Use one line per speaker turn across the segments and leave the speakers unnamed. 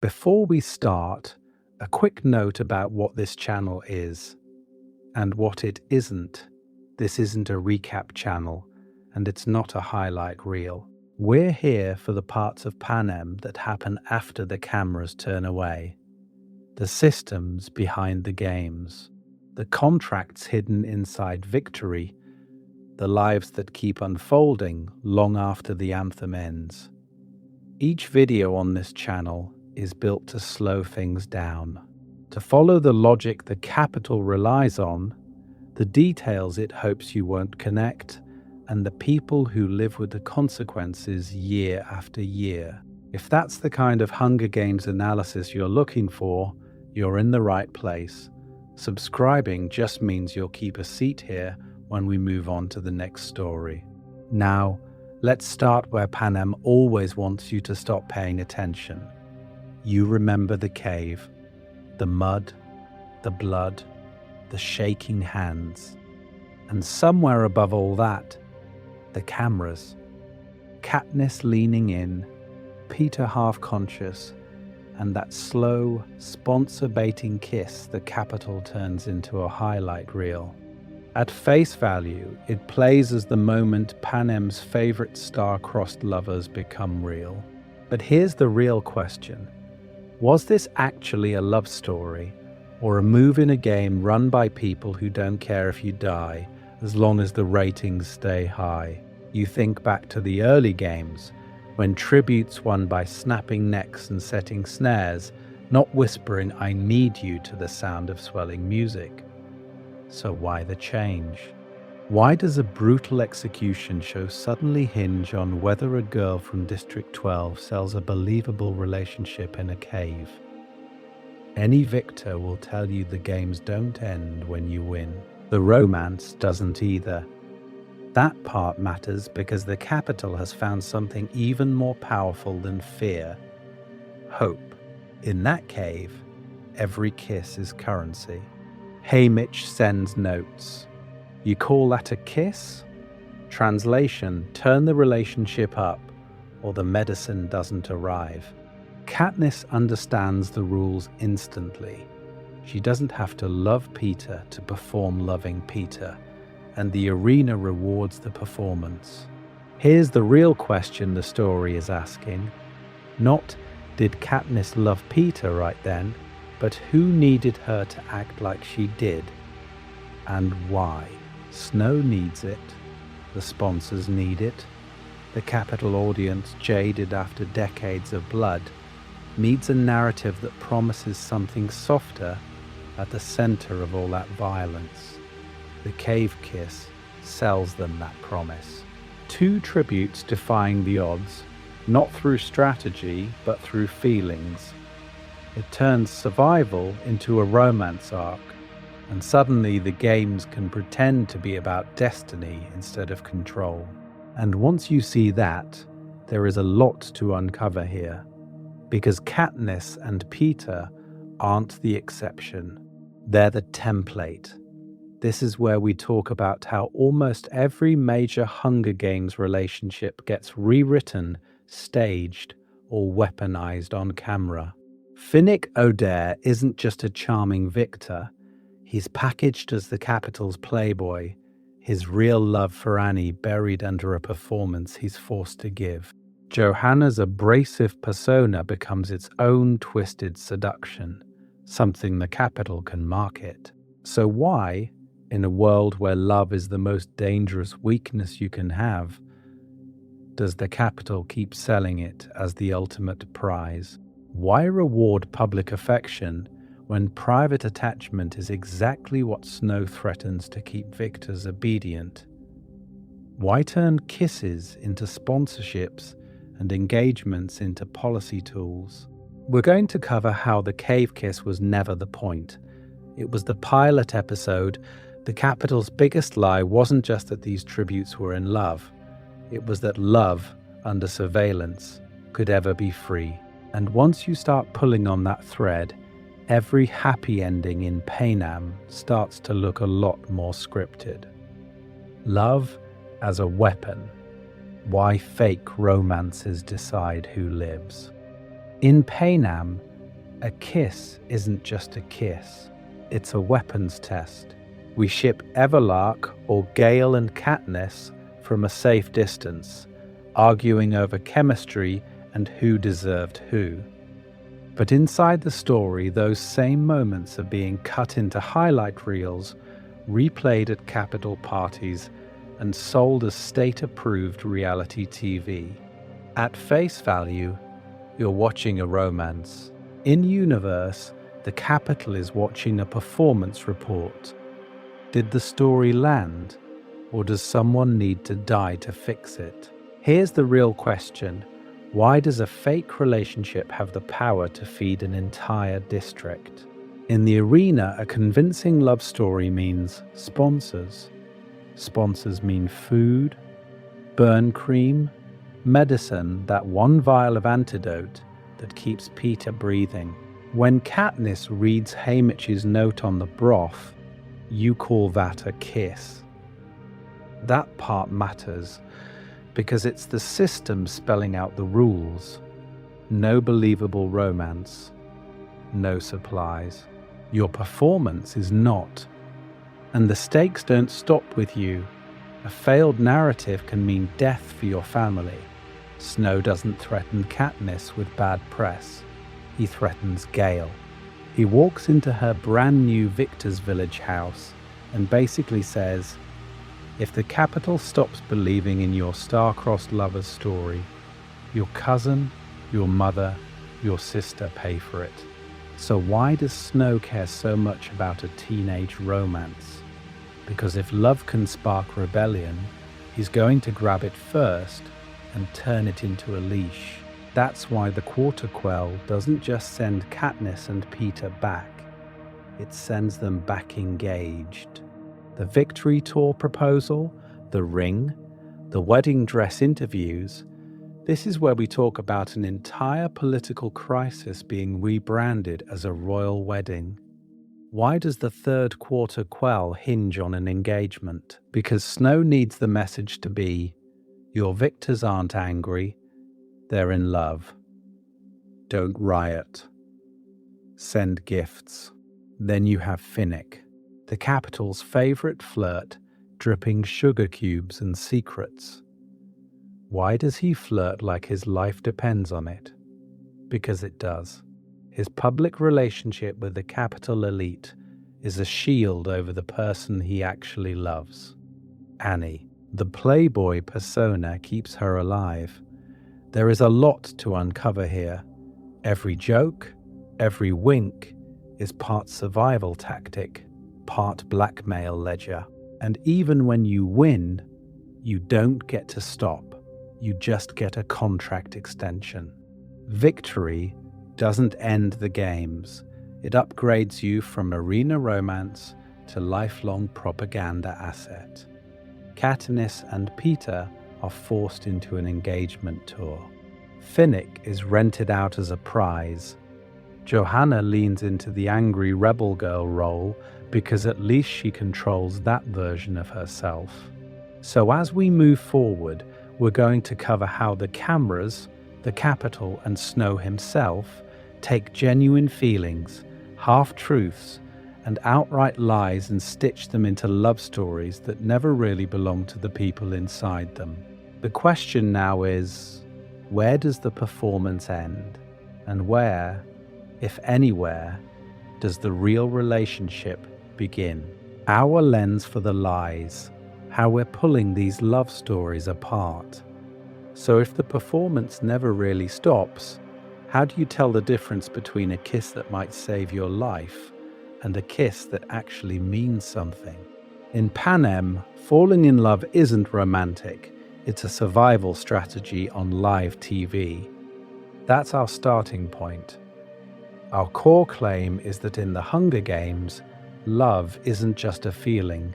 Before we start, a quick note about what this channel is and what it isn't. This isn't a recap channel, and it's not a highlight reel. We're here for the parts of Panem that happen after the cameras turn away. The systems behind the games. The contracts hidden inside victory. The lives that keep unfolding long after the anthem ends. Each video on this channel is built to slow things down, to follow the logic the capital relies on, the details it hopes you won't connect, and the people who live with the consequences year after year. If that's the kind of Hunger Games analysis you're looking for, you're in the right place. Subscribing just means you'll keep a seat here when we move on to the next story. Now, let's start where Panem always wants you to stop paying attention. You remember the cave, the mud, the blood, the shaking hands, and somewhere above all that, the cameras. Katniss leaning in, Peter half-conscious, and that slow, sponsor-baiting kiss the capital turns into a highlight reel. At face value, it plays as the moment Panem's favorite star-crossed lovers become real. But here's the real question. Was this actually a love story, or a move in a game run by people who don't care if you die, as long as the ratings stay high? You think back to the early games, when tributes won by snapping necks and setting snares, not whispering "I need you" to the sound of swelling music. So why the change? Why does a brutal execution show suddenly hinge on whether a girl from District 12 sells a believable relationship in a cave? Any victor will tell you the games don't end when you win. The romance doesn't either. That part matters because the capital has found something even more powerful than fear: hope. In that cave, every kiss is currency. Haymitch sends notes. You call that a kiss? Translation: turn the relationship up, or the medicine doesn't arrive. Katniss understands the rules instantly. She doesn't have to love Peter to perform loving Peter, and the arena rewards the performance. Here's the real question the story is asking. Not, did Katniss love Peter right then, but who needed her to act like she did, and why? Snow needs it. The sponsors need it. The capital audience, jaded after decades of blood, needs a narrative that promises something softer at the center of all that violence. The cave kiss sells them that promise. Two tributes defying the odds, not through strategy, but through feelings. It turns survival into a romance arc, and suddenly the games can pretend to be about destiny instead of control. And once you see that, there is a lot to uncover here, because Katniss and Peter aren't the exception. They're the template. This is where we talk about how almost every major Hunger Games relationship gets rewritten, staged, or weaponized on camera. Finnick Odair isn't just a charming victor. He's packaged as the capital's playboy, his real love for Annie buried under a performance he's forced to give. Johanna's abrasive persona becomes its own twisted seduction, something the capital can market. So why, in a world where love is the most dangerous weakness you can have, does the capital keep selling it as the ultimate prize? Why reward public affection when private attachment is exactly what Snow threatens to keep victors obedient? Why turn kisses into sponsorships and engagements into policy tools? We're going to cover how the cave kiss was never the point. It was the pilot episode. The capital's biggest lie wasn't just that these tributes were in love. It was that love, under surveillance, could ever be free. And once you start pulling on that thread, every happy ending in Panem starts to look a lot more scripted. Love as a weapon. Why fake romances decide who lives. In Panem, A kiss isn't just a kiss, it's a weapons test. We ship Everlark or Gale and Katniss from a safe distance, arguing over chemistry and who deserved who. But inside the story, those same moments are being cut into highlight reels, replayed at Capitol parties, and sold as state-approved reality TV. At face value, you're watching a romance. In universe, the Capitol is watching a performance report. Did the story land, or does someone need to die to fix it? Here's the real question. Why does a fake relationship have the power to feed an entire district? In the arena, a convincing love story means sponsors. Sponsors mean food, burn cream, medicine, that one vial of antidote that keeps Peter breathing. When Katniss reads Haymitch's note on the broth, you call that a kiss. That part matters because it's the system spelling out the rules. No believable romance, no supplies. Your performance is not. And the stakes don't stop with you. A failed narrative can mean death for your family. Snow doesn't threaten Katniss with bad press. He threatens Gale. He walks into her brand new Victor's Village house and basically says, if the Capitol stops believing in your star-crossed lover's story, your cousin, your mother, your sister pay for it. So why does Snow care so much about a teenage romance? Because if love can spark rebellion, he's going to grab it first and turn it into a leash. That's why the Quarter Quell doesn't just send Katniss and Peter back, it sends them back engaged. The victory tour proposal, the ring, the wedding dress interviews, this is where we talk about an entire political crisis being rebranded as a royal wedding. Why does the third Quarter Quell hinge on an engagement? Because Snow needs the message to be, your victors aren't angry, they're in love. Don't riot. Send gifts. Then you have Finnick, the Capitol's favorite flirt, dripping sugar cubes and secrets. Why does he flirt like his life depends on it? Because it does. His public relationship with the Capitol elite is a shield over the person he actually loves. Annie, the playboy persona, keeps her alive. There is a lot to uncover here. Every joke, every wink is part survival tactic, part blackmail ledger. And even when you win, you don't get to stop. You just get a contract extension. Victory doesn't end the games. It upgrades you from arena romance to lifelong propaganda asset. Katniss and Peter are forced into an engagement tour. Finnick is rented out as a prize. Johanna leans into the angry rebel girl role because at least she controls that version of herself. So as we move forward, we're going to cover how the cameras, the Capitol, and Snow himself take genuine feelings, half-truths, and outright lies and stitch them into love stories that never really belong to the people inside them. The question now is, where does the performance end? And where, if anywhere, does the real relationship begin? Our lens for the lies, how we're pulling these love stories apart. So if the performance never really stops, how do you tell the difference between a kiss that might save your life and a kiss that actually means something? In Panem, falling in love isn't romantic, it's a survival strategy on live TV. That's our starting point. Our core claim is that in the Hunger Games, love isn't just a feeling,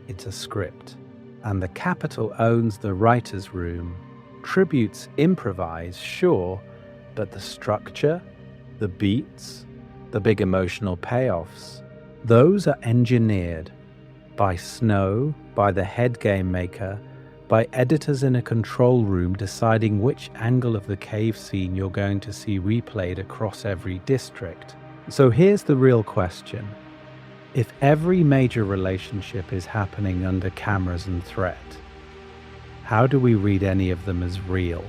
it's a script. And the Capitol owns the writer's room. Tributes improvise, sure, but the structure, the beats, the big emotional payoffs, those are engineered by Snow, by the head game maker, by editors in a control room deciding which angle of the cave scene you're going to see replayed across every district. So here's the real question. If every major relationship is happening under cameras and threat, how do we read any of them as real?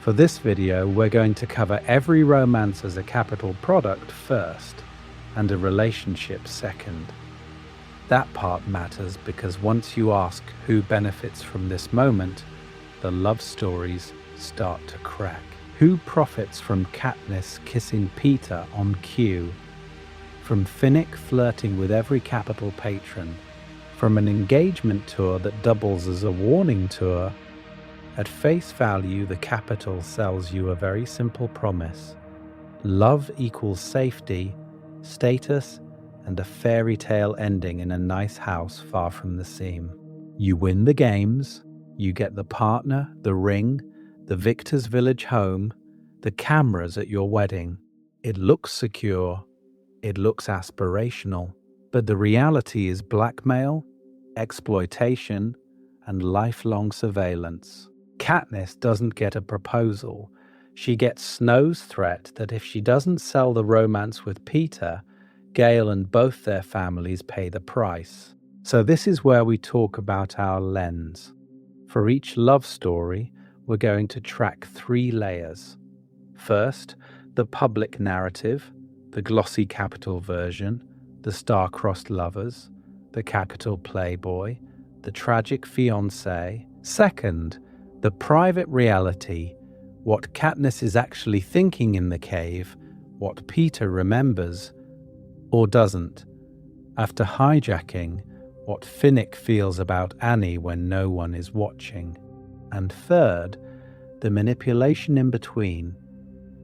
For this video, we're going to cover every romance as a capital product first, and a relationship second. That part matters because once you ask who benefits from this moment, the love stories start to crack. Who profits from Katniss kissing Peter on cue? From Finnick flirting with every capital patron? From an engagement tour that doubles as a warning tour? At face value, the capital sells you a very simple promise. Love equals safety, status, and a fairy tale ending in a nice house far from the seam. You win the games, you get the partner, the ring, the victor's village home, the cameras at your wedding. It looks secure, it looks aspirational, but the reality is blackmail, exploitation, and lifelong surveillance. Katniss doesn't get a proposal. She gets Snow's threat that if she doesn't sell the romance with Peter, Gale and both their families pay the price. So this is where we talk about our lens. For each love story, we're going to track 3 layers. First, the public narrative, the glossy capital version, the star-crossed lovers, the capital playboy, the tragic fiancé. Second, the private reality, what Katniss is actually thinking in the cave, what Peter remembers or doesn't. After hijacking, what Finnick feels about Annie when no one is watching. And third, the manipulation in between.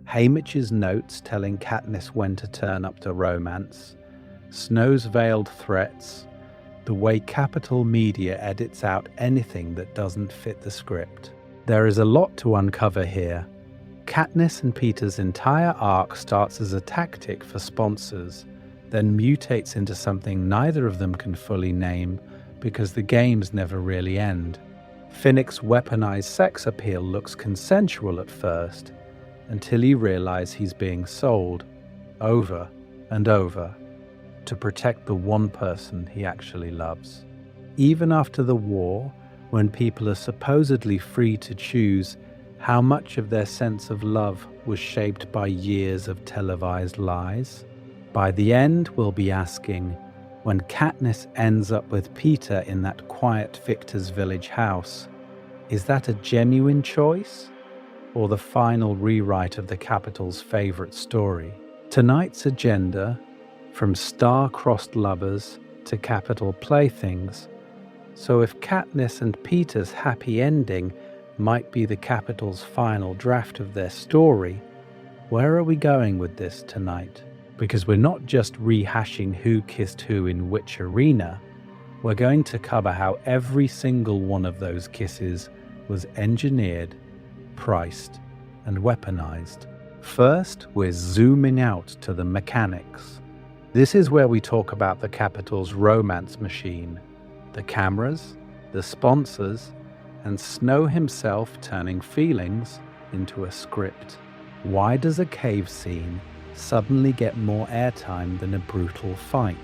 Haymitch's notes telling Katniss when to turn up to romance, Snow's veiled threats, the way capital media edits out anything that doesn't fit the script. There is a lot to uncover here. Katniss and Peter's entire arc starts as a tactic for sponsors, then mutates into something neither of them can fully name because the games never really end. Finnick's weaponized sex appeal looks consensual at first, until you realize he's being sold, over and over, to protect the one person he actually loves. Even after the war, when people are supposedly free to choose, how much of their sense of love was shaped by years of televised lies? By the end, we'll be asking, when Katniss ends up with Peter in that quiet Victor's village house, is that a genuine choice? Or the final rewrite of the capital's favorite story? Tonight's agenda, from star-crossed lovers to capital playthings. So if Katniss and Peter's happy ending might be the capital's final draft of their story, where are we going with this tonight? Because we're not just rehashing who kissed who in which arena, we're going to cover how every single one of those kisses was engineered, priced, and weaponized. First, we're zooming out to the mechanics. This is where we talk about the capital's romance machine, the cameras, the sponsors, and Snow himself turning feelings into a script. Why does a cave scene suddenly get more airtime than a brutal fight?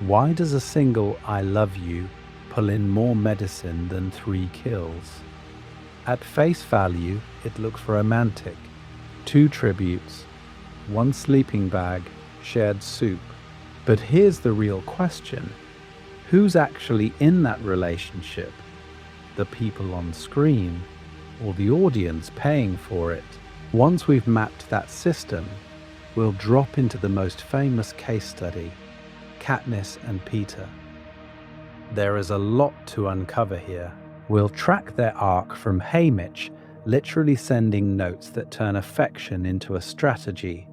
Why does a single "I love you" pull in more medicine than 3 kills? At face value, it looks romantic. 2 tributes, 1 sleeping bag, shared soup. But here's the real question. Who's actually in that relationship? The people on screen, or the audience paying for it? Once we've mapped that system, we'll drop into the most famous case study, Katniss and Peter. There is a lot to uncover here. We'll track their arc from Haymitch literally sending notes that turn affection into a strategy,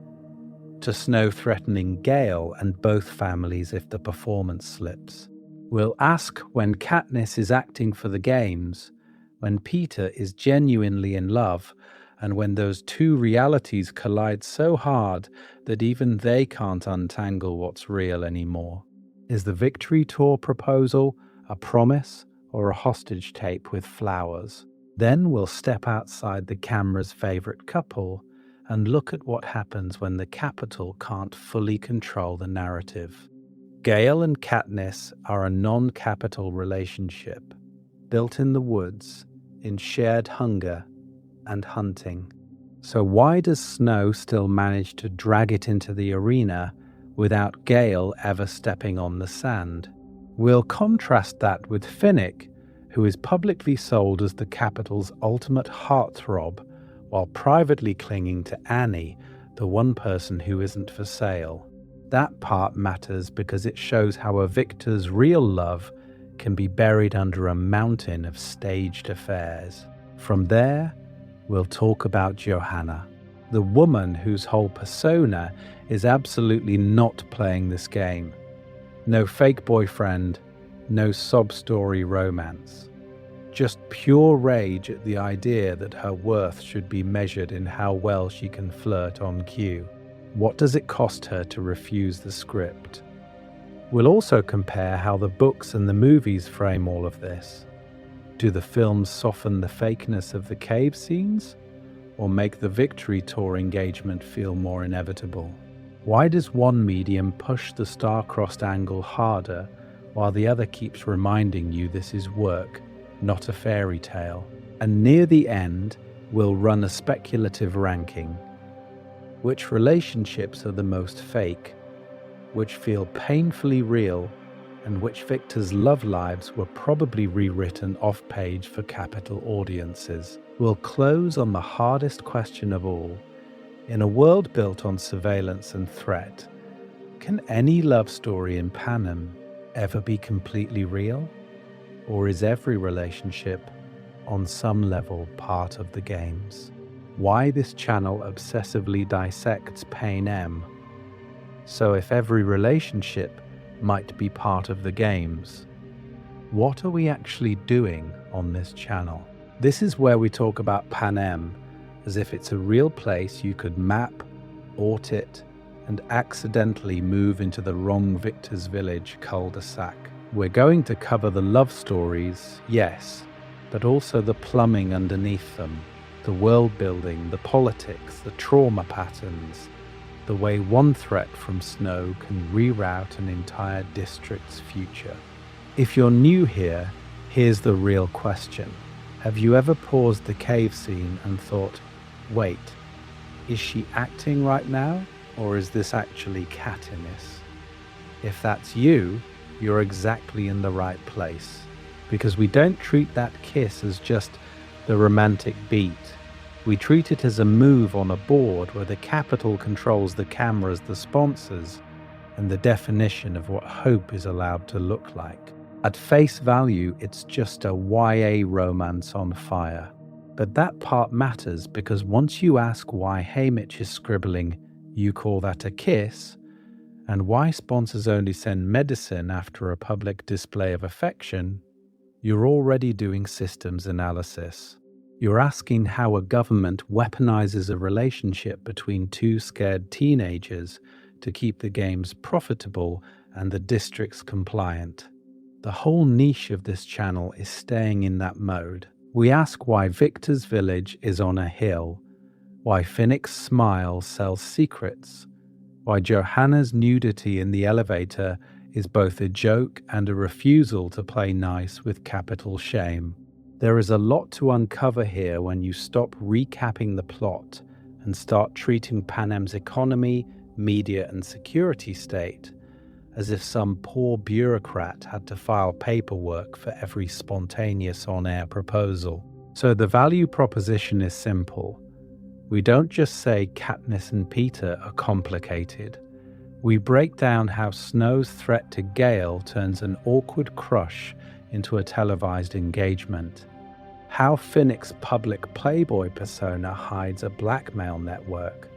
to Snow threatening Gale and both families if the performance slips. We'll ask when Katniss is acting for the games, when Peter is genuinely in love, and when those 2 realities collide so hard that even they can't untangle what's real anymore. Is the Victory Tour proposal a promise or a hostage tape with flowers. Then we'll step outside the camera's favorite couple and look at what happens when the capital can't fully control the narrative. Gale and Katniss are a non-capital relationship, built in the woods, in shared hunger and hunting. So why does Snow still manage to drag it into the arena without Gale ever stepping on the sand? We'll contrast that with Finnick, who is publicly sold as the capital's ultimate heartthrob, while privately clinging to Annie, the one person who isn't for sale. That part matters because it shows how a victor's real love can be buried under a mountain of staged affairs. From there, we'll talk about Johanna, the woman whose whole persona is absolutely not playing this game. No fake boyfriend, no sob-story romance. Just pure rage at the idea that her worth should be measured in how well she can flirt on cue. What does it cost her to refuse the script? We'll also compare how the books and the movies frame all of this. Do the films soften the fakeness of the cave scenes, or make the victory tour engagement feel more inevitable? Why does one medium push the star-crossed angle harder, while the other keeps reminding you this is work, not a fairy tale? And near the end, we'll run a speculative ranking. Which relationships are the most fake, which feel painfully real, and which victors' love lives were probably rewritten off-page for capital audiences? We'll close on the hardest question of all. In a world built on surveillance and threat, can any love story in Panem ever be completely real? Or is every relationship, on some level, part of the games? Why this channel obsessively dissects Panem. So if every relationship might be part of the games, what are we actually doing on this channel? This is where we talk about Panem as if it's a real place you could map, audit, and accidentally move into the wrong Victor's Village cul-de-sac. We're going to cover the love stories, yes, but also the plumbing underneath them, the world building, the politics, the trauma patterns, the way one threat from Snow can reroute an entire district's future. If you're new here, here's the real question. Have you ever paused the cave scene and thought, wait, is she acting right now, or is this actually Katniss? If that's you, you're exactly in the right place, because we don't treat that kiss as just the romantic beat. We treat it as a move on a board where the capital controls the cameras, the sponsors, and the definition of what hope is allowed to look like. At face value, it's just a YA romance on fire. But that part matters because once you ask why Haymitch is scribbling, "You call that a kiss?" and why sponsors only send medicine after a public display of affection, you're already doing systems analysis. You're asking how a government weaponizes a relationship between two scared teenagers to keep the games profitable and the districts compliant. The whole niche of this channel is staying in that mode. We ask why Victor's Village is on a hill, why Finnick's smile sells secrets, why Johanna's nudity in the elevator is both a joke and a refusal to play nice with capital shame. There is a lot to uncover here when you stop recapping the plot and start treating Panem's economy, media, and security state as if some poor bureaucrat had to file paperwork for every spontaneous on-air proposal. So the value proposition is simple. We don't just say Katniss and Peter are complicated. We break down how Snow's threat to Gale turns an awkward crush into a televised engagement. How Finnick's public playboy persona hides a blackmail network.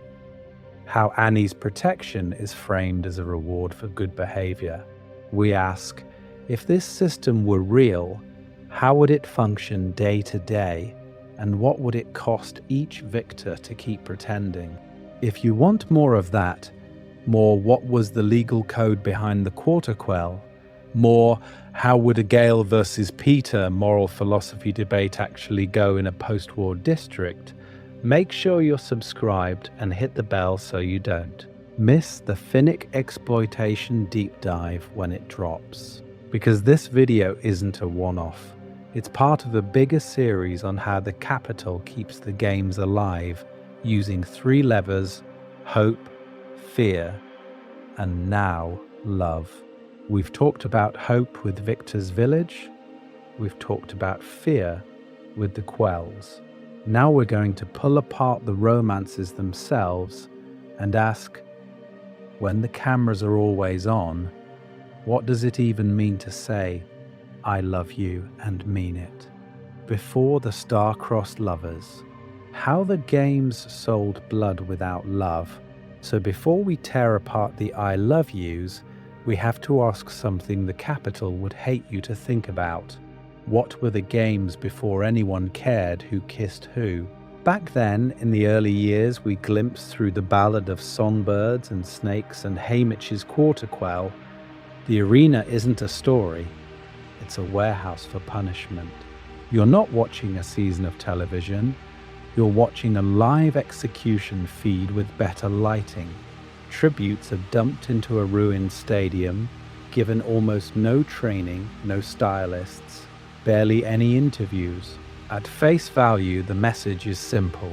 How Annie's protection is framed as a reward for good behavior. We ask, if this system were real, how would it function day to day, and what would it cost each victor to keep pretending? If you want more of that, more what was the legal code behind the quarter quell, more How would a Gale versus Peter moral philosophy debate actually go in a post-war district? Make sure you're subscribed and hit the bell so you don't miss the Finnick exploitation deep dive when it drops. Because this video isn't a one-off. It's part of a bigger series on how the capital keeps the games alive using 3 levers: hope, fear, and now love. We've talked about hope with Victor's village. We've talked about fear with the Quells. Now we're going to pull apart the romances themselves and ask, when the cameras are always on, what does it even mean to say, I love you and mean it? Before the star-crossed lovers, how the games sold blood without love. So before we tear apart the I love yous, we have to ask something the capital would hate you to think about. What were the games before anyone cared who kissed who? Back then, in the early years, we glimpsed through the ballad of songbirds and snakes and Haymitch's quarter quell. The arena isn't a story, it's a warehouse for punishment. You're not watching a season of television, you're watching a live execution feed with better lighting. Tributes are dumped into a ruined stadium, given almost no training, no stylists, barely any interviews. At face value, the message is simple.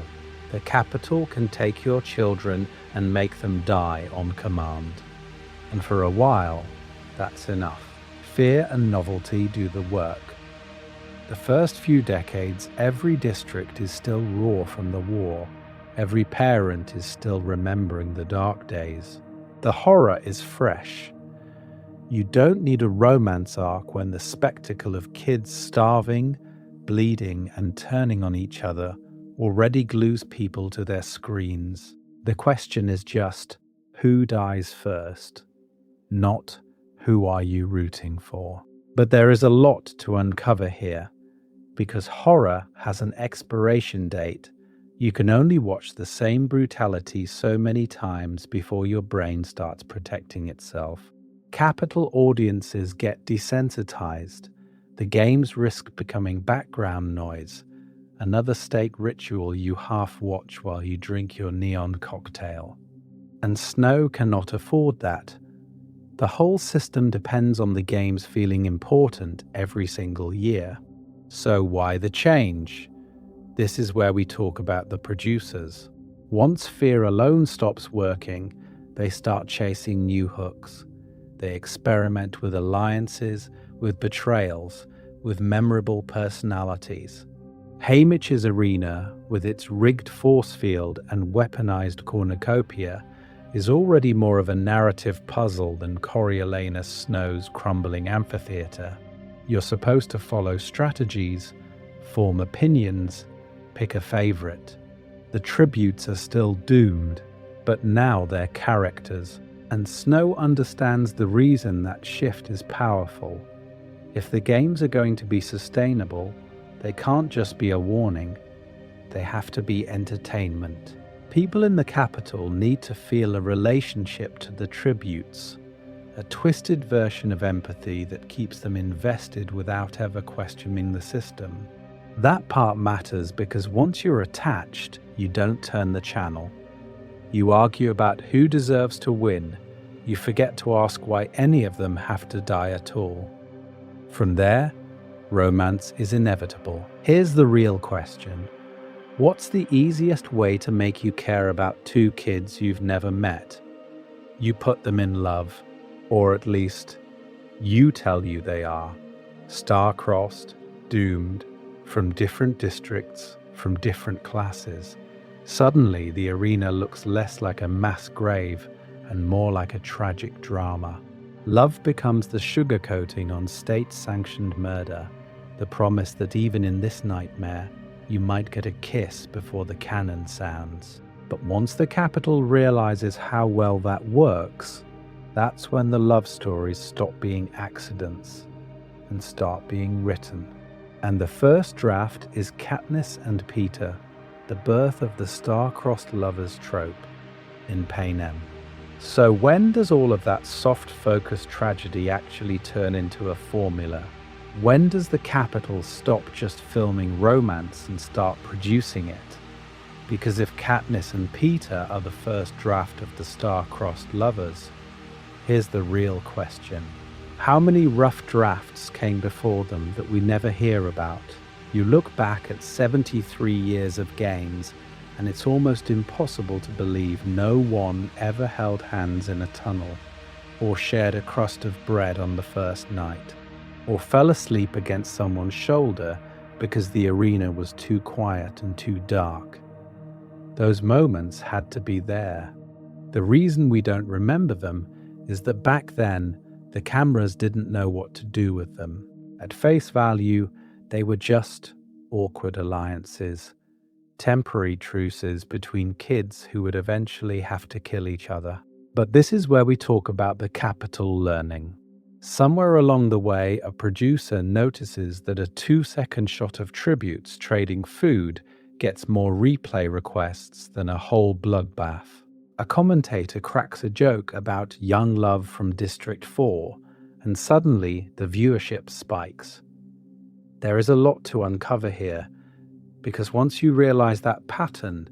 The capital can take your children and make them die on command. And for a while, that's enough. Fear and novelty do the work. The first few decades, every district is still raw from the war. Every parent is still remembering the dark days. The horror is fresh. You don't need a romance arc when the spectacle of kids starving, bleeding, and turning on each other already glues people to their screens. The question is just, who dies first? Not, who are you rooting for? But there is a lot to uncover here. Because horror has an expiration date, you can only watch the same brutality so many times before your brain starts protecting itself. Capital audiences get desensitized. The games risk becoming background noise, another stake ritual you half watch while you drink your neon cocktail. And Snow cannot afford that. The whole system depends on the games feeling important every single year. So why the change? This is where we talk about the producers. Once fear alone stops working, they start chasing new hooks. They experiment with alliances, with betrayals, with memorable personalities. Haymitch's arena, with its rigged force field and weaponized cornucopia, is already more of a narrative puzzle than Coriolanus Snow's crumbling amphitheater. You're supposed to follow strategies, form opinions, pick a favorite. The tributes are still doomed, but now they're characters, and Snow understands the reason that shift is powerful. If the games are going to be sustainable, they can't just be a warning, they have to be entertainment. People in the capital need to feel a relationship to the tributes, a twisted version of empathy that keeps them invested without ever questioning the system. That part matters because once you're attached, you don't turn the channel. You argue about who deserves to win. You forget to ask why any of them have to die at all. From there, romance is inevitable. Here's the real question. What's the easiest way to make you care about 2 kids you've never met? You put them in love, or at least, you tell you they are. Star-crossed, doomed, from different districts, from different classes. Suddenly, the arena looks less like a mass grave and more like a tragic drama. Love becomes the sugarcoating on state-sanctioned murder, the promise that even in this nightmare, you might get a kiss before the cannon sounds. But once the capital realizes how well that works, that's when the love stories stop being accidents and start being written. And the first draft is Katniss and Peter, the birth of the star-crossed lovers trope in Panem. So when does all of that soft focus tragedy actually turn into a formula? When does the Capitol stop just filming romance and start producing it? Because if Katniss and Peter are the first draft of the star-crossed lovers, here's the real question. How many rough drafts came before them that we never hear about? You look back at 73 years of games, and it's almost impossible to believe no one ever held hands in a tunnel, or shared a crust of bread on the first night, or fell asleep against someone's shoulder because the arena was too quiet and too dark. Those moments had to be there. The reason we don't remember them is that back then, the cameras didn't know what to do with them. At face value, they were just awkward alliances, temporary truces between kids who would eventually have to kill each other. But this is where we talk about the Capitol learning. Somewhere along the way, a producer notices that a 2-second shot of tributes trading food gets more replay requests than a whole bloodbath. A commentator cracks a joke about young love from District 4, and suddenly the viewership spikes. There is a lot to uncover here, because once you realize that pattern,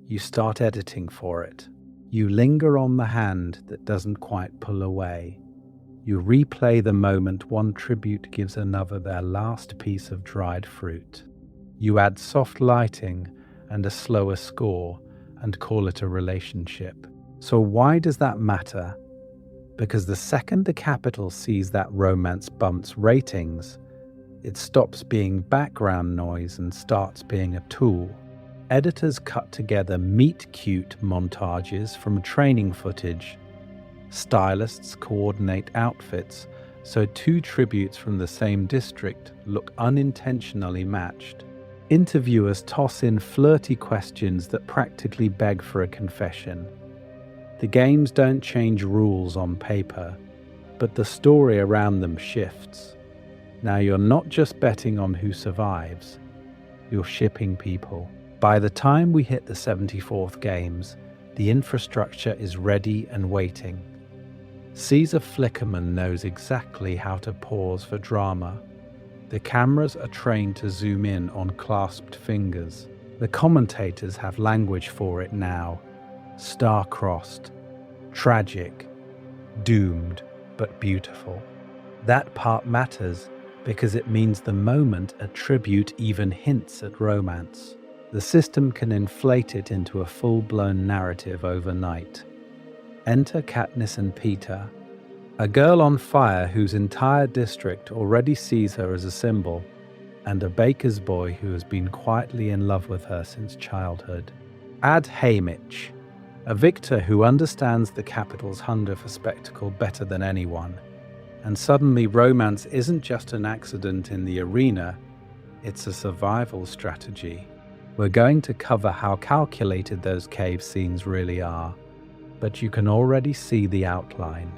you start editing for it. You linger on the hand that doesn't quite pull away. You replay the moment one tribute gives another their last piece of dried fruit. You add soft lighting and a slower score and call it a relationship. So why does that matter? Because the second the Capitol sees that romance bumps ratings, it stops being background noise and starts being a tool. Editors cut together meet-cute montages from training footage. Stylists coordinate outfits so two tributes from the same district look unintentionally matched. Interviewers toss in flirty questions that practically beg for a confession. The games don't change rules on paper, but the story around them shifts. Now you're not just betting on who survives, you're shipping people. By the time we hit the 74th games, the infrastructure is ready and waiting. Caesar Flickerman knows exactly how to pause for drama. The cameras are trained to zoom in on clasped fingers. The commentators have language for it now. Star-crossed, tragic, doomed, but beautiful. That part matters because it means the moment a tribute even hints at romance, the system can inflate it into a full-blown narrative overnight. Enter Katniss and Peter, a girl on fire whose entire district already sees her as a symbol, and a baker's boy who has been quietly in love with her since childhood. Add Haymitch, a victor who understands the Capitol's hunger for spectacle better than anyone, and suddenly romance isn't just an accident in the arena, it's a survival strategy. We're going to cover how calculated those cave scenes really are, but you can already see the outline.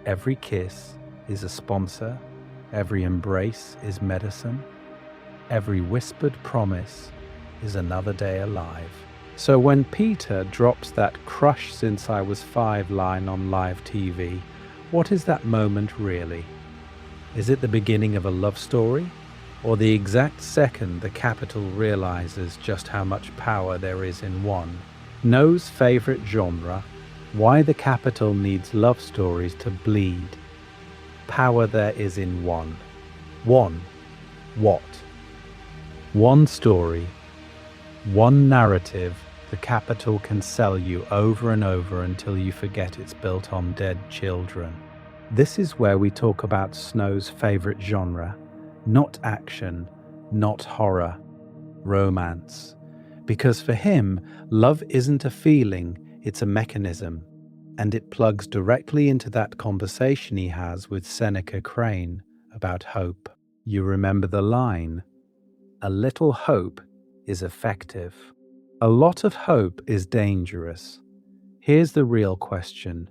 Every kiss is a sponsor, every embrace is medicine, every whispered promise is another day alive. So when Peter drops that "crush since I was 5" line on live TV, what is that moment really? Is it the beginning of a love story? Or the exact second the Capitol realizes just how much power there is in one? No's favorite genre, why the Capitol needs love stories to bleed. Power there is in one. One. What? One story. One narrative the Capitol can sell you over and over until you forget it's built on dead children. This is where we talk about Snow's favorite genre. Not action, not horror, romance. Because for him, love isn't a feeling, it's a mechanism. And it plugs directly into that conversation he has with Seneca Crane about hope. You remember the line, "A little hope is effective. A lot of hope is dangerous." Here's the real question.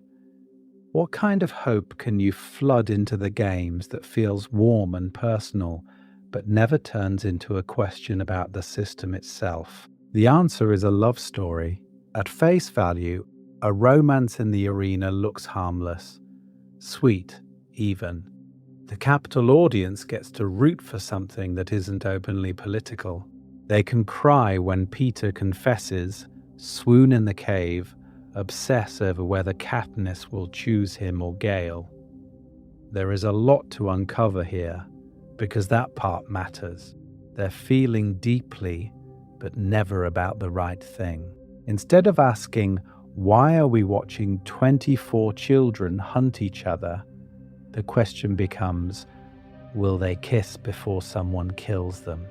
What kind of hope can you flood into the games that feels warm and personal, but never turns into a question about the system itself? The answer is a love story. At face value, A romance in the arena looks harmless, sweet, even. The capital audience gets to root for something that isn't openly political. They can cry when Peter confesses, swoon in the cave, obsess over whether Katniss will choose him or Gale. There is a lot to uncover here, because that part matters. They're feeling deeply, but never about the right thing. Instead of asking, why are we watching 24 children hunt each other? The question becomes, will they kiss before someone kills them?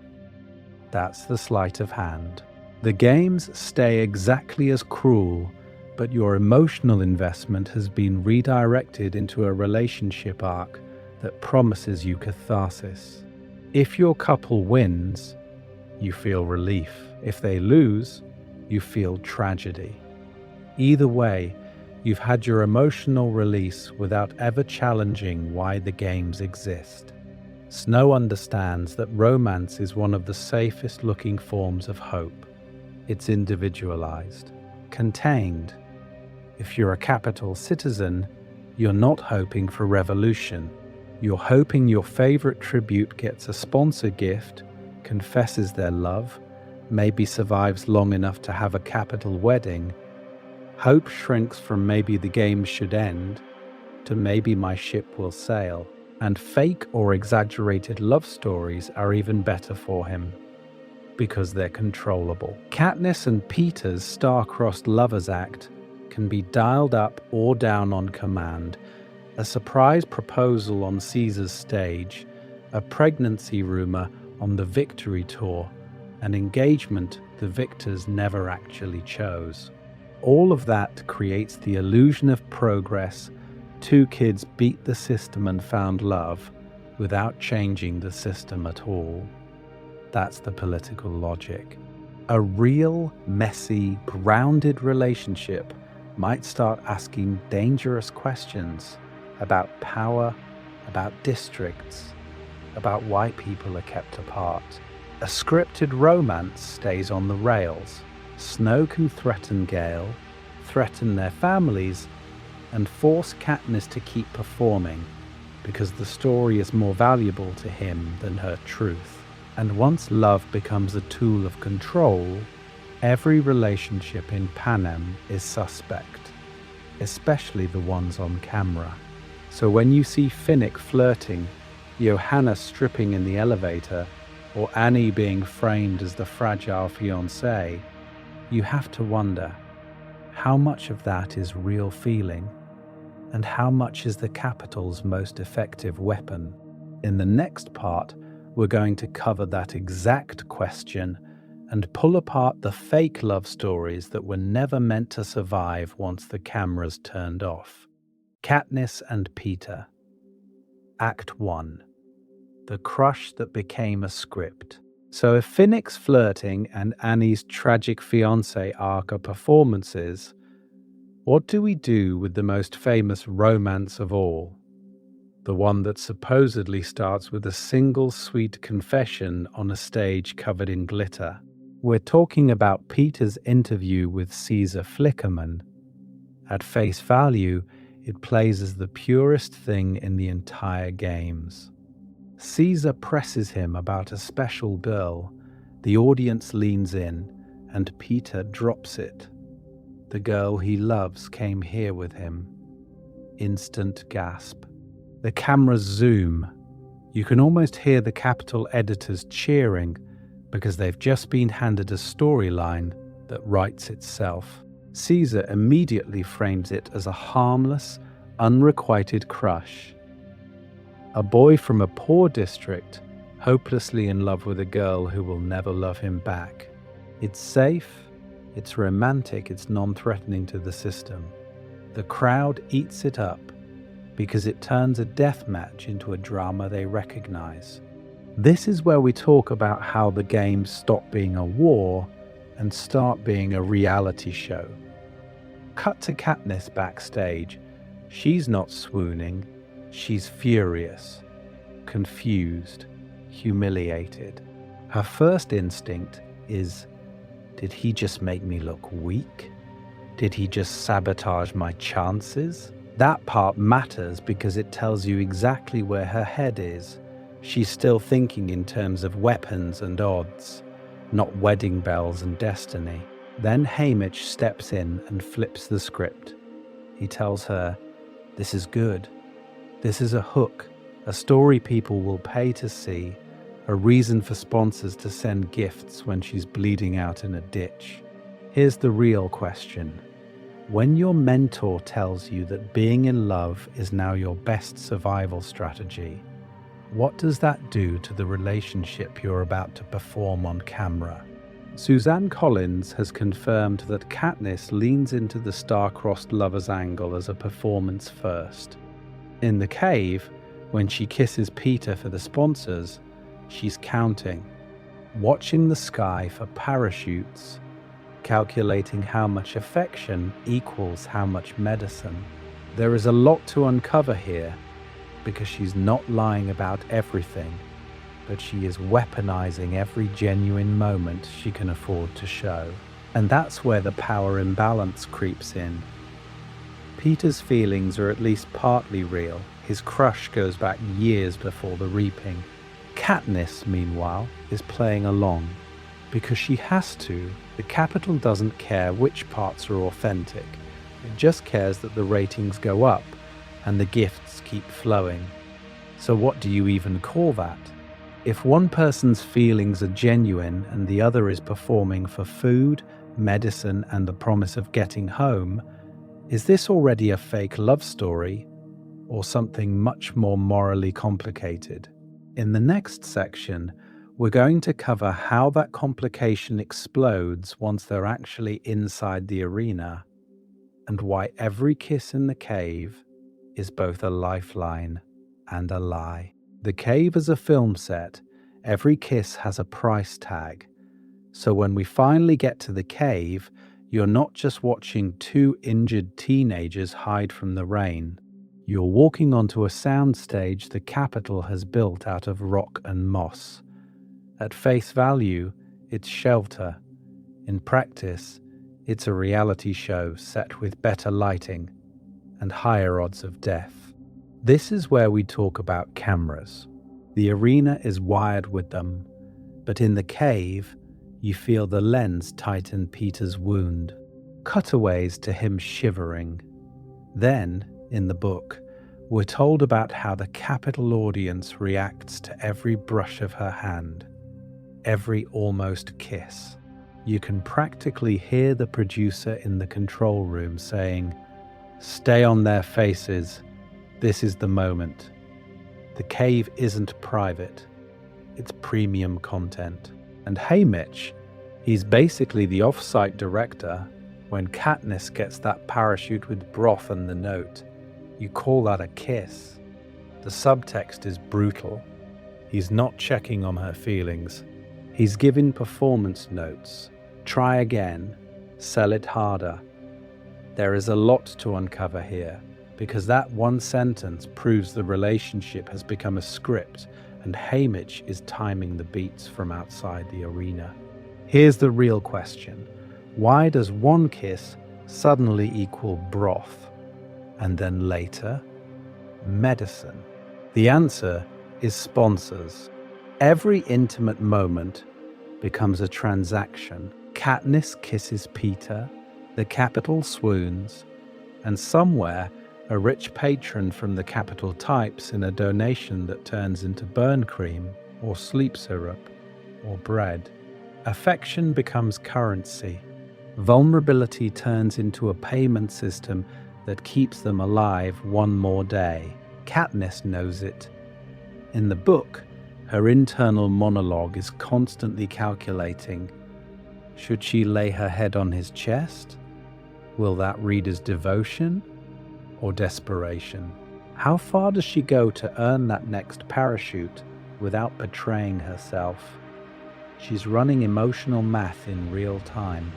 That's the sleight of hand. The games stay exactly as cruel, but your emotional investment has been redirected into a relationship arc that promises you catharsis. If your couple wins, you feel relief. If they lose, you feel tragedy. Either way, you've had your emotional release without ever challenging why the games exist. Snow understands that romance is one of the safest looking forms of hope. It's individualized, contained. If you're a capital citizen, you're not hoping for revolution. You're hoping your favorite tribute gets a sponsor gift, confesses their love, maybe survives long enough to have a capital wedding. Hope shrinks from maybe the game should end to maybe my ship will sail. And fake or exaggerated love stories are even better for him, because they're controllable. Katniss and Peter's star-crossed lovers act can be dialed up or down on command. A surprise proposal on Caesar's stage, a pregnancy rumor on the victory tour, an engagement the victors never actually chose. All of that creates the illusion of progress. Two kids beat the system and found love without changing the system at all. That's the political logic. A real, messy, grounded relationship might start asking dangerous questions about power, about districts, about why people are kept apart. A scripted romance stays on the rails. Snow can threaten Gale, threaten their families, and force Katniss to keep performing because the story is more valuable to him than her truth. And once love becomes a tool of control, every relationship in Panem is suspect, especially the ones on camera. So when you see Finnick flirting, Johanna stripping in the elevator, or Annie being framed as the fragile fiancée, you have to wonder, how much of that is real feeling? And how much is the capital's most effective weapon? In the next part, we're going to cover that exact question and pull apart the fake love stories that were never meant to survive once the cameras turned off. Katniss and Peter. Act 1. The crush that became a script. So if Finnick's flirting and Annie's tragic fiancé arc are performances, what do we do with the most famous romance of all? The one that supposedly starts with a single sweet confession on a stage covered in glitter. We're talking about Peter's interview with Caesar Flickerman. At face value, it plays as the purest thing in the entire games. Caesar presses him about a special girl. The audience leans in, and Peter drops it. The girl he loves came here with him. Instant gasp. The cameras zoom. You can almost hear the Capitol editors cheering because they've just been handed a storyline that writes itself. Caesar immediately frames it as a harmless, unrequited crush. A boy from a poor district, hopelessly in love with a girl who will never love him back. It's safe, it's romantic, it's non-threatening to the system. The crowd eats it up because it turns a death match into a drama they recognize. This is where we talk about how the games stop being a war and start being a reality show. Cut to Katniss backstage. She's not swooning, she's furious, confused, humiliated. Her first instinct is, did he just make me look weak? Did he just sabotage my chances? That part matters because it tells you exactly where her head is. She's still thinking in terms of weapons and odds, not wedding bells and destiny. Then Hamish steps in and flips the script. He tells her, "This is good. This is a hook, a story people will pay to see, a reason for sponsors to send gifts when she's bleeding out in a ditch." Here's the real question. When your mentor tells you that being in love is now your best survival strategy, what does that do to the relationship you're about to perform on camera? Suzanne Collins has confirmed that Katniss leans into the star-crossed lovers angle as a performance first. In the cave, when she kisses Peter for the sponsors, she's counting, watching the sky for parachutes, calculating how much affection equals how much medicine. There is a lot to uncover here because she's not lying about everything, but she is weaponizing every genuine moment she can afford to show. And that's where the power imbalance creeps in. Peter's feelings are at least partly real. His crush goes back years before the reaping. Katniss, meanwhile, is playing along because she has to. The Capitol doesn't care which parts are authentic. It just cares that the ratings go up and the gifts keep flowing. So what do you even call that? If one person's feelings are genuine and the other is performing for food, medicine, and the promise of getting home, is this already a fake love story or something much more morally complicated? In the next section, we're going to cover how that complication explodes once they're actually inside the arena, and why every kiss in the cave is both a lifeline and a lie. The cave is a film set. Every kiss has a price tag. So when we finally get to the cave, you're not just watching two injured teenagers hide from the rain. You're walking onto a soundstage the Capitol has built out of rock and moss. At face value, it's shelter. In practice, it's a reality show set with better lighting and higher odds of death. This is where we talk about cameras. The arena is wired with them, but in the cave, you feel the lens tighten Peter's wound. Cutaways to him shivering. Then, in the book, we're told about how the Capitol audience reacts to every brush of her hand, every almost kiss. You can practically hear the producer in the control room saying, "Stay on their faces. This is the moment." The cave isn't private. It's premium content. And Hamish, he's basically the off-site director. When Katniss gets that parachute with broth and the note, you call that a kiss. The subtext is brutal. He's not checking on her feelings. He's giving performance notes. Try again. Sell it harder. There is a lot to uncover here, because that one sentence proves the relationship has become a script and Hamish is timing the beats from outside the arena. Here's the real question. Why does one kiss suddenly equal broth? And then later, medicine? The answer is sponsors. Every intimate moment becomes a transaction. Katniss kisses Peter, the Capitol swoons, and somewhere a rich patron from the Capitol types in a donation that turns into burn cream or sleep syrup or bread. Affection becomes currency. Vulnerability turns into a payment system that keeps them alive one more day. Katniss knows it. In the book, her internal monologue is constantly calculating. Should she lay her head on his chest? Will that read as devotion or desperation? How far does she go to earn that next parachute without betraying herself? She's running emotional math in real time,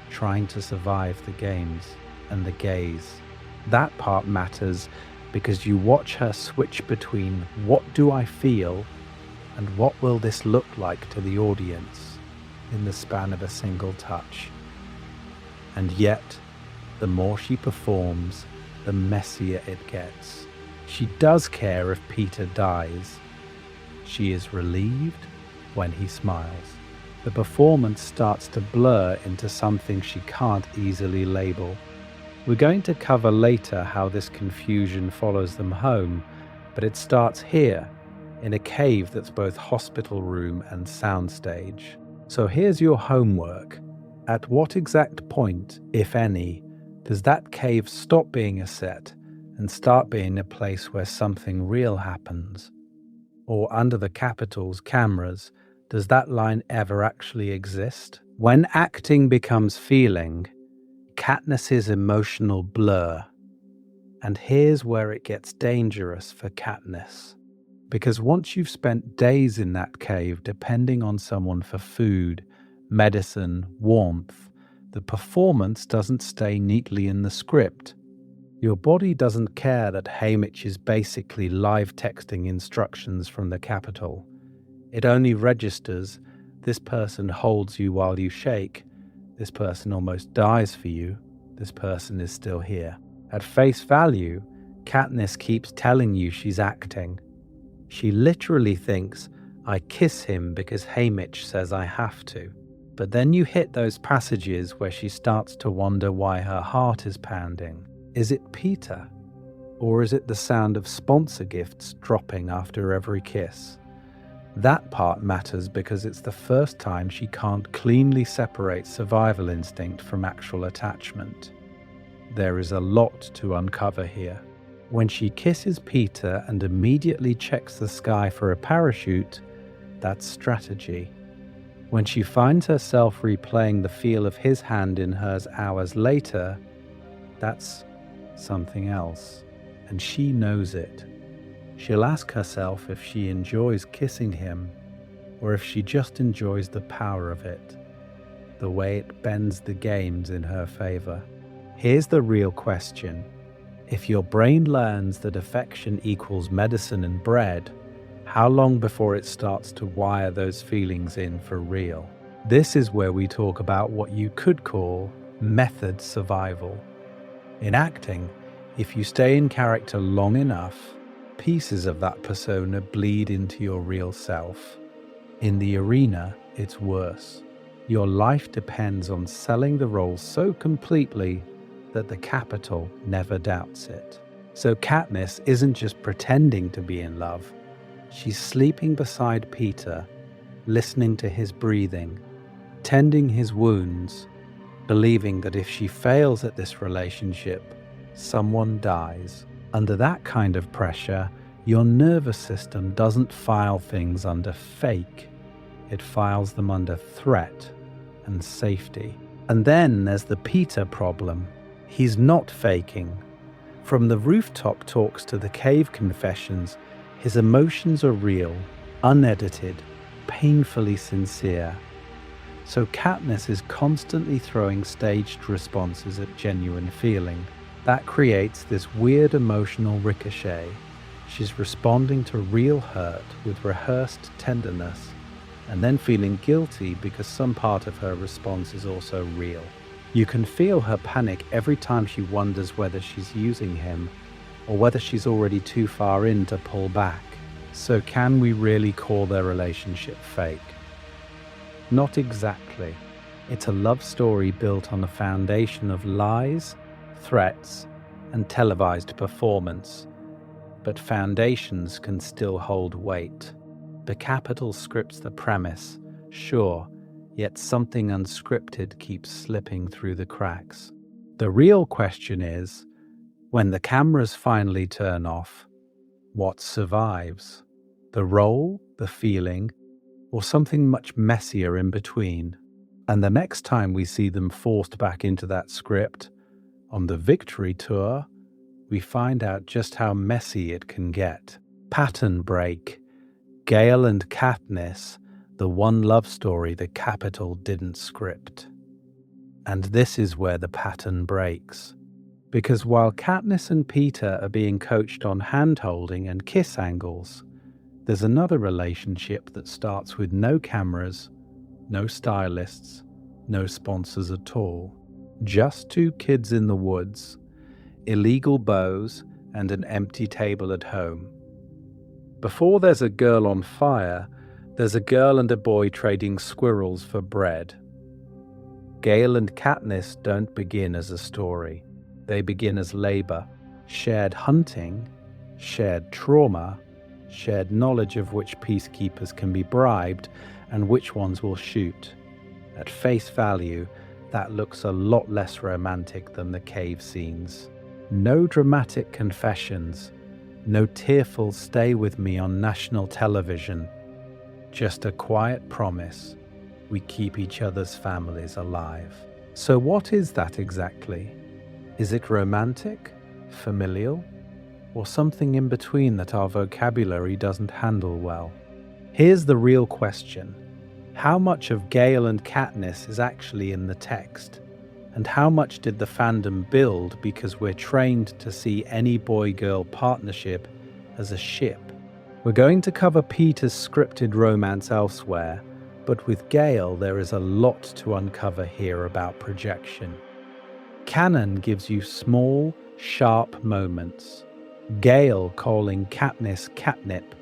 trying to survive the games and the gaze. That part matters because you watch her switch between what do I feel and what will this look like to the audience in the span of a single touch. And yet, The more she performs, the messier it gets. She does care if Peter dies. She is relieved when he smiles. The performance starts to blur into something she can't easily label. We're going to cover later how this confusion follows them home, but it starts here, in a cave that's both hospital room and soundstage. So here's your homework. At what exact point, if any, does that cave stop being a set and start being a place where something real happens? Or under the Capitol's cameras, does that line ever actually exist? When acting becomes feeling, Katniss's emotional blur. And here's where it gets dangerous for Katniss. Because once you've spent days in that cave depending on someone for food, medicine, warmth, the performance doesn't stay neatly in the script. Your body doesn't care that Haymitch is basically live texting instructions from the Capitol. It only registers, this person holds you while you shake, this person almost dies for you, this person is still here. At face value, Katniss keeps telling you she's acting. She literally thinks, I kiss him because Haymitch says I have to. But then you hit those passages where she starts to wonder why her heart is pounding. Is it Peter? Or is it the sound of sponsor gifts dropping after every kiss? That part matters because it's the first time she can't cleanly separate survival instinct from actual attachment. There is a lot to uncover here. When she kisses Peter and immediately checks the sky for a parachute, that's strategy. When she finds herself replaying the feel of his hand in hers hours later, that's something else, and she knows it. She'll ask herself if she enjoys kissing him, or if she just enjoys the power of it, the way it bends the games in her favor. Here's the real question. If your brain learns that affection equals medicine and bread, how long before it starts to wire those feelings in for real? This is where we talk about what you could call method survival. In acting, if you stay in character long enough, pieces of that persona bleed into your real self. In the arena, it's worse. Your life depends on selling the role so completely that the Capitol never doubts it. So Katniss isn't just pretending to be in love. She's sleeping beside Peter, listening to his breathing, tending his wounds, believing that if she fails at this relationship, someone dies. Under that kind of pressure, your nervous system doesn't file things under fake. It files them under threat and safety. And then there's the Peter problem. He's not faking. From the rooftop talks to the cave confessions, his emotions are real, unedited, painfully sincere. So Katniss is constantly throwing staged responses at genuine feeling. That creates this weird emotional ricochet. She's responding to real hurt with rehearsed tenderness, and then feeling guilty because some part of her response is also real. You can feel her panic every time she wonders whether she's using him, or whether she's already too far in to pull back. So can we really call their relationship fake? Not exactly. It's a love story built on a foundation of lies, threats, and televised performance. But foundations can still hold weight. The Capitol scripts the premise, sure, yet something unscripted keeps slipping through the cracks. The real question is, when the cameras finally turn off, what survives? The role, the feeling, or something much messier in between? And the next time we see them forced back into that script, on the victory tour, we find out just how messy it can get. Pattern break. Gale and Katniss, the one love story the Capitol didn't script. And this is where the pattern breaks. Because while Katniss and Peter are being coached on hand-holding and kiss angles, there's another relationship that starts with no cameras, no stylists, no sponsors at all. Just two kids in the woods, illegal bows, and an empty table at home. Before there's a girl on fire, there's a girl and a boy trading squirrels for bread. Gale and Katniss don't begin as a story. They begin as labor, shared hunting, shared trauma, shared knowledge of which peacekeepers can be bribed and which ones will shoot. At face value, that looks a lot less romantic than the cave scenes. No dramatic confessions, no tearful stay with me on national television. Just a quiet promise we keep each other's families alive. So what is that exactly? Is it romantic, familial, or something in between that our vocabulary doesn't handle well? Here's the real question. How much of Gale and Katniss is actually in the text? And how much did the fandom build because we're trained to see any boy-girl partnership as a ship? We're going to cover Peter's scripted romance elsewhere, but with Gale there is a lot to uncover here about projection. Canon gives you small, sharp moments. Gale calling Katniss catnip,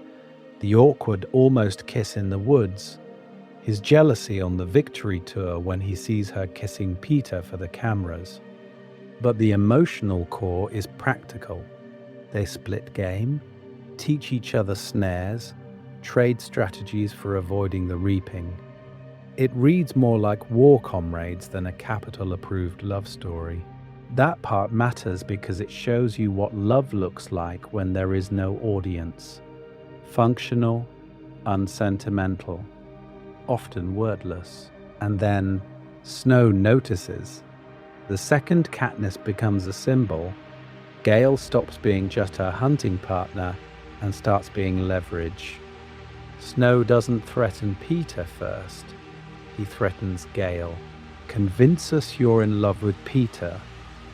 the awkward almost kiss in the woods, his jealousy on the victory tour when he sees her kissing Peter for the cameras. But the emotional core is practical. They split game, teach each other snares, trade strategies for avoiding the reaping. It reads more like war comrades than a Capitol-approved love story. That part matters because it shows you what love looks like when there is no audience. Functional, unsentimental, often wordless. And then Snow notices. The second Katniss becomes a symbol, Gale stops being just her hunting partner and starts being leverage. Snow doesn't threaten Peter first. He threatens Gale. Convince us you're in love with Peter,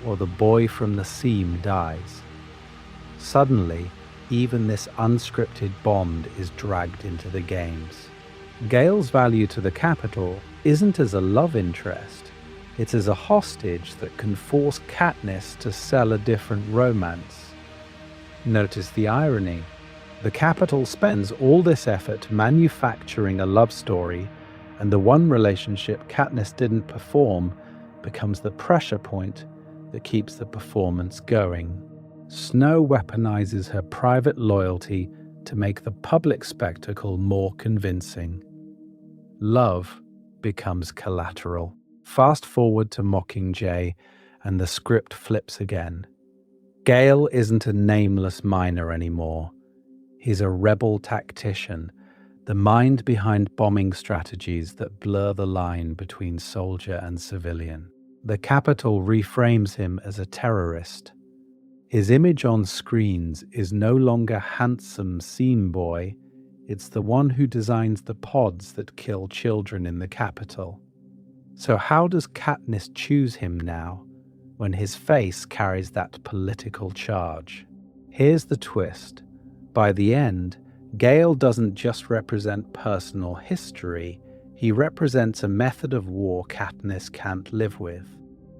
or the boy from the seam dies. Suddenly, even this unscripted bond is dragged into the games. Gale's value to the Capitol isn't as a love interest, it's as a hostage that can force Katniss to sell a different romance. Notice the irony. The Capitol spends all this effort manufacturing a love story, and the one relationship Katniss didn't perform becomes the pressure point that keeps the performance going. Snow weaponizes her private loyalty to make the public spectacle more convincing. Love becomes collateral. Fast forward to Mockingjay, and the script flips again. Gale isn't a nameless miner anymore. He's a rebel tactician, the mind behind bombing strategies that blur the line between soldier and civilian. The Capitol reframes him as a terrorist. His image on screens is no longer handsome seam boy, it's the one who designs the pods that kill children in the Capitol. So how does Katniss choose him now, when his face carries that political charge? Here's the twist. By the end, Gale doesn't just represent personal history, he represents a method of war Katniss can't live with.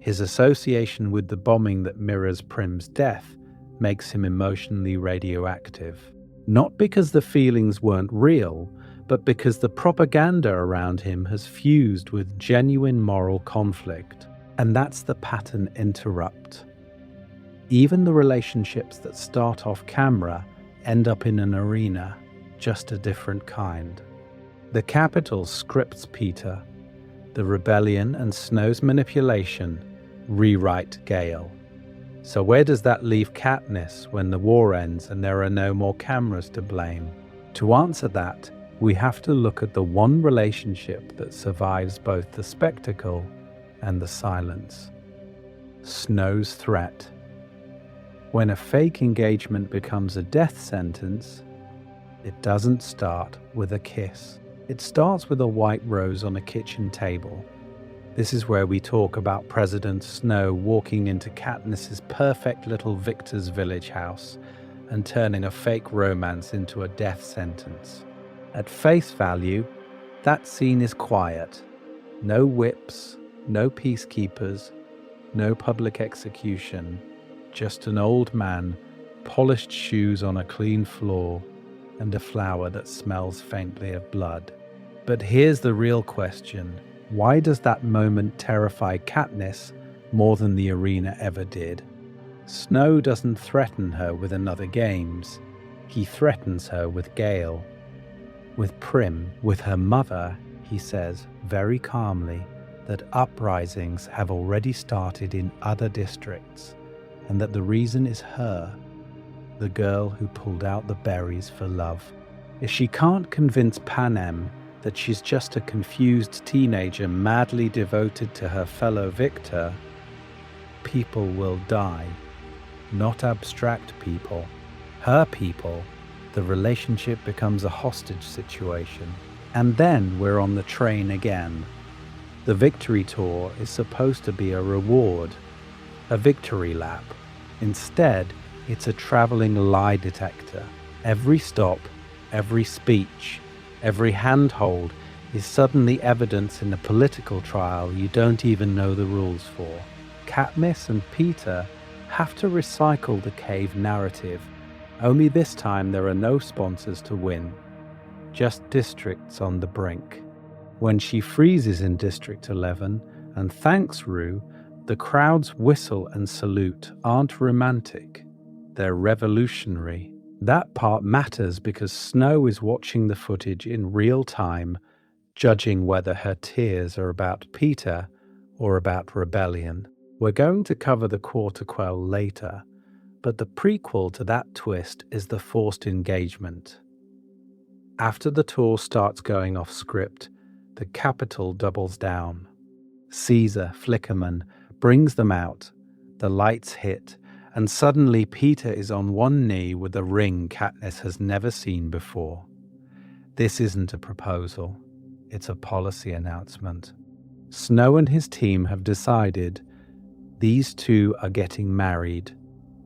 His association with the bombing that mirrors Prim's death makes him emotionally radioactive. Not because the feelings weren't real, but because the propaganda around him has fused with genuine moral conflict. And that's the pattern interrupt. Even the relationships that start off camera end up in an arena, just a different kind. The Capitol scripts Peter. The rebellion and Snow's manipulation rewrite Gale. So where does that leave Katniss when the war ends and there are no more cameras to blame? To answer that, we have to look at the one relationship that survives both the spectacle and the silence. Snow's threat. When a fake engagement becomes a death sentence, it doesn't start with a kiss. It starts with a white rose on a kitchen table. This is where we talk about President Snow walking into Katniss's perfect little Victor's Village house and turning a fake romance into a death sentence. At face value, that scene is quiet. No whips, no peacekeepers, No public execution, just an old man, polished shoes on a clean floor, and a flower that smells faintly of blood. But here's the real question. Why does that moment terrify Katniss more than the arena ever did? Snow doesn't threaten her with another Games. He threatens her with Gale. With Prim, with her mother, he says very calmly that uprisings have already started in other districts, and that the reason is her, the girl who pulled out the berries for love. If she can't convince Panem that she's just a confused teenager madly devoted to her fellow victor, people will die. Not abstract people. Her people. The relationship becomes a hostage situation. And then we're on the train again. The victory tour is supposed to be a reward, a victory lap. Instead, it's a traveling lie detector. Every stop, every speech, every handhold is suddenly evidence in a political trial you don't even know the rules for. Katniss and Peter have to recycle the cave narrative, only this time there are no sponsors to win, just districts on the brink. When she freezes in District 11 and thanks Rue, the crowd's whistle and salute aren't romantic, they're revolutionary. That part matters because Snow is watching the footage in real time, judging whether her tears are about Peter or about rebellion. We're going to cover the Quarter Quell later, but the prequel to that twist is the forced engagement. After the tour starts going off script, the Capitol doubles down. Caesar Flickerman brings them out, the lights hit, and suddenly Peter is on one knee with a ring Katniss has never seen before. This isn't a proposal, it's a policy announcement. Snow and his team have decided these two are getting married.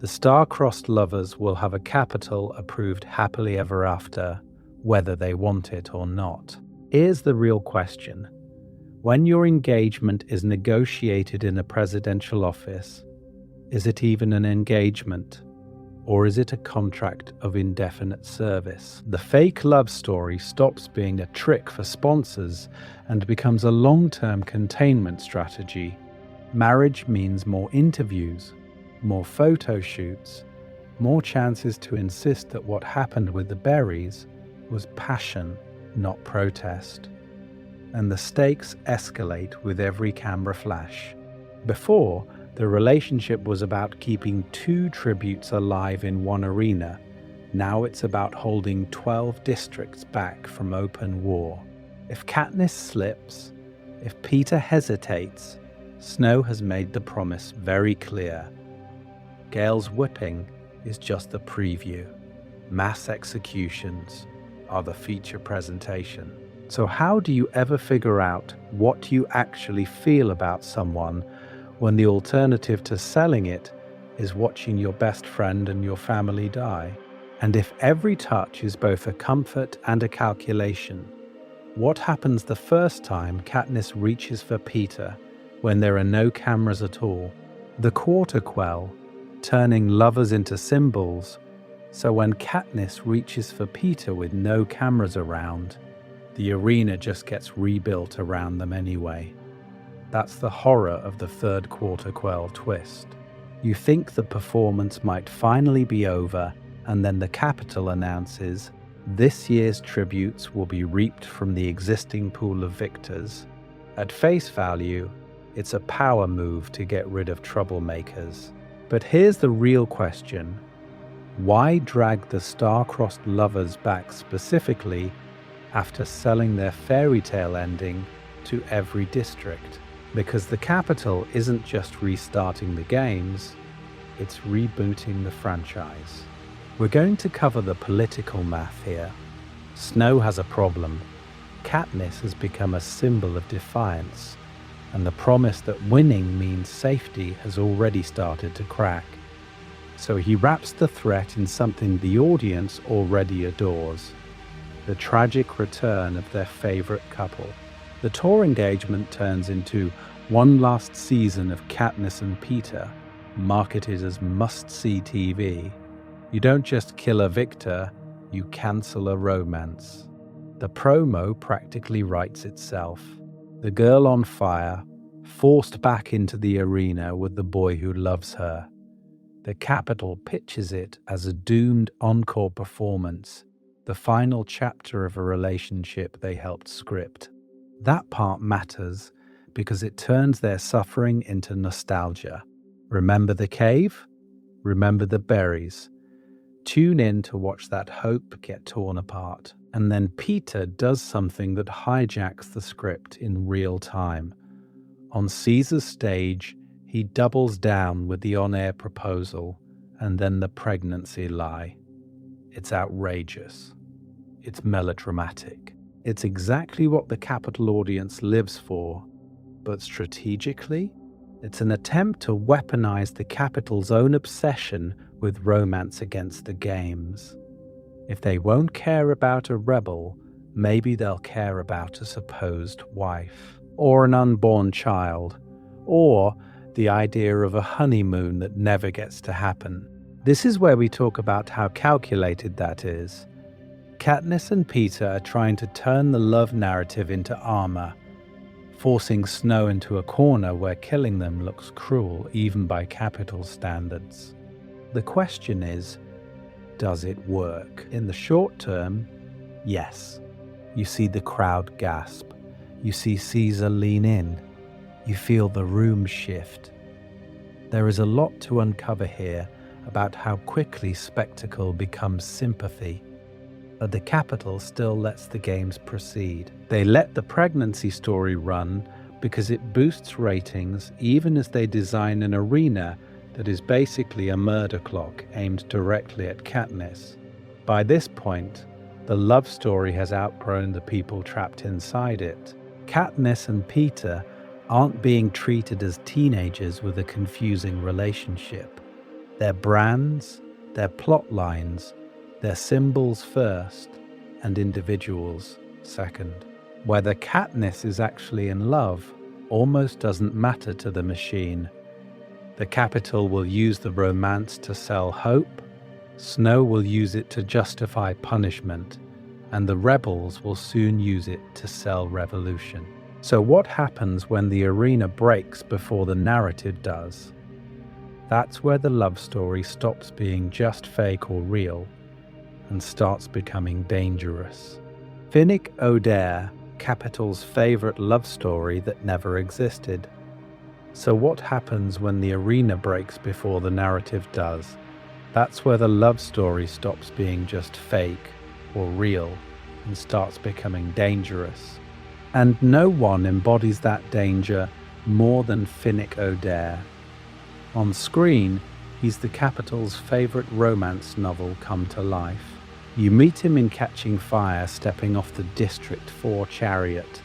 The star-crossed lovers will have a Capitol approved happily ever after, whether they want it or not. Here's the real question. When your engagement is negotiated in a presidential office, is it even an engagement? Or is it a contract of indefinite service? The fake love story stops being a trick for sponsors and becomes a long-term containment strategy. Marriage means more interviews, more photo shoots, more chances to insist that what happened with the berries was passion, not protest. And the stakes escalate with every camera flash. Before, the relationship was about keeping 2 tributes alive in one arena. Now it's about holding 12 districts back from open war. If Katniss slips, if Peter hesitates, Snow has made the promise very clear. Gale's whipping is just the preview. Mass executions are the feature presentation. So how do you ever figure out what you actually feel about someone when the alternative to selling it is watching your best friend and your family die? And if every touch is both a comfort and a calculation, what happens the first time Katniss reaches for Peter when there are no cameras at all? The Quarter Quell, turning lovers into symbols, so when Katniss reaches for Peter with no cameras around, the arena just gets rebuilt around them anyway. That's the horror of the third Quarter Quell twist. You think the performance might finally be over, and then the Capitol announces this year's tributes will be reaped from the existing pool of victors. At face value, it's a power move to get rid of troublemakers. But here's the real question. Why drag the star-crossed lovers back specifically after selling their fairy tale ending to every district? Because the Capitol isn't just restarting the games, it's rebooting the franchise. We're going to cover the political math here. Snow has a problem. Katniss has become a symbol of defiance, and the promise that winning means safety has already started to crack. So he wraps the threat in something the audience already adores: the tragic return of their favorite couple. The tour engagement turns into One last season of Katniss and Peter, marketed as must-see TV. You don't just kill a victor, you cancel a romance. The promo practically writes itself. The girl on fire, forced back into the arena with the boy who loves her. The Capitol pitches it as a doomed encore performance, the final chapter of a relationship they helped script. That part matters because it turns their suffering into nostalgia. Remember the cave? Remember the berries. Tune in to watch that hope get torn apart. And then Peter does something that hijacks the script in real time. On Caesar's stage, he doubles down with the on-air proposal and then the pregnancy lie. It's outrageous. It's melodramatic. It's exactly what the Capitol audience lives for. But strategically, it's an attempt to weaponize the Capitol's own obsession with romance against the games. If they won't care about a rebel, maybe they'll care about a supposed wife, or an unborn child, or the idea of a honeymoon that never gets to happen. This is where we talk about how calculated that is. Katniss and Peter are trying to turn the love narrative into armor, forcing Snow into a corner where killing them looks cruel even by Capitol standards. The question is, does it work? In the short term, yes. You see the crowd gasp. You see Caesar lean in. You feel the room shift. There is a lot to uncover here about how quickly spectacle becomes sympathy. But the Capitol still lets the games proceed. They let the pregnancy story run because it boosts ratings even as they design an arena that is basically a murder clock aimed directly at Katniss. By this point, the love story has outgrown the people trapped inside it. Katniss and Peter aren't being treated as teenagers with a confusing relationship. They're brands, they're plot lines, they're symbols first, and individuals second. Whether Katniss is actually in love almost doesn't matter to the machine. The Capitol will use the romance to sell hope, Snow will use it to justify punishment, and the rebels will soon use it to sell revolution. So what happens when the arena breaks before the narrative does? That's where the love story stops being just fake or real and starts becoming dangerous. Finnick Odair, Capitol's favorite love story that never existed. So what happens when the arena breaks before the narrative does? That's where the love story stops being just fake or real and starts becoming dangerous. And no one embodies that danger more than Finnick Odair. On screen, he's the Capitol's favorite romance novel come to life. You meet him in Catching Fire stepping off the District 4 chariot,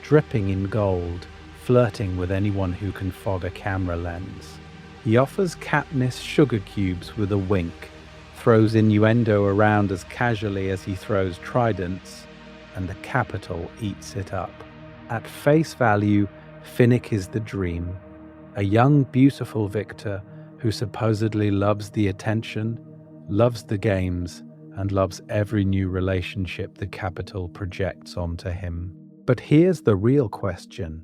dripping in gold, flirting with anyone who can fog a camera lens. He offers Katniss sugar cubes with a wink, throws innuendo around as casually as he throws tridents, and the Capitol eats it up. At face value, Finnick is the dream. A young, beautiful victor who supposedly loves the attention, loves the games, and loves every new relationship the Capitol projects onto him. But here's the real question.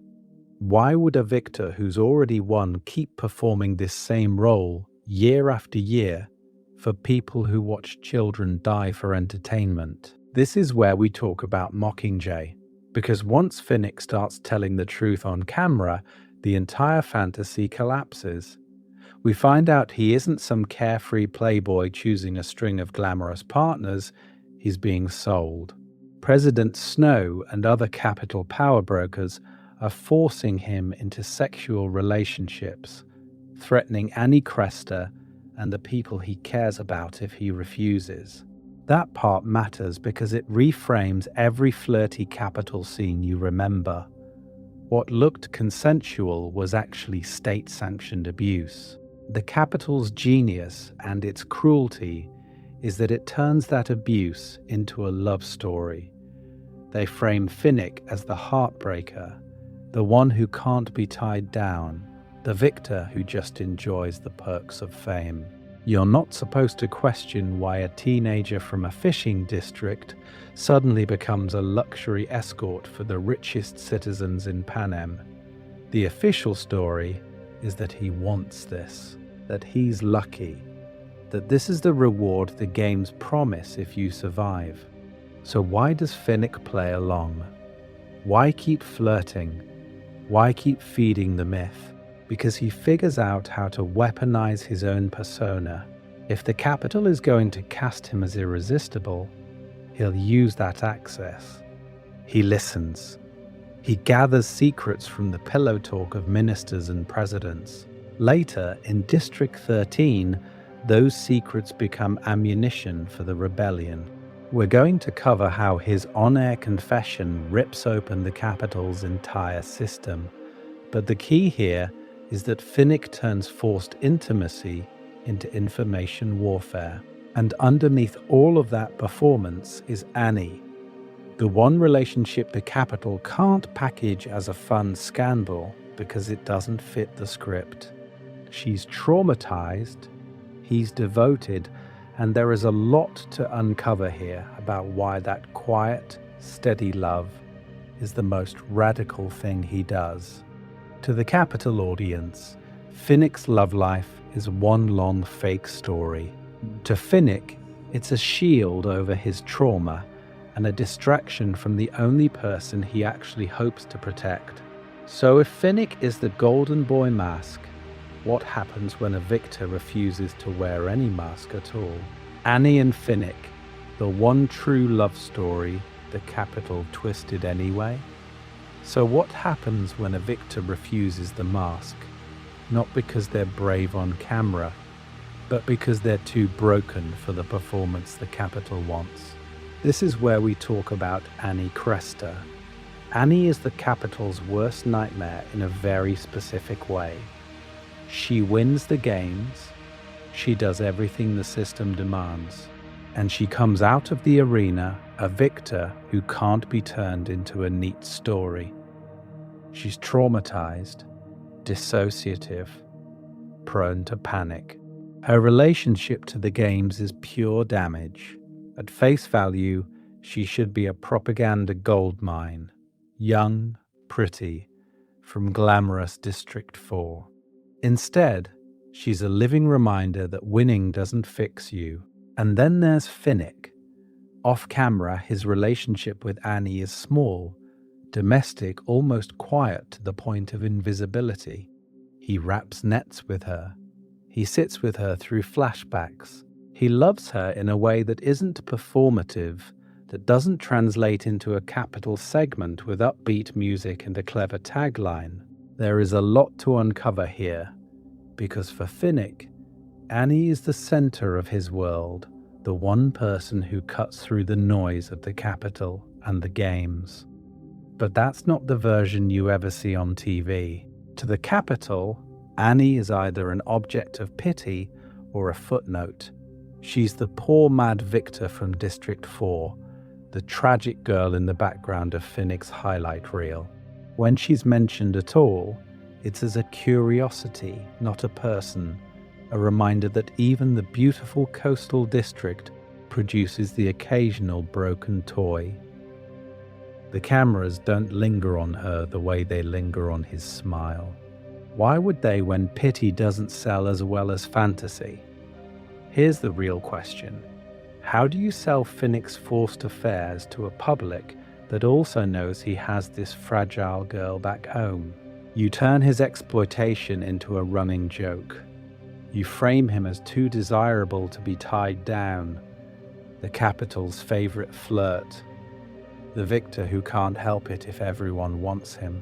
Why would a victor who's already won keep performing this same role year after year for people who watch children die for entertainment? This is where we talk about Mockingjay, because once Finnick starts telling the truth on camera, the entire fantasy collapses. We find out he isn't some carefree playboy choosing a string of glamorous partners, he's being sold. President Snow and other Capitol power brokers are forcing him into sexual relationships, threatening Annie Cresta and the people he cares about if he refuses. That part matters because it reframes every flirty Capitol scene you remember. What looked consensual was actually state-sanctioned abuse. The Capitol's genius and its cruelty is that it turns that abuse into a love story. They frame Finnick as the heartbreaker, the one who can't be tied down, the victor who just enjoys the perks of fame. You're not supposed to question why a teenager from a fishing district suddenly becomes a luxury escort for the richest citizens in Panem. The official story is that he wants this, that he's lucky, that this is the reward the games promise if you survive. So why does Finnick play along? Why keep flirting? Why keep feeding the myth? Because he figures out how to weaponize his own persona. If the capital is going to cast him as irresistible, he'll use that access. He listens. He gathers secrets from the pillow talk of ministers and presidents. Later, in District 13, those secrets become ammunition for the rebellion. We're going to cover how his on-air confession rips open the capital's entire system. But the key here is that Finnick turns forced intimacy into information warfare. And underneath all of that performance is Annie, the one relationship the capital can't package as a fun scandal because it doesn't fit the script. She's traumatized, he's devoted, and there is a lot to uncover here about why that quiet, steady love is the most radical thing he does. To the capital audience, Finnick's love life is one long fake story. To Finnick, it's a shield over his trauma and a distraction from the only person he actually hopes to protect. So if Finnick is the golden boy mask, what happens when a victor refuses to wear any mask at all? Annie and Finnick, the one true love story the capital twisted anyway? So what happens when a victor refuses the mask? Not because they're brave on camera, but because they're too broken for the performance the capital wants. This is where we talk about Annie Cresta. Annie is the capital's worst nightmare in a very specific way. She wins the games, she does everything the system demands, and she comes out of the arena a victor who can't be turned into a neat story. She's traumatized, dissociative, prone to panic. Her relationship to the games is pure damage. At face value, she should be a propaganda goldmine, young, pretty, from glamorous District 4. Instead, she's a living reminder that winning doesn't fix you. And then there's Finnick. Off camera, his relationship with Annie is small, domestic, almost quiet to the point of invisibility. He wraps nets with her. He sits with her through flashbacks. He loves her in a way that isn't performative, that doesn't translate into a capital segment with upbeat music and a clever tagline. There is a lot to uncover here, because for Finnick, Annie is the center of his world, the one person who cuts through the noise of the capital and the games. But that's not the version you ever see on TV. To the capital, Annie is either an object of pity or a footnote. She's the poor mad victor from District 4, the tragic girl in the background of Finnick's highlight reel. When she's mentioned at all, it's as a curiosity, not a person, a reminder that even the beautiful coastal district produces the occasional broken toy. The cameras don't linger on her the way they linger on his smile. Why would they when pity doesn't sell as well as fantasy? Here's the real question. How do you sell Finnick's forced affairs to a public that also knows he has this fragile girl back home? You turn his exploitation into a running joke. You frame him as too desirable to be tied down, the capital's favorite flirt, the victor who can't help it if everyone wants him.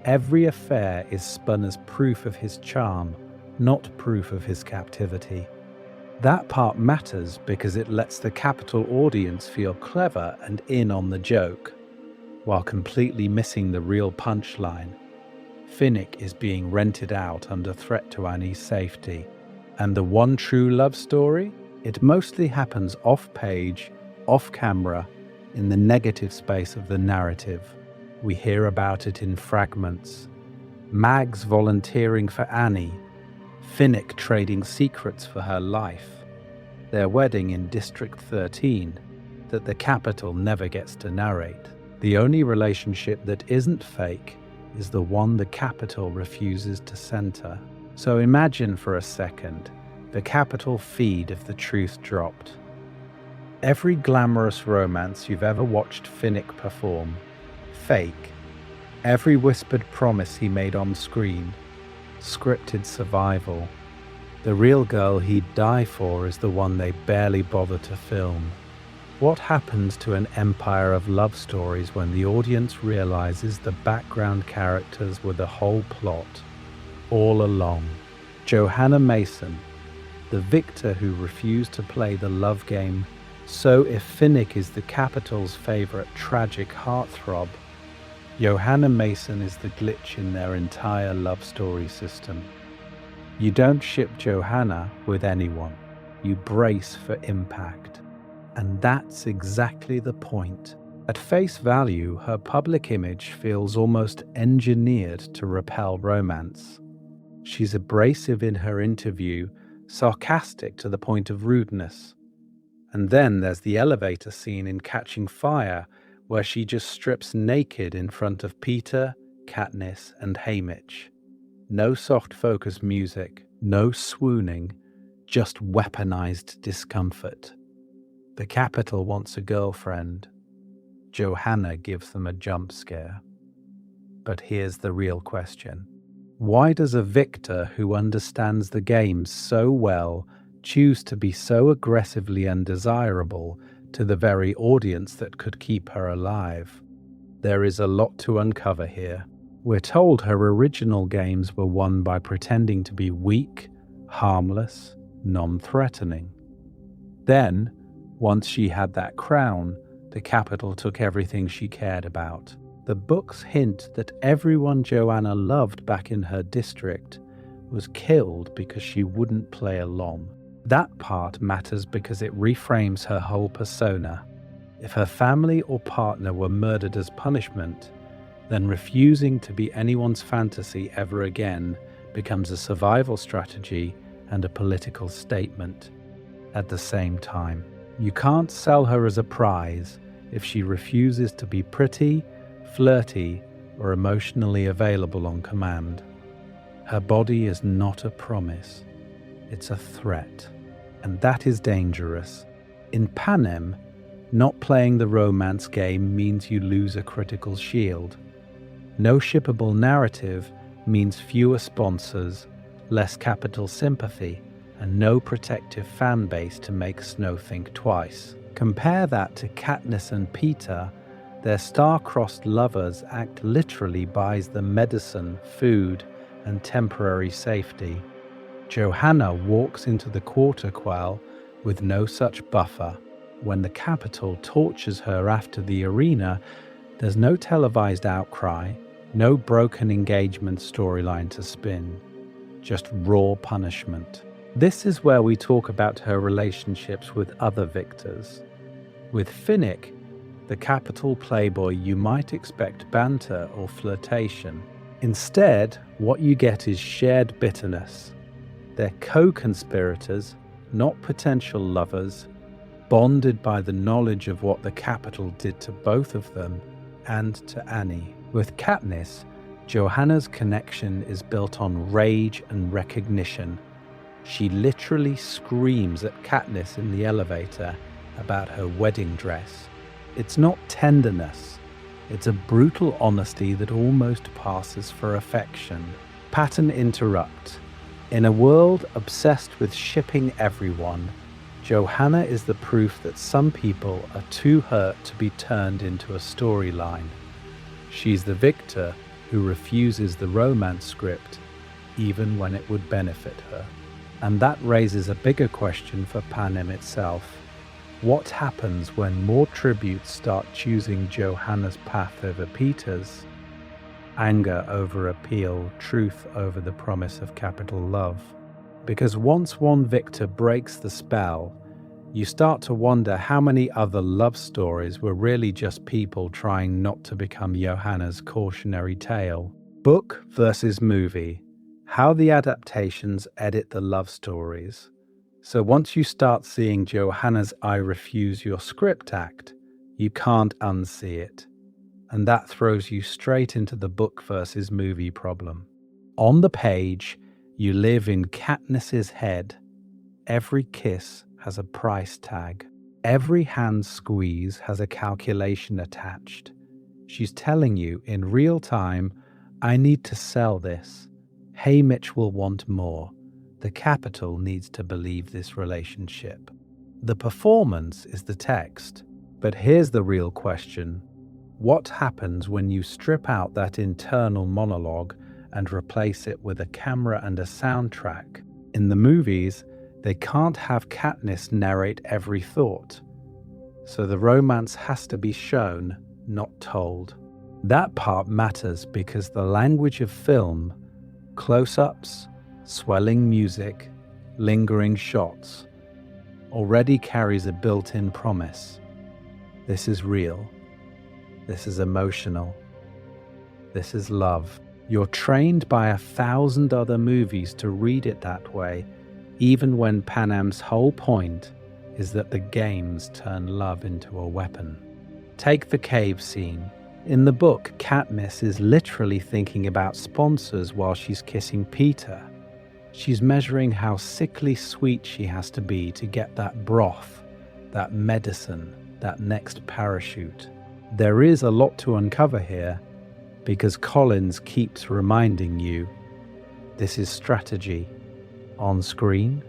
Every affair is spun as proof of his charm, not proof of his captivity. That part matters because it lets the capital audience feel clever and in on the joke, while completely missing the real punchline. Finnick is being rented out under threat to Annie's safety. And the one true love story? It mostly happens off-page, off-camera, in the negative space of the narrative. We hear about it in fragments. Mags volunteering for Annie, Finnick trading secrets for her life, their wedding in District 13 that the Capital never gets to narrate. The only relationship that isn't fake is the one the Capital refuses to center. So imagine for a second the Capital feed if the truth dropped. Every glamorous romance you've ever watched Finnick perform, fake. Every whispered promise he made on screen, scripted survival. The real girl he'd die for is the one they barely bother to film. What happens to an empire of love stories when the audience realizes the background characters were the whole plot, all along? Johanna Mason, the victor who refused to play the love game. So if Finnick is the Capital's favorite tragic heartthrob, Johanna Mason is the glitch in their entire love story system. You don't ship Johanna with anyone. You brace for impact. And that's exactly the point. At face value, her public image feels almost engineered to repel romance. She's abrasive in her interview, sarcastic to the point of rudeness. And then there's the elevator scene in Catching Fire, where she just strips naked in front of Peter, Katniss, and Haymitch. No soft focus music, no swooning, just weaponized discomfort. The Capital wants a girlfriend. Johanna gives them a jump scare. But here's the real question. Why does a victor who understands the game so well choose to be so aggressively undesirable to the very audience that could keep her alive? There is a lot to uncover here. We're told her original games were won by pretending to be weak, harmless, non-threatening. Then, once she had that crown, the Capital took everything she cared about. The books hint that everyone Johanna loved back in her district was killed because she wouldn't play along. That part matters because it reframes her whole persona. If her family or partner were murdered as punishment, then refusing to be anyone's fantasy ever again becomes a survival strategy and a political statement at the same time. You can't sell her as a prize if she refuses to be pretty, flirty, or emotionally available on command. Her body is not a promise, it's a threat, and that is dangerous. In Panem, not playing the romance game means you lose a critical shield. No shippable narrative means fewer sponsors, less Capital sympathy, and no protective fan base to make Snow think twice. Compare that to Katniss and Peter. Their star-crossed lovers act literally buys them medicine, food, and temporary safety. Johanna walks into the Quarter Quell with no such buffer. When the Capital tortures her after the arena, there's no televised outcry, no broken engagement storyline to spin, just raw punishment. This is where we talk about her relationships with other victors. With Finnick, the Capital playboy, you might expect banter or flirtation. Instead, what you get is shared bitterness. They're co-conspirators, not potential lovers, bonded by the knowledge of what the Capital did to both of them and to Annie. With Katniss, Johanna's connection is built on rage and recognition. She literally screams at Katniss in the elevator about her wedding dress. It's not tenderness. It's a brutal honesty that almost passes for affection. Pattern interrupt. In a world obsessed with shipping everyone, Johanna is the proof that some people are too hurt to be turned into a storyline. She's the victor who refuses the romance script, even when it would benefit her. And that raises a bigger question for Panem itself. What happens when more tributes start choosing Johanna's path over Peter's? Anger over appeal, truth over the promise of capital love. Because once one victor breaks the spell, You start to wonder how many other love stories were really just people trying not to become Johanna's cautionary tale. Book versus movie. How the adaptations edit the love stories. So once you start seeing Johanna's "I refuse your script" act, you can't unsee it. And that throws you straight into the book versus movie problem. On the page, you live in Katniss's head. Every kiss has a price tag. Every hand squeeze has a calculation attached. She's telling you in real time, I need to sell this. Haymitch will want more. The capital needs to believe this relationship. The performance is the text. But here's the real question. What happens when you strip out that internal monologue and replace it with a camera and a soundtrack? In the movies, they can't have Katniss narrate every thought. So the romance has to be shown, not told. That part matters because the language of film, close-ups, swelling music, lingering shots, already carries a built-in promise. This is real. This is emotional. This is love. You're trained by 1,000 other movies to read it that way, even when Panam's whole point is that the games turn love into a weapon. Take the cave scene. In the book, Katniss is literally thinking about sponsors while she's kissing Peter. She's measuring how sickly sweet she has to be to get that broth, that medicine, that next parachute. There is a lot to uncover here, because Collins keeps reminding you, this is strategy. On screen,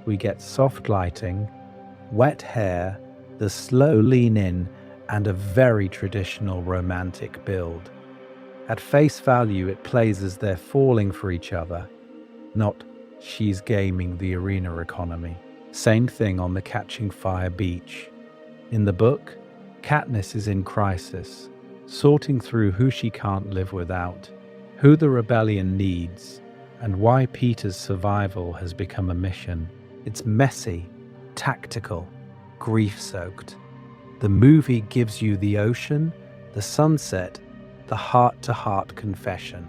we get soft lighting, wet hair, the slow lean in, and a very traditional romantic build. At face value, it plays as they're falling for each other, not she's gaming the arena economy. Same thing on the Catching Fire beach. In the book, Katniss is in crisis, sorting through who she can't live without, who the rebellion needs, and why Peter's survival has become a mission. It's messy, tactical, grief-soaked. The movie gives you the ocean, the sunset, the heart-to-heart confession.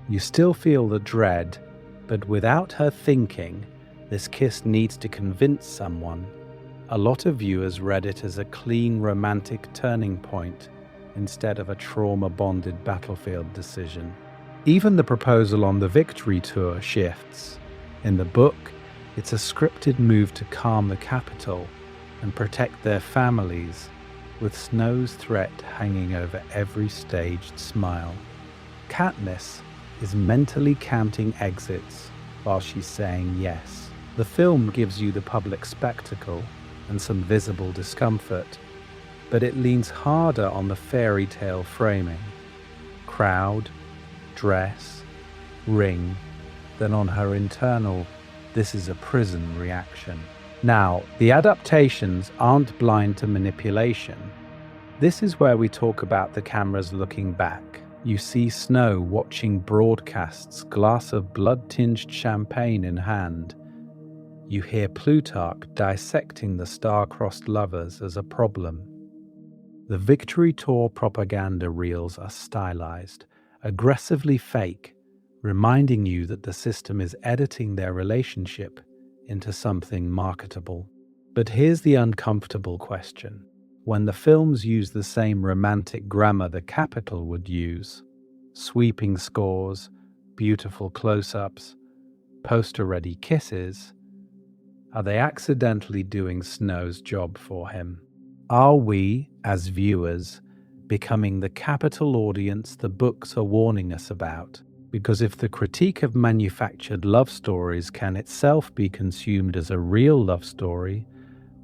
You still feel the dread, but without her thinking, this kiss needs to convince someone. A lot of viewers read it as a clean romantic turning point instead of a trauma-bonded battlefield decision. Even the proposal on the victory tour shifts. In the book, it's a scripted move to calm the capital and protect their families, with Snow's threat hanging over every staged smile. Katniss is mentally counting exits while she's saying yes. The film gives you the public spectacle and some visible discomfort, but it leans harder on the fairy tale framing, crowd, dress, ring, than on her internal, this is a prison reaction. Now, the adaptations aren't blind to manipulation. This is where we talk about the cameras looking back. You see Snow watching broadcasts, glass of blood-tinged champagne in hand. You hear Plutarch dissecting the star-crossed lovers as a problem. The Victory Tour propaganda reels are stylized, aggressively fake, reminding you that the system is editing their relationship into something marketable. But here's the uncomfortable question. When the films use the same romantic grammar the Capitol would use, sweeping scores, beautiful close-ups, poster-ready kisses, are they accidentally doing Snow's job for him? Are we, as viewers, becoming the Capitol audience the books are warning us about? Because if the critique of manufactured love stories can itself be consumed as a real love story,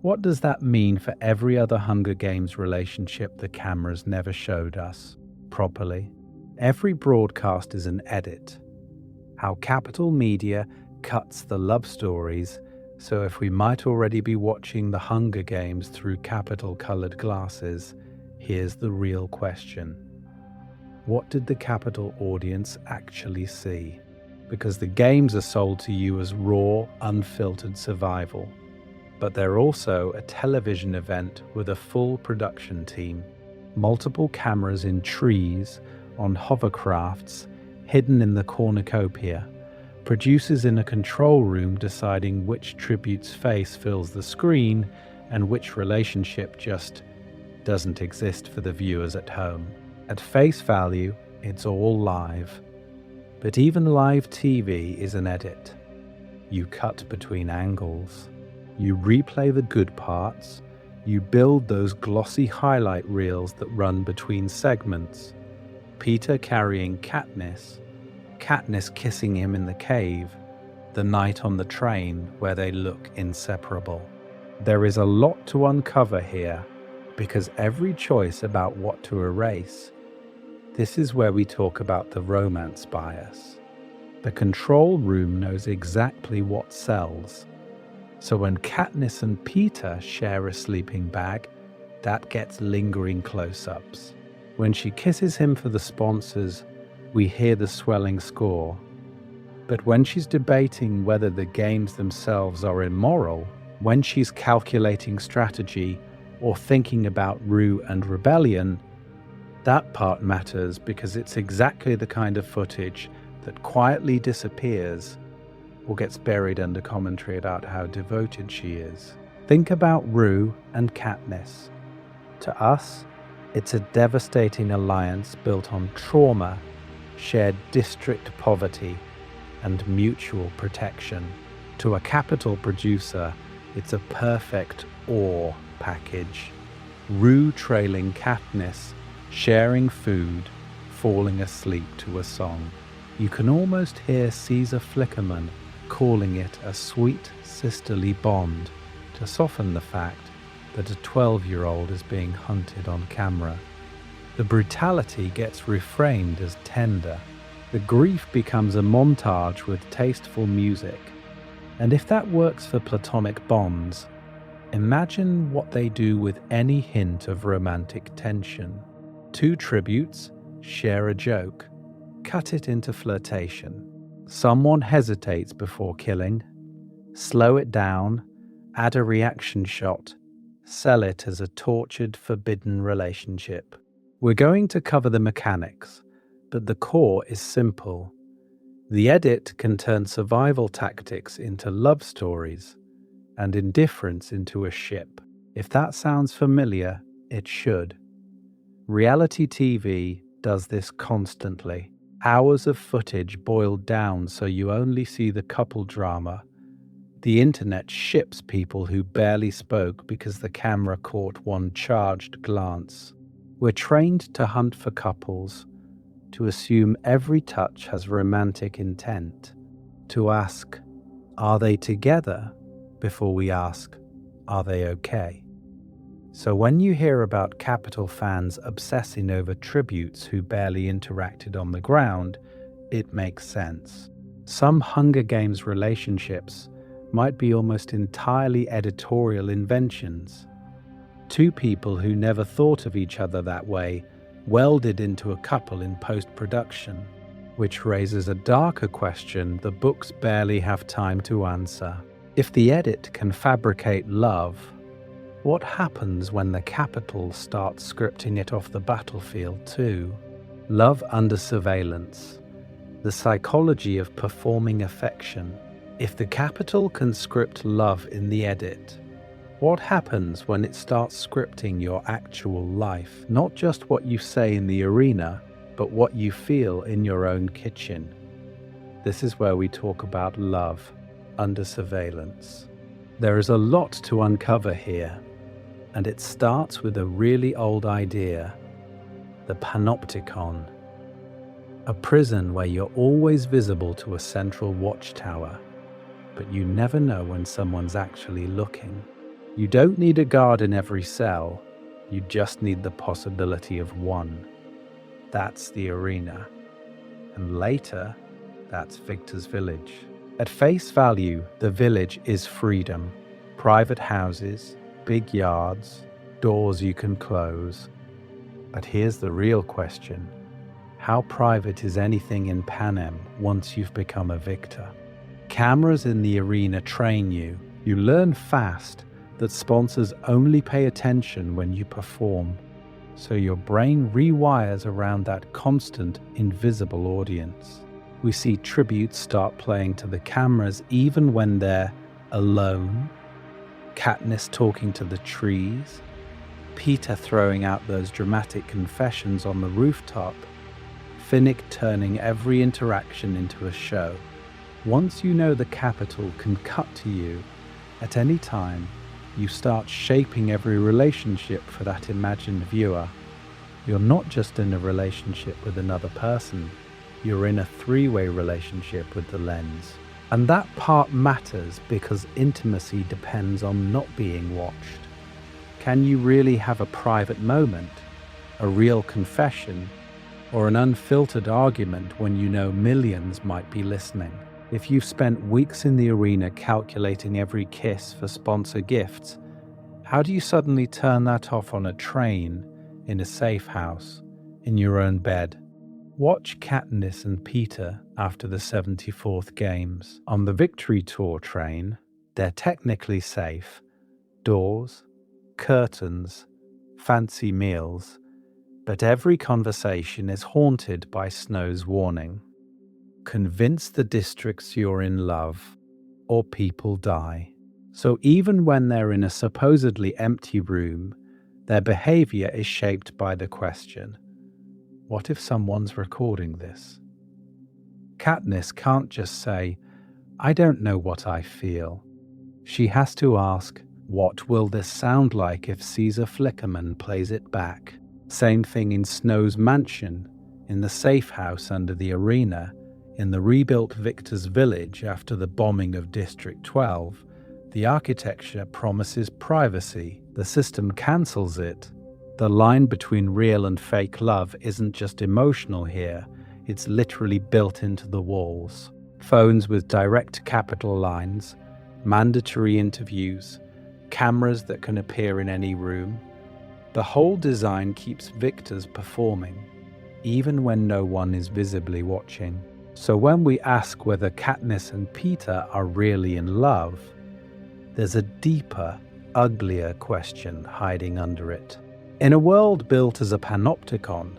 what does that mean for every other Hunger Games relationship the cameras never showed us properly? Every broadcast is an edit. How Capitol Media cuts the love stories, so if we might already be watching the Hunger Games through Capitol-colored glasses, here's the real question. What did the Capitol audience actually see? Because the games are sold to you as raw, unfiltered survival. but they're also a television event with a full production team. Multiple cameras in trees, on hovercrafts, hidden in the cornucopia. Producers in a control room deciding which tribute's face fills the screen and which relationship just doesn't exist for the viewers at home. At face value, it's all live. But even live TV is an edit. You cut between angles. You replay the good parts. You build those glossy highlight reels that run between segments. Peter carrying Katniss, Katniss kissing him in the cave, the night on the train where they look inseparable. There is a lot to uncover here, because every choice about what to erase, this is where we talk about the romance bias. The control room knows exactly what sells. So when Katniss and Peter share a sleeping bag, that gets lingering close-ups. When she kisses him for the sponsors, we hear the swelling score. But when she's debating whether the games themselves are immoral, when she's calculating strategy or thinking about Rue and rebellion, that part matters because it's exactly the kind of footage that quietly disappears or gets buried under commentary about how devoted she is. Think about Rue and Katniss. To us, it's a devastating alliance built on trauma, shared district poverty, and mutual protection. To a Capitol producer, it's a perfect awe package. Rue trailing Katniss, sharing food, falling asleep to a song. You can almost hear Caesar Flickerman calling it a sweet sisterly bond to soften the fact that a 12-year-old is being hunted on camera. The brutality gets reframed as tender. The grief becomes a montage with tasteful music. And if that works for platonic bonds, imagine what they do with any hint of romantic tension. Two tributes share a joke. Cut it into flirtation. Someone hesitates before killing. Slow it down. Add a reaction shot. Sell it as a tortured, forbidden relationship. We're going to cover the mechanics, but the core is simple. The edit can turn survival tactics into love stories, and indifference into a ship. If that sounds familiar, it should. Reality TV does this constantly. Hours of footage boiled down so you only see the couple drama. The internet ships people who barely spoke because the camera caught one charged glance. We're trained to hunt for couples, to assume every touch has romantic intent, to ask, are they together, before we ask, are they okay? So when you hear about Capitol fans obsessing over tributes who barely interacted on the ground, it makes sense. Some Hunger Games relationships might be almost entirely editorial inventions. Two people who never thought of each other that way welded into a couple in post-production, which raises a darker question the books barely have time to answer. If the edit can fabricate love, what happens when the Capitol starts scripting it off the battlefield too? Love under surveillance. The psychology of performing affection. If the Capitol can script love in the edit, what happens when it starts scripting your actual life? Not just what you say in the arena, but what you feel in your own kitchen. This is where we talk about love under surveillance. There is a lot to uncover here, and it starts with a really old idea, the panopticon, a prison where you're always visible to a central watchtower, but you never know when someone's actually looking. You don't need a guard in every cell, you just need the possibility of one. That's the arena. And later, that's Victor's village. At face value, the village is freedom. Private houses, big yards, doors you can close. But here's the real question. How private is anything in Panem once you've become a victor? Cameras in the arena train you. You learn fast that sponsors only pay attention when you perform, so your brain rewires around that constant, invisible audience. We see tributes start playing to the cameras even when they're alone, Katniss talking to the trees, Peter throwing out those dramatic confessions on the rooftop, Finnick turning every interaction into a show. Once you know the Capitol can cut to you at any time, you start shaping every relationship for that imagined viewer. You're not just in a relationship with another person, you're in a three-way relationship with the lens. And that part matters because intimacy depends on not being watched. Can you really have a private moment, a real confession, or an unfiltered argument when you know millions might be listening? If you've spent weeks in the arena calculating every kiss for sponsor gifts, how do you suddenly turn that off on a train, in a safe house, in your own bed? Watch Katniss and Peter after the 74th Games. On the Victory Tour train, they're technically safe. Doors, curtains, fancy meals, but every conversation is haunted by Snow's warning. Convince the districts you're in love, or people die. So even when they're in a supposedly empty room, their behavior is shaped by the question, what if someone's recording this? Katniss can't just say, I don't know what I feel. She has to ask, what will this sound like if Caesar Flickerman plays it back? Same thing in Snow's mansion, in the safe house under the arena, in the rebuilt Victor's Village after the bombing of District 12. The architecture promises privacy. The system cancels it. The line between real and fake love isn't just emotional here, it's literally built into the walls. Phones with direct capital lines, mandatory interviews, cameras that can appear in any room. The whole design keeps victors performing, even when no one is visibly watching. So when we ask whether Katniss and Peter are really in love, there's a deeper, uglier question hiding under it. In a world built as a panopticon,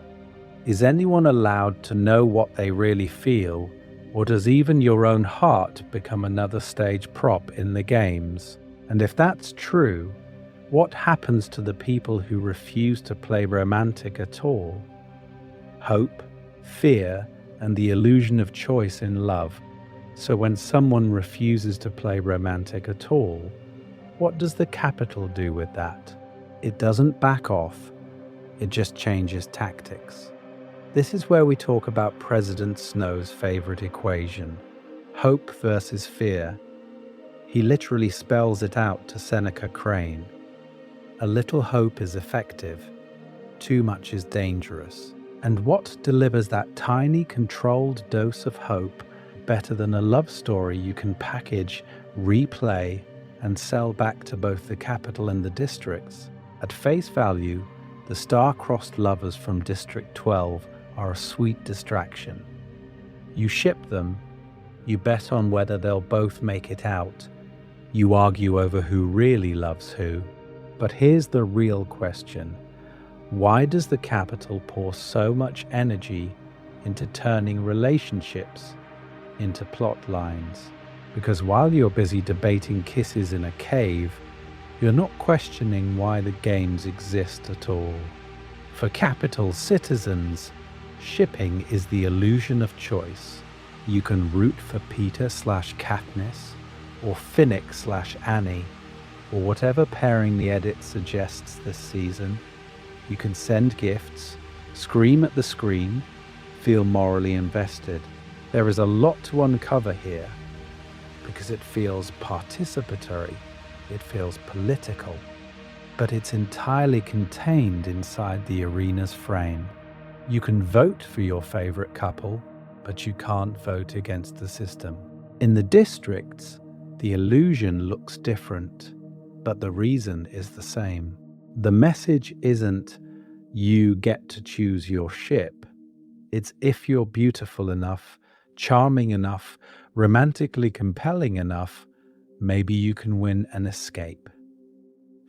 is anyone allowed to know what they really feel, or does even your own heart become another stage prop in the games? And if that's true, what happens to the people who refuse to play romantic at all? Hope, fear, and the illusion of choice in love. So when someone refuses to play romantic at all, what does the Capitol do with that? It doesn't back off, it just changes tactics. This is where we talk about President Snow's favorite equation, hope versus fear. He literally spells it out to Seneca Crane. A little hope is effective, too much is dangerous. And what delivers that tiny, controlled dose of hope better than a love story you can package, replay, and sell back to both the Capitol and the districts? At face value, the star-crossed lovers from District 12 are a sweet distraction. You ship them, you bet on whether they'll both make it out, you argue over who really loves who. But here's the real question. Why does the Capitol pour so much energy into turning relationships into plot lines? Because while you're busy debating kisses in a cave, you're not questioning why the games exist at all. For Capitol citizens, shipping is the illusion of choice. You can root for Peter/Katniss, or Finnick/Annie, or whatever pairing the edit suggests this season. You can send gifts, scream at the screen, feel morally invested. There is a lot to uncover here, because it feels participatory, it feels political, but it's entirely contained inside the arena's frame. You can vote for your favorite couple, but you can't vote against the system. In the districts, the illusion looks different, but the reason is the same. The message isn't, you get to choose your ship. It's if you're beautiful enough, charming enough, romantically compelling enough, Maybe you can win an escape.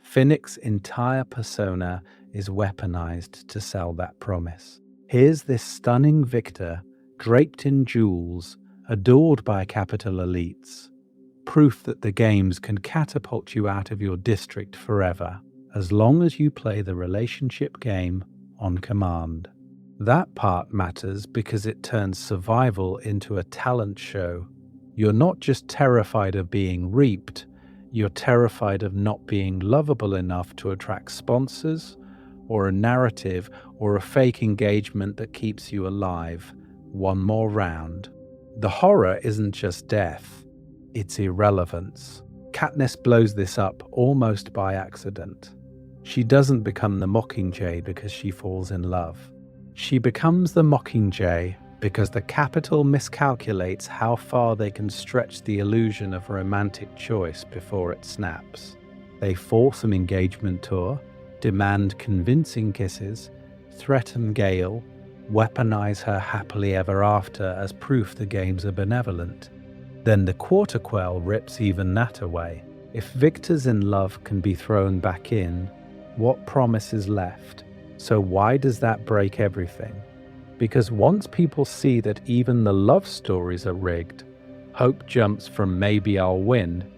Finnick's entire persona is weaponized to sell that promise. Here's this stunning victor, draped in jewels, adored by capital elites. Proof that the games can catapult you out of your district forever, as long as you play the relationship game on command. That part matters because it turns survival into a talent show. You're not just terrified of being reaped, you're terrified of not being lovable enough to attract sponsors, or a narrative, or a fake engagement that keeps you alive. One more round. The horror isn't just death, it's irrelevance. Katniss blows this up almost by accident. She doesn't become the Mockingjay because she falls in love. She becomes the Mockingjay because the Capitol miscalculates how far they can stretch the illusion of romantic choice before it snaps. They force an engagement tour, demand convincing kisses, threaten Gale, weaponize her happily ever after as proof the games are benevolent. Then the quarter quell rips even that away. If victors in love can be thrown back in, what promise is left? So why does that break everything? Because once people see that even the love stories are rigged, hope jumps from maybe I'll win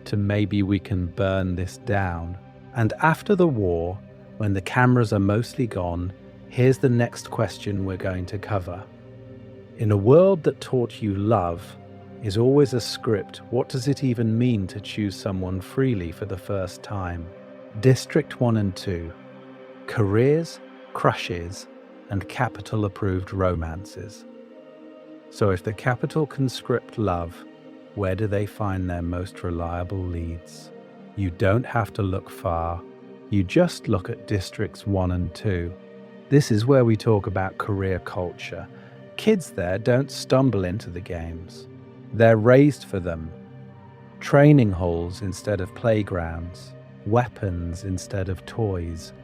to maybe we can burn this down. And after the war, when the cameras are mostly gone, here's the next question we're going to cover. In a world that taught you love is always a script, what does it even mean to choose someone freely for the first time? District 1 and 2. Careers, crushes, and Capitol-approved romances. So if the Capitol can script love, where do they find their most reliable leads? You don't have to look far. You just look at Districts 1 and 2. This is where we talk about career culture. Kids there don't stumble into the games. They're raised for them. Training halls instead of playgrounds. Weapons instead of toys.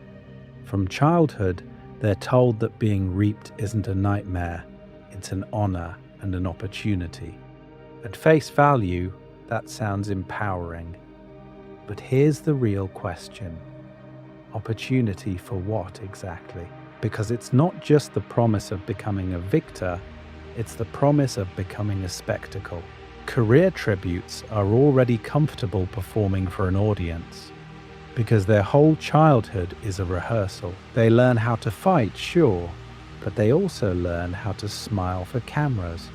From childhood, they're told that being reaped isn't a nightmare, it's an honor and an opportunity. At face value, that sounds empowering. But here's the real question. Opportunity for what exactly? Because it's not just the promise of becoming a victor, it's the promise of becoming a spectacle. Career tributes are already comfortable performing for an audience, because their whole childhood is a rehearsal. They learn how to fight, sure, but they also learn how to smile for cameras,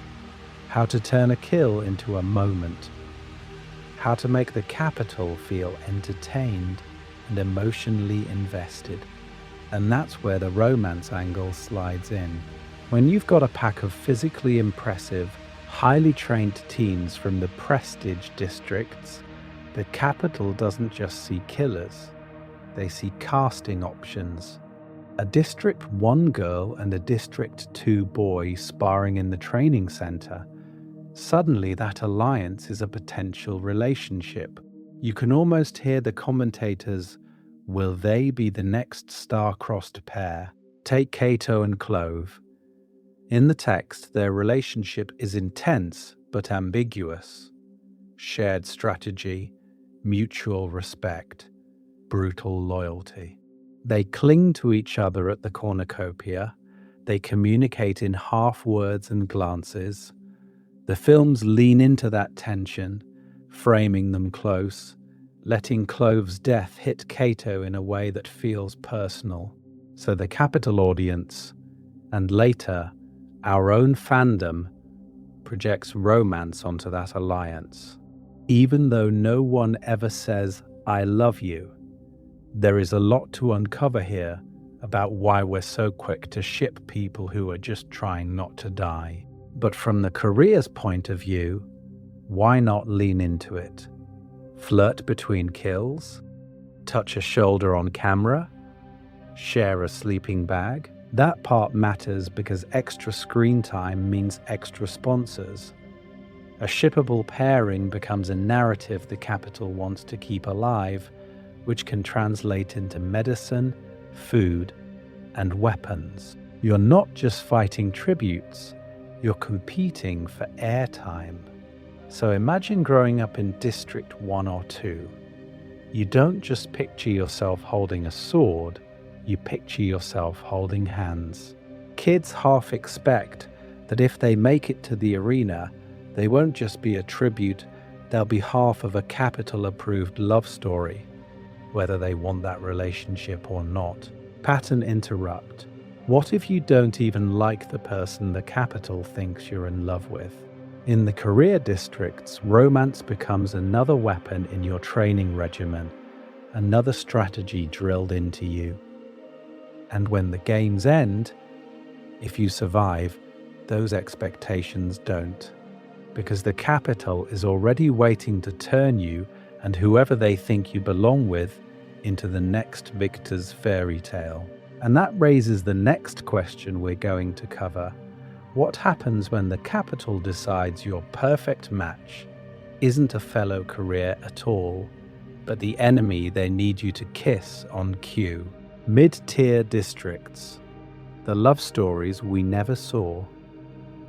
how to turn a kill into a moment, how to make the Capitol feel entertained and emotionally invested. And that's where the romance angle slides in. When you've got a pack of physically impressive, highly trained teens from the prestige districts, the Capitol doesn't just see killers, they see casting options. A District 1 girl and a District 2 boy sparring in the training center. Suddenly that alliance is a potential relationship. You can almost hear the commentators, will they be the next star-crossed pair? Take Cato and Clove. In the text, their relationship is intense but ambiguous. Shared strategy, mutual respect, brutal loyalty. They cling to each other at the cornucopia. They communicate in half words and glances. The films lean into that tension, framing them close, letting Clove's death hit Cato in a way that feels personal. So the Capitol audience, and later, our own fandom, projects romance onto that alliance. Even though no one ever says, I love you, there is a lot to uncover here about why we're so quick to ship people who are just trying not to die. But from the career's point of view, why not lean into it? Flirt between kills? Touch a shoulder on camera? Share a sleeping bag? That part matters because extra screen time means extra sponsors. A shippable pairing becomes a narrative the Capitol wants to keep alive, which can translate into medicine, food, and weapons. You're not just fighting tributes, you're competing for airtime. So imagine growing up in District 1 or 2. You don't just picture yourself holding a sword, you picture yourself holding hands. Kids half expect that if they make it to the arena, they won't just be a tribute, they'll be half of a capital-approved love story, whether they want that relationship or not. Pattern interrupt. What if you don't even like the person the capital thinks you're in love with? In the career districts, romance becomes another weapon in your training regimen, another strategy drilled into you. And when the games end, if you survive, those expectations don't. Because the capital is already waiting to turn you and whoever they think you belong with into the next victor's fairy tale. And that raises the next question we're going to cover. What happens when the capital decides your perfect match isn't a fellow career at all, but the enemy they need you to kiss on cue? Mid-tier districts. The love stories we never saw.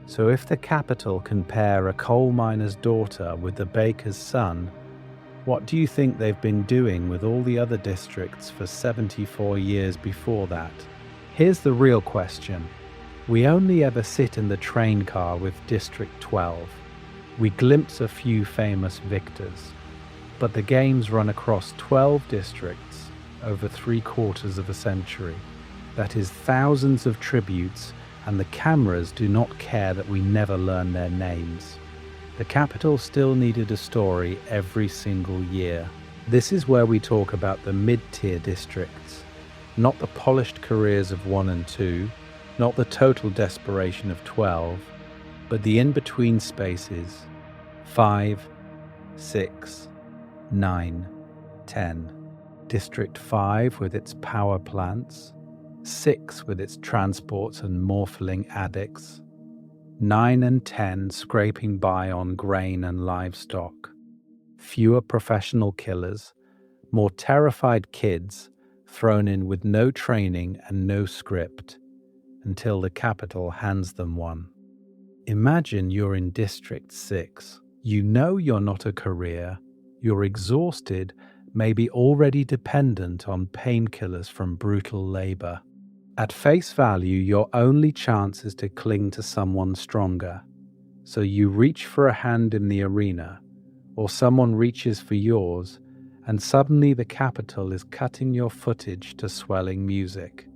So if the capital can pair a coal miner's daughter with the baker's son, what do you think they've been doing with all the other districts for 74 years before that? Here's the real question. We only ever sit in the train car with District 12. We glimpse a few famous victors. But the games run across 12 districts over 3/4 of a century. That is thousands of tributes, and the cameras do not care that we never learn their names. The capital still needed a story every single year. This is where we talk about the mid-tier districts, not the polished careers of 1 and 2, not the total desperation of 12, but the in-between spaces, 5, 6, 9, 10. District 5 with its power plants, 6 with its transports and morphling addicts, 9 and 10 scraping by on grain and livestock, fewer professional killers, more terrified kids thrown in with no training and no script, until the capital hands them one. Imagine you're in District 6. You know you're not a career. You're exhausted, maybe already dependent on painkillers from brutal labor. At face value, your only chance is to cling to someone stronger. So you reach for a hand in the arena, or someone reaches for yours, and suddenly the capital is cutting your footage to swelling music.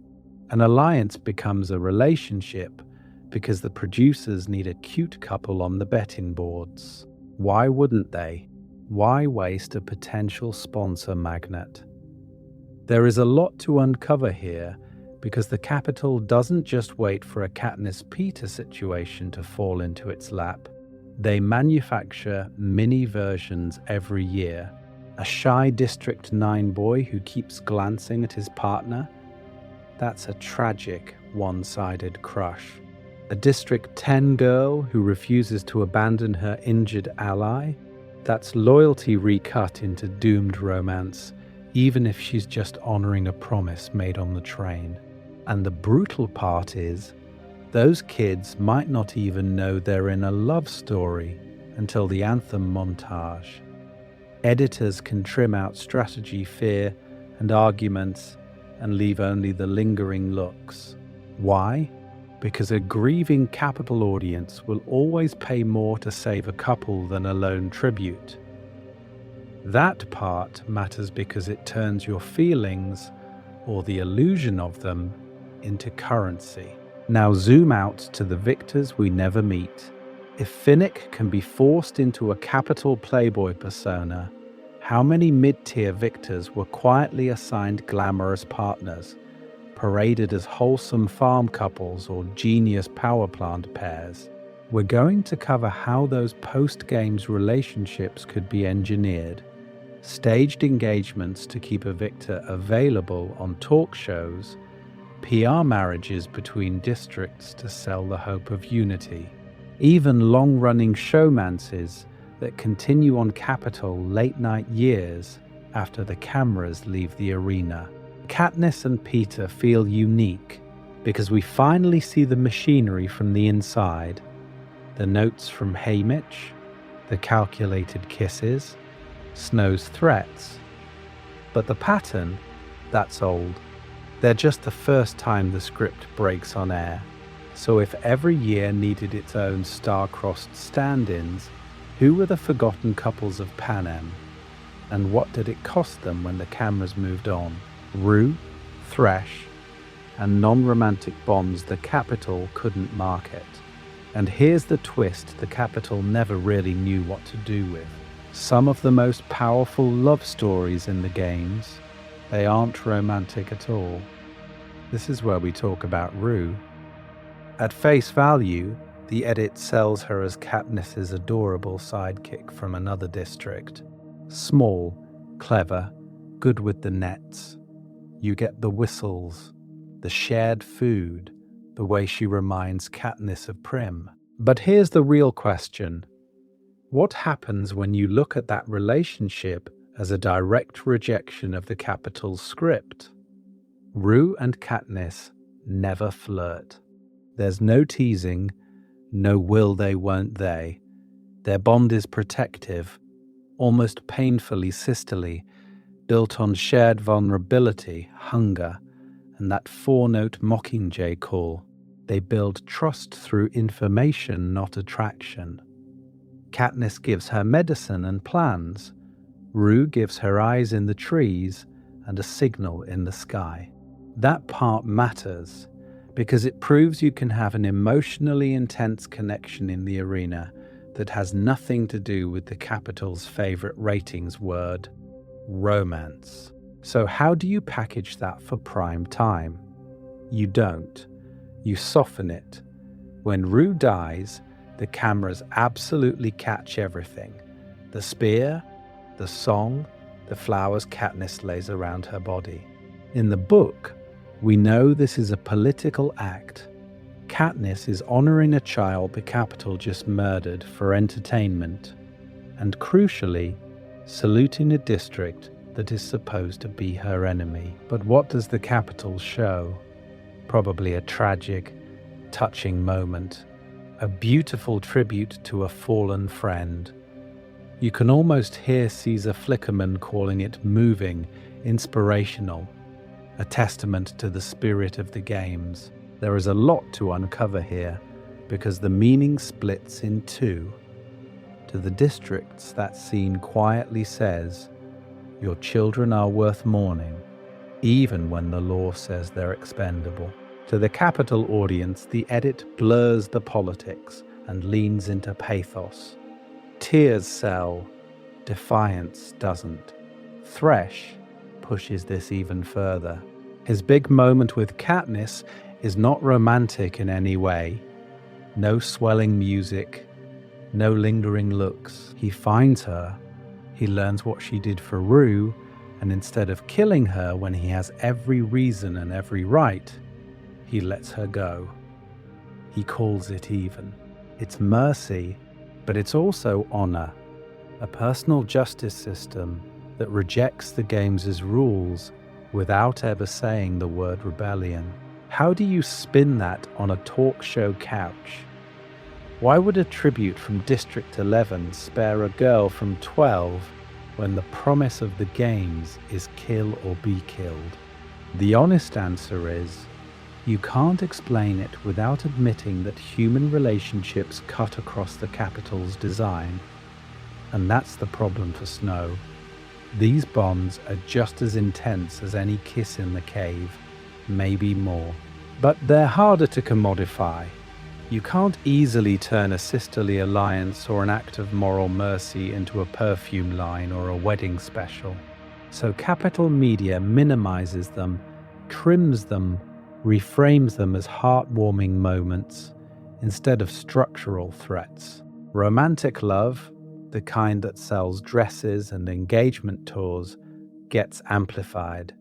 An alliance becomes a relationship because the producers need a cute couple on the betting boards. Why wouldn't they? Why waste a potential sponsor magnet? There is a lot to uncover here because the capital doesn't just wait for a Katniss Peter situation to fall into its lap. They manufacture mini versions every year. A shy District 9 boy who keeps glancing at his partner? That's a tragic, one-sided crush. A District 10 girl who refuses to abandon her injured ally? That's loyalty recut into doomed romance, even if she's just honoring a promise made on the train. And the brutal part is, those kids might not even know they're in a love story until the anthem montage. Editors can trim out strategy, fear, and arguments and leave only the lingering looks. Why? Because a grieving capital audience will always pay more to save a couple than a lone tribute. That part matters because it turns your feelings, or the illusion of them, into currency. Now zoom out to the victors we never meet. If Finnick can be forced into a capital playboy persona, how many mid-tier victors were quietly assigned glamorous partners, paraded as wholesome farm couples or genius power plant pairs? We're going to cover how those post-games relationships could be engineered, staged engagements to keep a victor available on talk shows, PR marriages between districts to sell the hope of unity, even long-running showmances that continue on Capitol late-night years after the cameras leave the arena. Katniss and Peter feel unique because we finally see the machinery from the inside. The notes from Haymitch, the calculated kisses, Snow's threats. But the pattern, that's old. They're just the first time the script breaks on air. So if every year needed its own star-crossed stand-ins, who were the forgotten couples of Panem? And what did it cost them when the cameras moved on? Rue, Thresh, and non-romantic bonds the Capitol couldn't market. And here's the twist the Capitol never really knew what to do with. Some of the most powerful love stories in the games, they aren't romantic at all. This is where we talk about Rue. At face value, the edit sells her as Katniss's adorable sidekick from another district. Small, clever, good with the nets. You get the whistles, the shared food, the way she reminds Katniss of Prim. But here's the real question. What happens when you look at that relationship as a direct rejection of the Capitol's script? Rue and Katniss never flirt. There's no teasing, no will they won't they. Their bond is protective, almost painfully sisterly, built on shared vulnerability, hunger, and that four-note mockingjay call. They build trust through information, not attraction. Katniss gives her medicine and plans. Rue gives her eyes in the trees and a signal in the sky. That part matters because it proves you can have an emotionally intense connection in the arena that has nothing to do with the Capitol's favorite ratings word, romance. So how do you package that for prime time? You don't. You soften it. When Rue dies, the cameras absolutely catch everything. The spear, the song, the flowers Katniss lays around her body. In the book, we know this is a political act. Katniss is honoring a child the Capitol just murdered for entertainment, and crucially, saluting a district that is supposed to be her enemy. But what does the Capitol show? Probably a tragic, touching moment, a beautiful tribute to a fallen friend. You can almost hear Caesar Flickerman calling it moving, inspirational, a testament to the spirit of the games. There is a lot to uncover here because the meaning splits in two. To the districts, that scene quietly says, "Your children are worth mourning, even when the law says they're expendable." To the Capitol audience, the edit blurs the politics and leans into pathos. Tears sell, defiance doesn't. Thresh pushes this even further. His big moment with Katniss is not romantic in any way. No swelling music, no lingering looks. He finds her, he learns what she did for Rue, and instead of killing her when he has every reason and every right, he lets her go. He calls it even. It's mercy, but it's also honor, a personal justice system that rejects the game's rules without ever saying the word rebellion. How do you spin that on a talk show couch? Why would a tribute from District 11 spare a girl from 12 when the promise of the games is kill or be killed? The honest answer is, you can't explain it without admitting that human relationships cut across the Capitol's design. And that's the problem for Snow. These bonds are just as intense as any kiss in the cave, maybe more. But they're harder to commodify. You can't easily turn a sisterly alliance or an act of moral mercy into a perfume line or a wedding special. So Capitol Media minimizes them, trims them, reframes them as heartwarming moments instead of structural threats. Romantic love, the kind that sells dresses and engagement tours, gets amplified.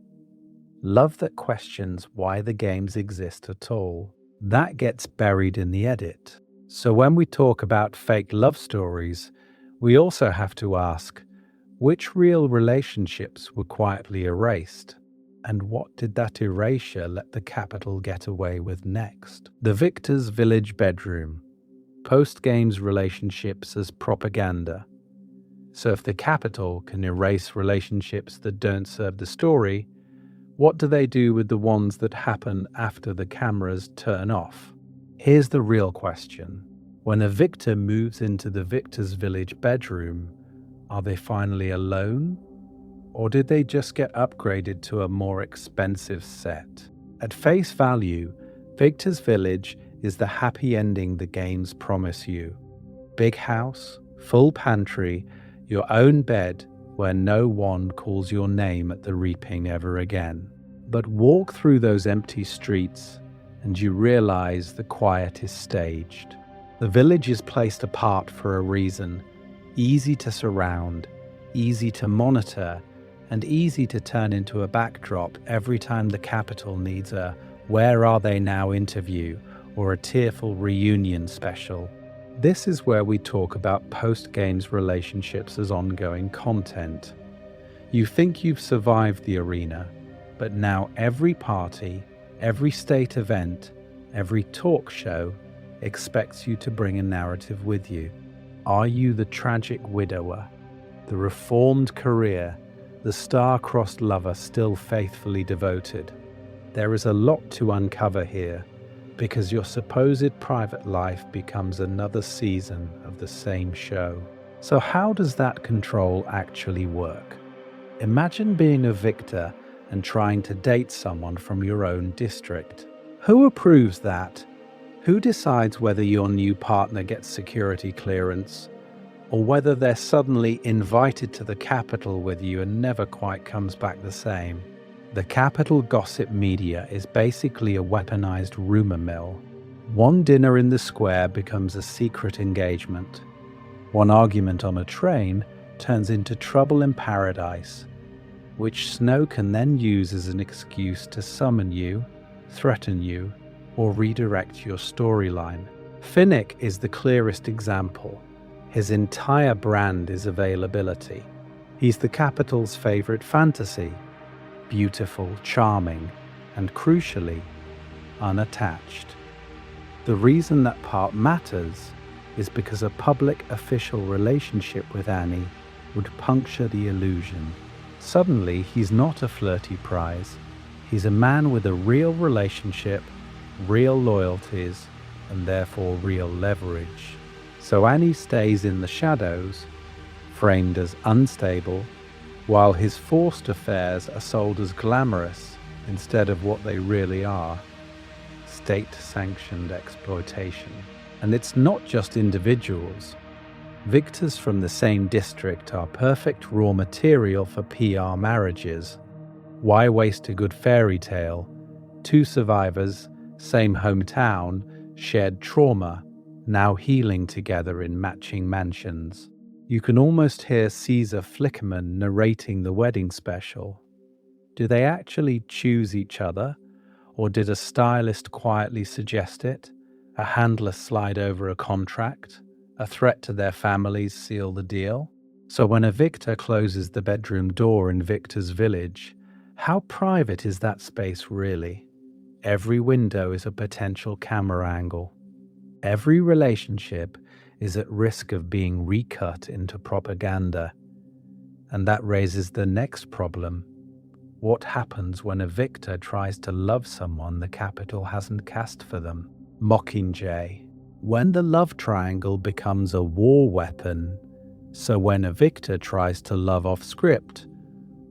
Love that questions why the games exist at all, that gets buried in the edit. So when we talk about fake love stories, we also have to ask, which real relationships were quietly erased? And what did that erasure let the Capitol get away with next? The Victor's village bedroom. post-games relationships as propaganda. So if the Capitol can erase relationships that don't serve the story, what do they do with the ones that happen after the cameras turn off? Here's the real question. When a victor moves into the victor's village bedroom, are they finally alone? Or did they just get upgraded to a more expensive set? At face value, Victor's Village is the happy ending the games promise you. Big house, full pantry, your own bed where no one calls your name at the reaping ever again. But walk through those empty streets and you realize the quiet is staged. The village is placed apart for a reason, easy to surround, easy to monitor, and easy to turn into a backdrop every time the Capitol needs a "Where Are They Now" interview or a tearful reunion special. This is where we talk about post-games relationships as ongoing content. You think you've survived the arena, but now every party, every state event, every talk show expects you to bring a narrative with you. Are you the tragic widower, the reformed career, the star-crossed lover still faithfully devoted? There is a lot to uncover here, because your supposed private life becomes another season of the same show. So how does that control actually work? Imagine being a victor and trying to date someone from your own district. Who approves that? Who decides whether your new partner gets security clearance, or whether they're suddenly invited to the Capitol with you and never quite comes back the same? The Capitol gossip media is basically a weaponized rumor mill. One dinner in the square becomes a secret engagement. One argument on a train turns into trouble in paradise, which Snow can then use as an excuse to summon you, threaten you, or redirect your storyline. Finnick is the clearest example. His entire brand is availability. He's the Capitol's favorite fantasy. Beautiful, charming, and crucially, unattached. The reason that part matters is because a public official relationship with Annie would puncture the illusion. Suddenly, he's not a flirty prize. He's a man with a real relationship, real loyalties, and therefore real leverage. So Annie stays in the shadows, framed as unstable, while his forced affairs are sold as glamorous instead of what they really are: state-sanctioned exploitation. And it's not just individuals. Victors from the same district are perfect raw material for PR marriages. Why waste a good fairy tale? Two survivors, same hometown, shared trauma, now healing together in matching mansions. You can almost hear Caesar Flickerman narrating the wedding special. Do they actually choose each other, or did a stylist quietly suggest it? A handler slide over a contract? A threat to their families seal the deal? So when a victor closes the bedroom door in Victor's Village, how private is that space really? Every window is a potential camera angle. Every relationship is at risk of being recut into propaganda. And that raises the next problem. What happens when a victor tries to love someone the Capitol hasn't cast for them? Mockingjay. When the love triangle becomes a war weapon, so when a victor tries to love off script,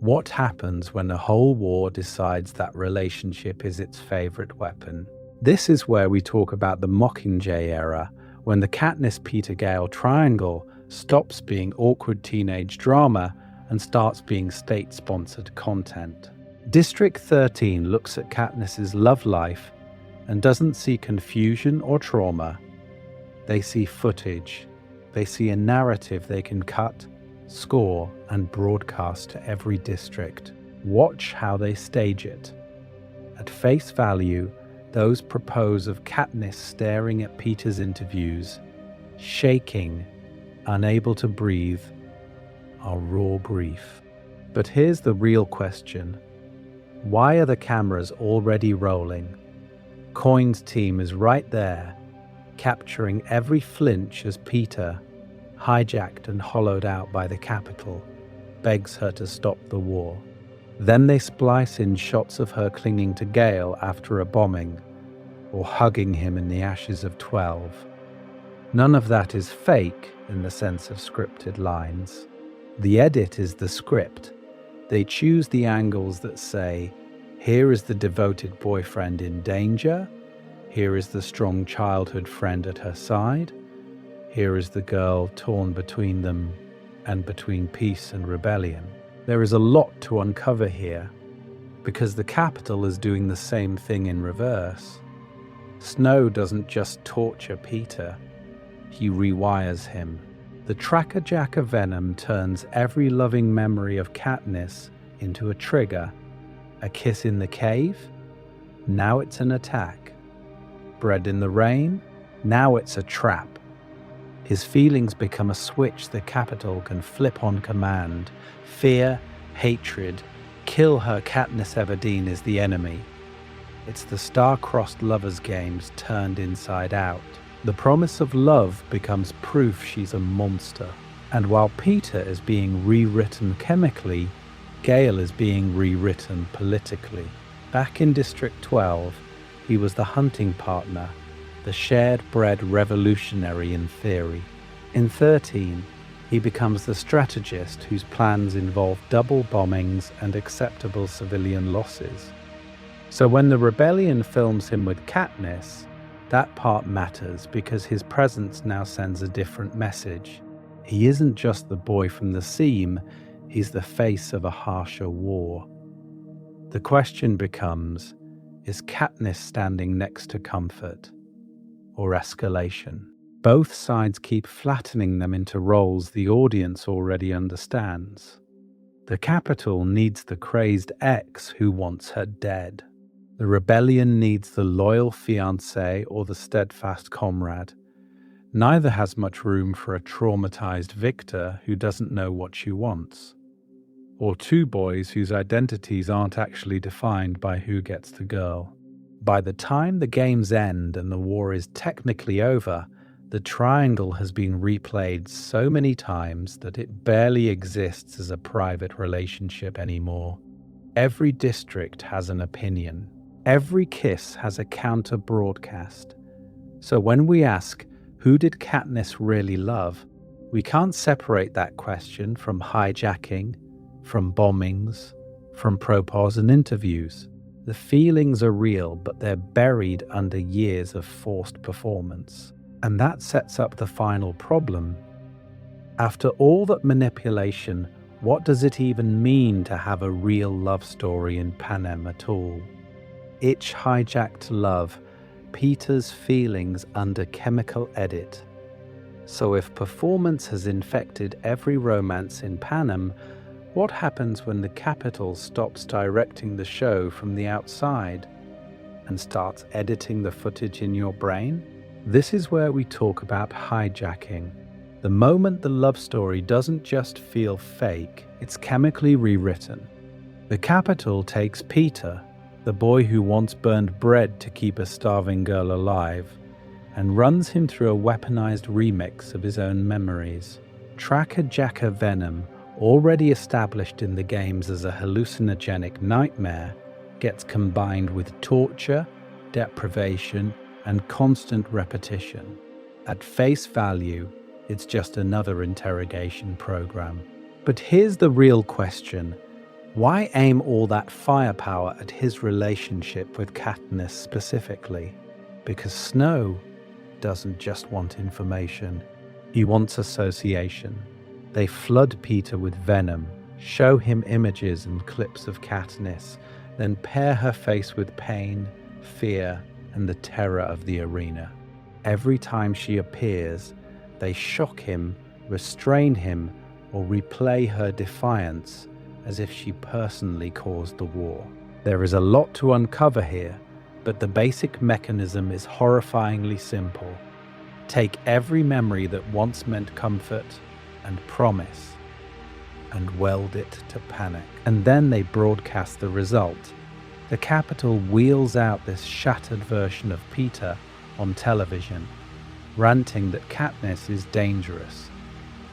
what happens when a whole war decides that relationship is its favorite weapon? This is where we talk about the Mockingjay era, when the Katniss-Peter Gale triangle stops being awkward teenage drama and starts being state-sponsored content. District 13 looks at Katniss's love life and doesn't see confusion or trauma. They see footage. They see a narrative they can cut, score, and broadcast to every district. Watch how they stage it. At face value, those propose of Katniss staring at Peter's interviews, shaking, unable to breathe, are raw grief. But here's the real question. Why are the cameras already rolling? Coin's team is right there. capturing every flinch as Peter, hijacked and hollowed out by the capital, begs her to stop the war. Then they splice in shots of her clinging to Gale after a bombing, or hugging him in the ashes of 12. None of that is fake in the sense of scripted lines. The edit is the script. They choose the angles that say, here is the devoted boyfriend in danger, here is the strong childhood friend at her side, here is the girl torn between them and between peace and rebellion. There is a lot to uncover here, because the capital is doing the same thing in reverse. Snow doesn't just torture Peter, he rewires him. The tracker-jacker venom turns every loving memory of Katniss into a trigger. A kiss in the cave? Now it's an attack. Bread in the rain? Now it's a trap. His feelings become a switch the capital can flip on command. Fear, hatred, kill her. Katniss Everdeen is the enemy. It's the star-crossed lovers' games turned inside out. The promise of love becomes proof she's a monster. And while Peter is being rewritten chemically, Gale is being rewritten politically. Back in District 12, he was the hunting partner, the shared-bred revolutionary in theory. In 13, he becomes the strategist whose plans involve double bombings and acceptable civilian losses. So when the rebellion films him with Katniss, that part matters because his presence now sends a different message. He isn't just the boy from the seam, he's the face of a harsher war. The question becomes, is Katniss standing next to comfort or escalation? Both sides keep flattening them into roles the audience already understands. The capital needs the crazed ex who wants her dead. The rebellion needs the loyal fiancé or the steadfast comrade. Neither has much room for a traumatized victor who doesn't know what she wants, or two boys whose identities aren't actually defined by who gets the girl. By the time the games end and the war is technically over, the triangle has been replayed so many times that it barely exists as a private relationship anymore. Every district has an opinion. Every kiss has a counter-broadcast. So when we ask, who did Katniss really love, we can't separate that question from hijacking, from bombings, from propos and interviews. The feelings are real, but they're buried under years of forced performance. And that sets up the final problem. After all that manipulation, what does it even mean to have a real love story in Panem at all? Itch hijacked love, Peter's feelings under chemical edit. So if performance has infected every romance in Panem, what happens when the capital stops directing the show from the outside and starts editing the footage in your brain? This is where we talk about hijacking. The moment the love story doesn't just feel fake, it's chemically rewritten. The capital takes Peter, the boy who once burned bread to keep a starving girl alive, and runs him through a weaponized remix of his own memories. Tracker-jacker venom, already established in the games as a hallucinogenic nightmare, gets combined with torture, deprivation, and constant repetition. At face value, it's just another interrogation program. But here's the real question. Why aim all that firepower at his relationship with Katniss specifically? Because Snow doesn't just want information, he wants association. They flood Peter with venom, show him images and clips of Katniss, then pair her face with pain, fear, and the terror of the arena. Every time she appears, they shock him, restrain him, or replay her defiance as if she personally caused the war. There is a lot to uncover here, but the basic mechanism is horrifyingly simple. Take every memory that once meant comfort and promise, and weld it to panic. And then they broadcast the result. The capital wheels out this shattered version of Peter on television. ranting that Katniss is dangerous,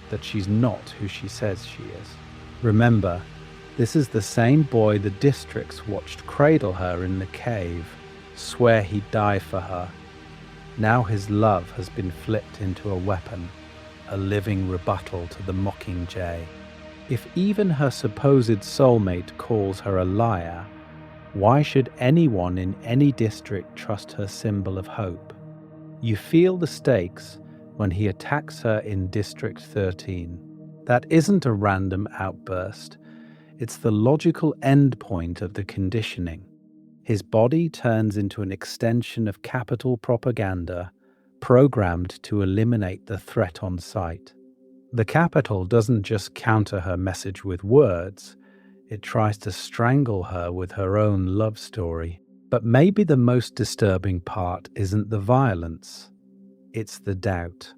that she's not who she says she is. Remember, this is the same boy the districts watched cradle her in the cave, swear he'd die for her. Now his love has been flipped into a weapon, a living rebuttal to the Mockingjay. If even her supposed soulmate calls her a liar, why should anyone in any district trust her symbol of hope? You feel the stakes when he attacks her in District 13. That isn't a random outburst. It's the logical endpoint of the conditioning. His body turns into an extension of capital propaganda, programmed to eliminate the threat on sight. The Capitol doesn't just counter her message with words, it tries to strangle her with her own love story. But maybe the most disturbing part isn't the violence, it's the doubt.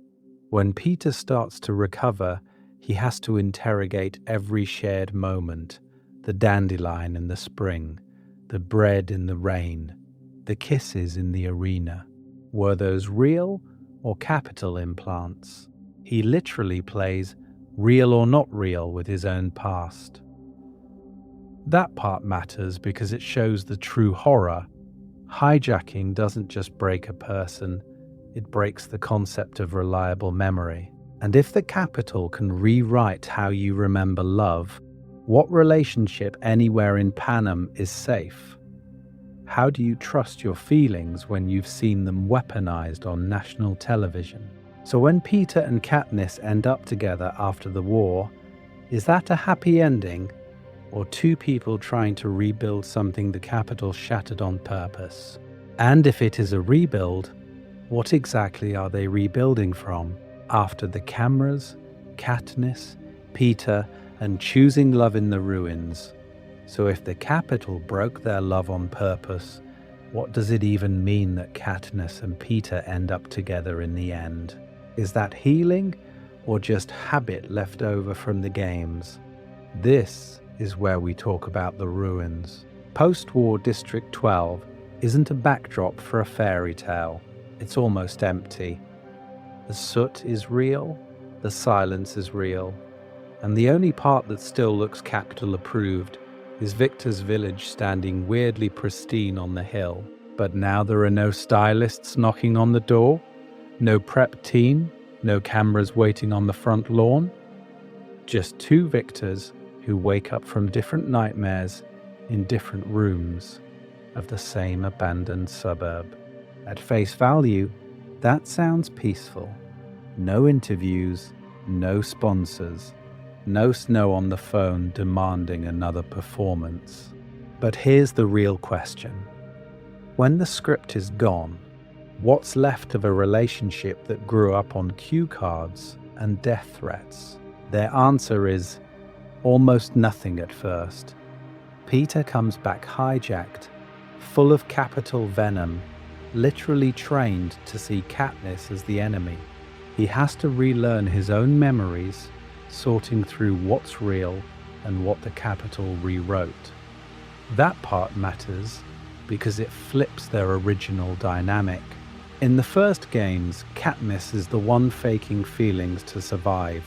When Peter starts to recover, he has to interrogate every shared moment, the dandelion in the spring, the bread in the rain, the kisses in the arena. Were those real or capital implants? He literally plays real or not real with his own past. That part matters because it shows the true horror. Hijacking doesn't just break a person, it breaks the concept of reliable memory. And if the Capitol can rewrite how you remember love, what relationship anywhere in Panem is safe? How do you trust your feelings when you've seen them weaponized on national television? So when Peter and Katniss end up together after the war, is that a happy ending, or two people trying to rebuild something the Capitol shattered on purpose? And if it is a rebuild, what exactly are they rebuilding from? After the cameras, Katniss, Peter, and choosing love in the ruins. So if the Capitol broke their love on purpose, what does it even mean that Katniss and Peter end up together in the end? Is that healing, or just habit left over from the games? This is where we talk about the ruins. Post-war District 12 isn't a backdrop for a fairy tale. It's almost empty. The soot is real, the silence is real, and the only part that still looks Capitol approved is Victor's village standing weirdly pristine on the hill. But now there are no stylists knocking on the door, no prep team, no cameras waiting on the front lawn. Just two Victors who wake up from different nightmares in different rooms of the same abandoned suburb. At face value, that sounds peaceful. No interviews, no sponsors, no Snow on the phone demanding another performance. But here's the real question. When the script is gone, what's left of a relationship that grew up on cue cards and death threats? Their answer is almost nothing at first. Peter comes back hijacked, full of Capitol venom, literally trained to see Katniss as the enemy. He has to relearn his own memories, sorting through what's real and what the Capitol rewrote. That part matters because it flips their original dynamic. In the first games, Katniss is the one faking feelings to survive,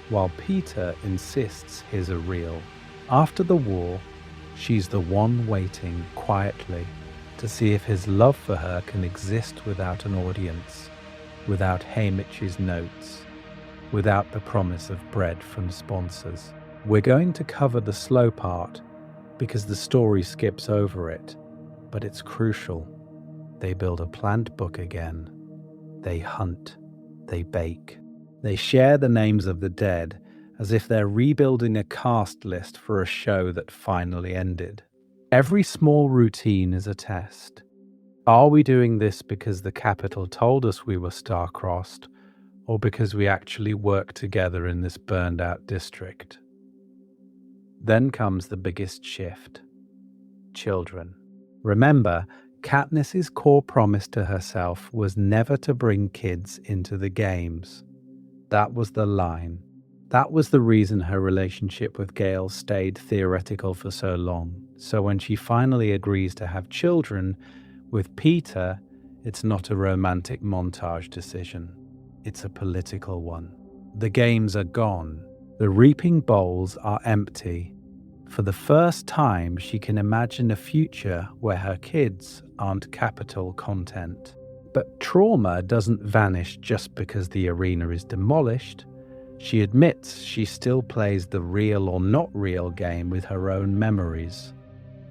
while Peter insists his are real. After the war, she's the one waiting quietly to see if his love for her can exist without an audience, without Haymitch's notes, without the promise of bread from sponsors. We're going to cover the slow part because the story skips over it, but it's crucial. They build a plant book again. They hunt. They bake. They share the names of the dead as if they're rebuilding a cast list for a show that finally ended. Every small routine is a test. Are we doing this because the Capitol told us we were star-crossed, or because we actually work together in this burned-out district? Then comes the biggest shift. Children. Remember, Katniss's core promise to herself was never to bring kids into the games. That was the line. That was the reason her relationship with Gale stayed theoretical for so long. So when she finally agrees to have children with Peter, It's not a romantic montage decision. It's a political one. The games are gone. The reaping bowls are empty. For the first time, she can imagine a future where her kids aren't capital content. But trauma doesn't vanish just because the arena is demolished. She admits she still plays the real or not real game with her own memories.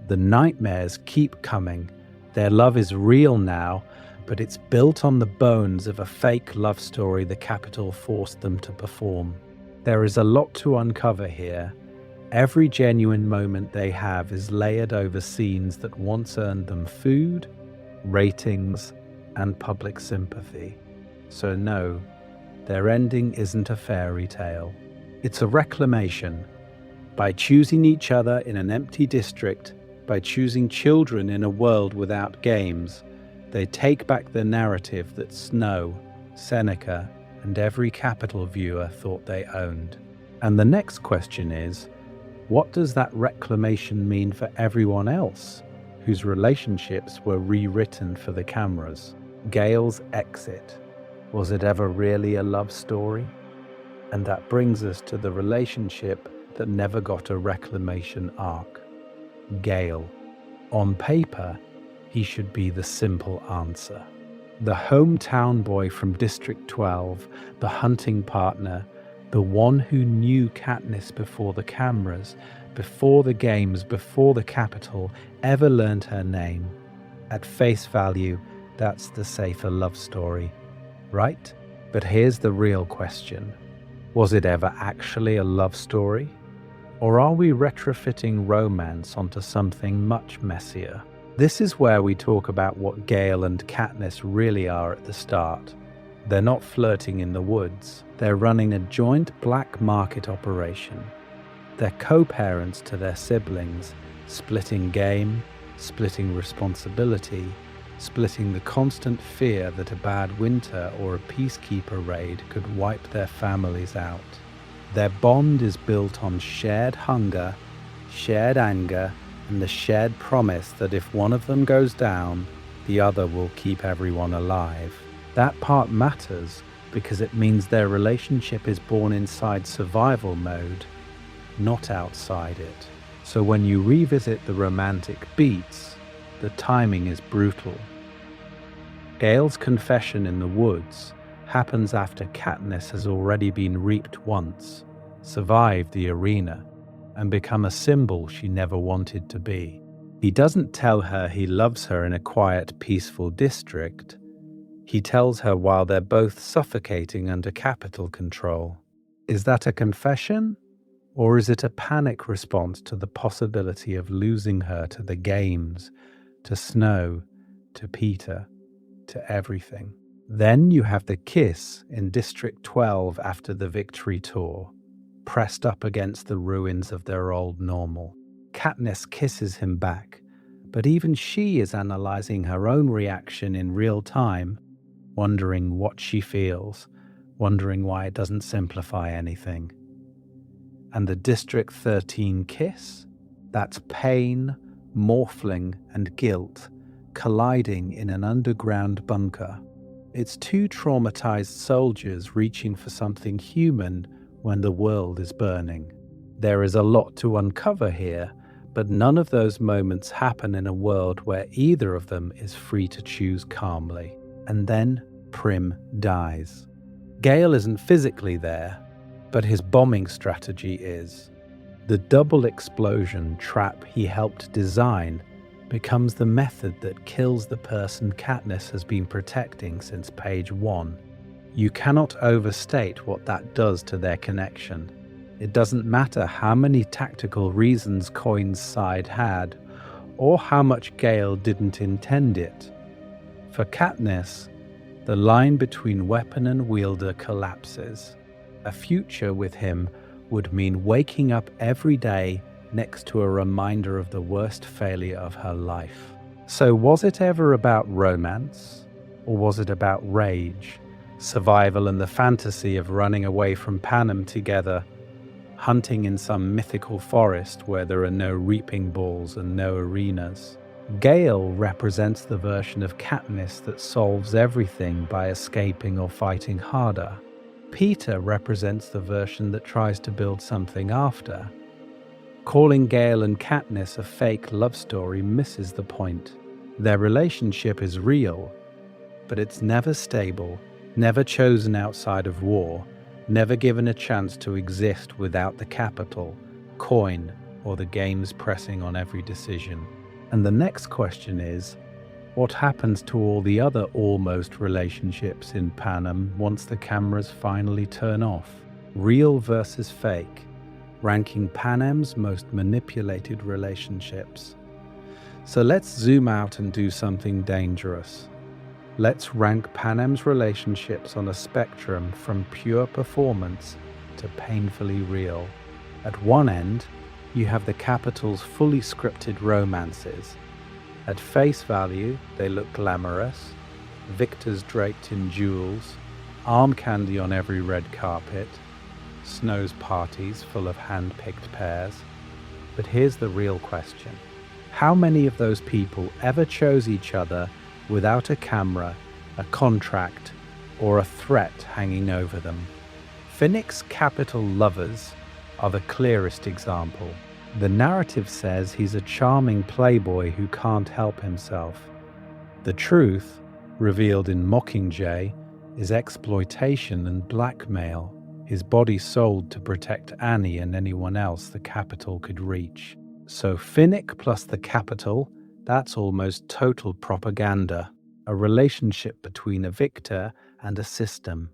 The nightmares keep coming. Their love is real now, but it's built on the bones of a fake love story the Capitol forced them to perform. There is a lot to uncover here. Every genuine moment they have is layered over scenes that once earned them food, ratings, and public sympathy. So no, their ending isn't a fairy tale. It's a reclamation. By choosing each other in an empty district, by choosing children in a world without games, they take back the narrative that Snow, Seneca, and every Capitol viewer thought they owned. And the next question is, what does that reclamation mean for everyone else whose relationships were rewritten for the cameras? Gale's exit. Was it ever really a love story? And that brings us to the relationship that never got a reclamation arc. Gale. On paper, he should be the simple answer. The hometown boy from District 12, the hunting partner, the one who knew Katniss before the cameras, before the games, before the Capitol ever learned her name. At face value, that's the safer love story, right? But here's the real question. Was it ever actually a love story? Or are we retrofitting romance onto something much messier? This is where we talk about what Gale and Katniss really are at the start. They're not flirting in the woods. They're running a joint black market operation. They're co-parents to their siblings, splitting game, splitting responsibility, splitting the constant fear that a bad winter or a peacekeeper raid could wipe their families out. Their bond is built on shared hunger, shared anger, and the shared promise that if one of them goes down, the other will keep everyone alive. That part matters because it means their relationship is born inside survival mode, not outside it. So when you revisit the romantic beats, the timing is brutal. Gale's confession in the woods happens after Katniss has already been reaped once, survived the arena, and become a symbol she never wanted to be. He doesn't tell her he loves her in a quiet, peaceful district. He tells her while they're both suffocating under Capitol control. Is that a confession? Or is it a panic response to the possibility of losing her to the games, to Snow, to Peter, to everything? Then you have the kiss in District 12 after the victory tour, pressed up against the ruins of their old normal. Katniss kisses him back, but even she is analyzing her own reaction in real time, wondering what she feels, wondering why it doesn't simplify anything. And the District 13 kiss? That's pain, morphling, and guilt colliding in an underground bunker. It's two traumatized soldiers reaching for something human when the world is burning. There is a lot to uncover here, but none of those moments happen in a world where either of them is free to choose calmly. And then Prim dies. Gale isn't physically there, but his bombing strategy is. The double explosion trap he helped design becomes the method that kills the person Katniss has been protecting since page 1. You cannot overstate what that does to their connection. It doesn't matter how many tactical reasons Coin's side had, or how much Gale didn't intend it. For Katniss, the line between weapon and wielder collapses. A future with him would mean waking up every day next to a reminder of the worst failure of her life. So was it ever about romance? Or was it about rage, survival, and the fantasy of running away from Panem together, hunting in some mythical forest where there are no reaping balls and no arenas? Gale represents the version of Katniss that solves everything by escaping or fighting harder. Peter represents the version that tries to build something after. Calling Gale and Katniss a fake love story misses the point. Their relationship is real, but it's never stable, never chosen outside of war, never given a chance to exist without the capital, coin, or the games pressing on every decision. And the next question is, what happens to all the other almost relationships in Panem once the cameras finally turn off? Real versus fake, ranking Panem's most manipulated relationships. So let's zoom out and do something dangerous. Let's rank Panem's relationships on a spectrum from pure performance to painfully real. At one end, you have the capital's fully scripted romances. At face value, they look glamorous. Victors draped in jewels, arm candy on every red carpet, Snow's parties full of hand-picked pairs. But here's the real question. How many of those people ever chose each other without a camera, a contract, or a threat hanging over them? Finnick's capital lovers are the clearest example. The narrative says he's a charming playboy who can't help himself. The truth, revealed in Mockingjay, is exploitation and blackmail, his body sold to protect Annie and anyone else the capital could reach. So Finnick plus the capital, that's almost total propaganda, a relationship between a victor and a system,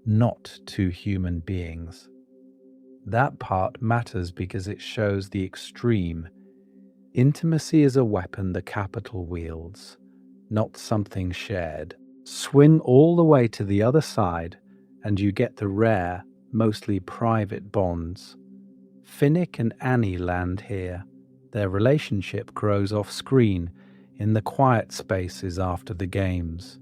not two human beings. That part matters because it shows the extreme. Intimacy is a weapon the capital wields, not something shared. Swing all the way to the other side, and you get the rare, mostly private bonds. Finnick and Annie land here. Their relationship grows off-screen, in the quiet spaces after the games,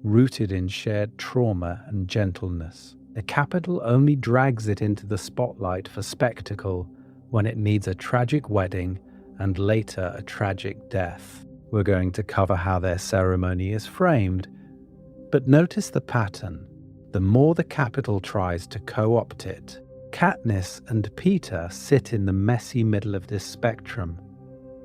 rooted in shared trauma and gentleness. The capital only drags it into the spotlight for spectacle when it needs a tragic wedding and later a tragic death. We're going to cover how their ceremony is framed, but notice the pattern. The more the capital tries to co-opt it, Katniss and Peter sit in the messy middle of this spectrum.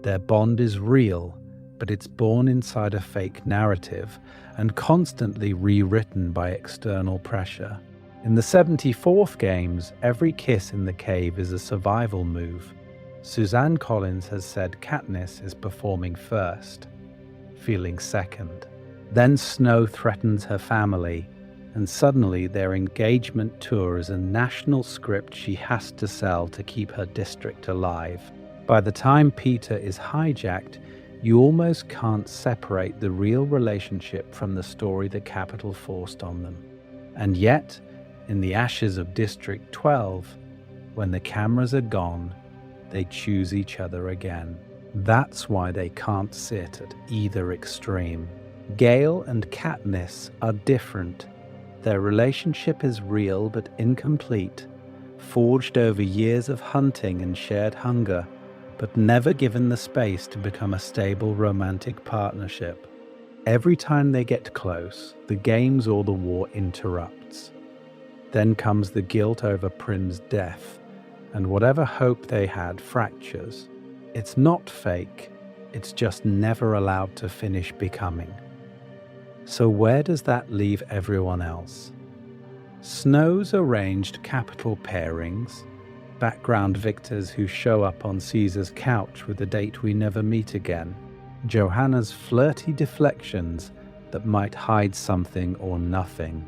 Their bond is real, but it's born inside a fake narrative and constantly rewritten by external pressure. In the 74th games, every kiss in the cave is a survival move. Suzanne Collins has said Katniss is performing first, feeling second. Then Snow threatens her family, and suddenly their engagement tour is a national script she has to sell to keep her district alive. By the time Peter is hijacked, you almost can't separate the real relationship from the story the capital forced on them. And yet, in the ashes of District 12, when the cameras are gone, they choose each other again. That's why they can't sit at either extreme. Gale and Katniss are different. Their relationship is real but incomplete, forged over years of hunting and shared hunger, but never given the space to become a stable romantic partnership. Every time they get close, the games or the war interrupts. Then comes the guilt over Prim's death, and whatever hope they had fractures. It's not fake, it's just never allowed to finish becoming. So where does that leave everyone else? Snow's arranged capital pairings, background victors who show up on Caesar's couch with a date we never meet again, Johanna's flirty deflections that might hide something or nothing.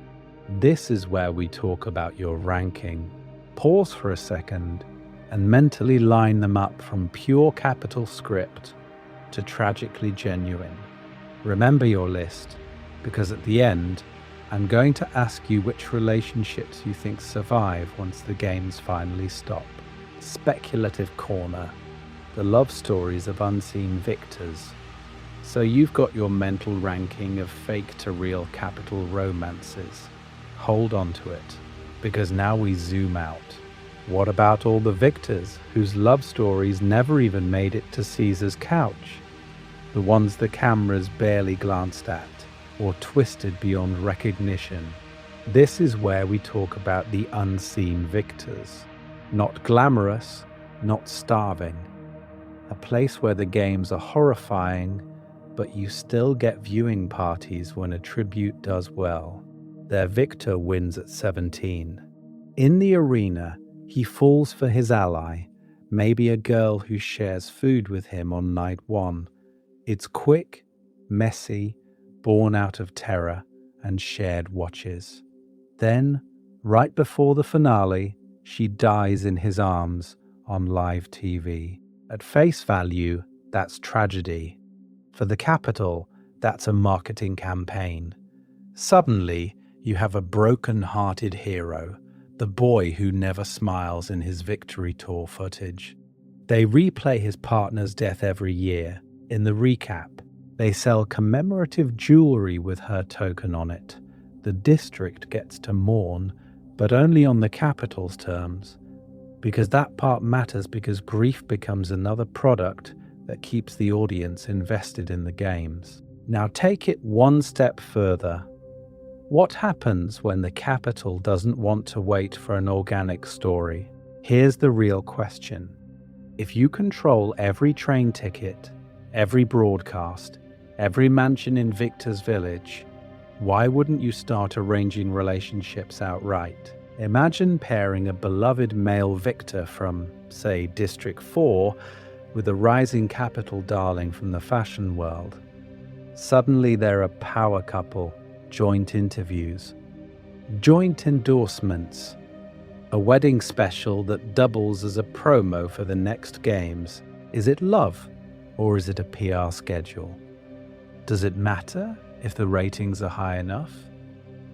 This is where we talk about your ranking. Pause for a second and mentally line them up from pure capital script to tragically genuine. Remember your list, because at the end, I'm going to ask you which relationships you think survive once the games finally stop. Speculative corner, the love stories of unseen victors. So you've got your mental ranking of fake to real capital romances. Hold on to it, because now we zoom out. What about all the victors whose love stories never even made it to Caesar's couch? the ones the cameras barely glanced at or twisted beyond recognition. This is where we talk about the unseen victors. Not glamorous, not starving. A place where the games are horrifying, but you still get viewing parties when a tribute does well. Their victor wins at 17. In the arena, he falls for his ally, maybe a girl who shares food with him on night 1. It's quick, messy, born out of terror and shared watches. Then, right before the finale, she dies in his arms on live TV. At face value, that's tragedy. For the Capitol, that's a marketing campaign. Suddenly, you have a broken-hearted hero, the boy who never smiles in his victory tour footage. They replay his partner's death every year. In the recap, they sell commemorative jewelry with her token on it. The district gets to mourn, but only on the Capitol's terms, because that part matters because grief becomes another product that keeps the audience invested in the games. Now take it one step further. What happens when the Capitol doesn't want to wait for an organic story? Here's the real question. If you control every train ticket, every broadcast, every mansion in Victor's village, why wouldn't you start arranging relationships outright? Imagine pairing a beloved male victor from, say, District 4 with a rising Capitol darling from the fashion world. Suddenly they're a power couple, joint interviews, joint endorsements, a wedding special that doubles as a promo for the next games. Is it love or is it a PR schedule? Does it matter if the ratings are high enough?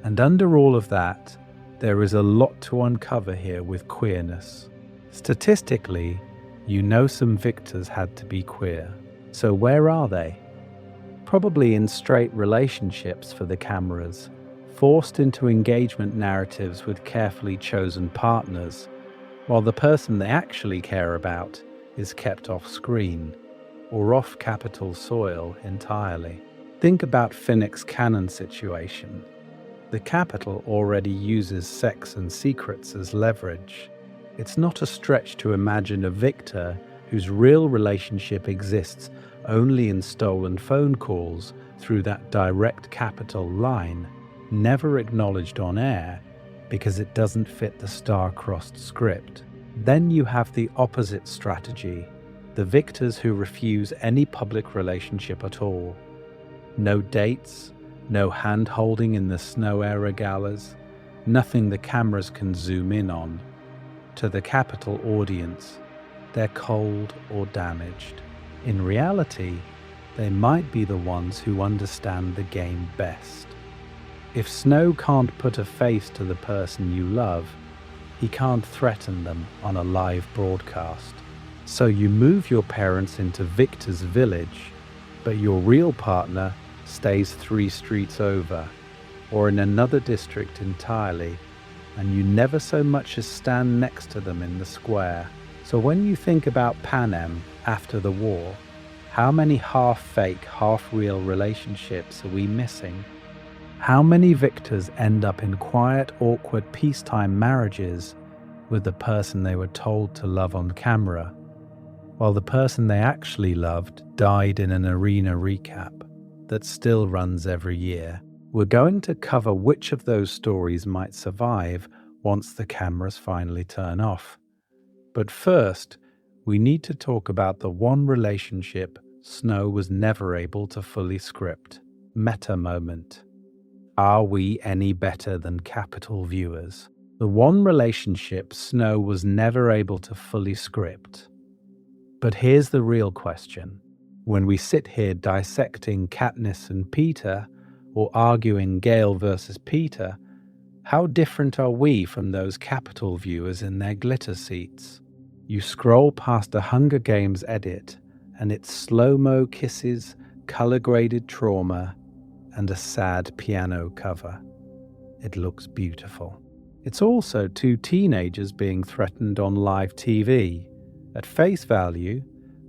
And under all of that, there is a lot to uncover here with queerness. Statistically, you know some victors had to be queer. So where are they? Probably in straight relationships for the cameras, forced into engagement narratives with carefully chosen partners, while the person they actually care about is kept off screen or off Capitol soil entirely. Think about Finnick's canon situation. The Capitol already uses sex and secrets as leverage. It's not a stretch to imagine a victor whose real relationship exists only in stolen phone calls through that direct Capitol line, never acknowledged on air because it doesn't fit the star-crossed script. Then you have the opposite strategy, the victors who refuse any public relationship at all. No dates, no hand-holding in the snow-era galas, nothing the cameras can zoom in on. To the Capitol audience, they're cold or damaged. In reality, they might be the ones who understand the game best. If Snow can't put a face to the person you love, he can't threaten them on a live broadcast. So you move your parents into Victor's village, but your real partner stays 3 streets over, or in another district entirely, and you never so much as stand next to them in the square. So when you think about Panem after the war, how many half-fake, half-real relationships are we missing? How many victors end up in quiet, awkward peacetime marriages with the person they were told to love on camera, while the person they actually loved died in an arena recap that still runs every year? We're going to cover which of those stories might survive once the cameras finally turn off. But first, we need to talk about the one relationship Snow was never able to fully script. Meta moment. Are we any better than Capitol viewers? The one relationship Snow was never able to fully script. But here's the real question. When we sit here dissecting Katniss and Peter, or arguing Gale versus Peter, how different are we from those Capitol viewers in their glitter seats? You scroll past a Hunger Games edit, and it's slow-mo kisses, color-graded trauma, and a sad piano cover. It looks beautiful. It's also 2 teenagers being threatened on live TV. At face value,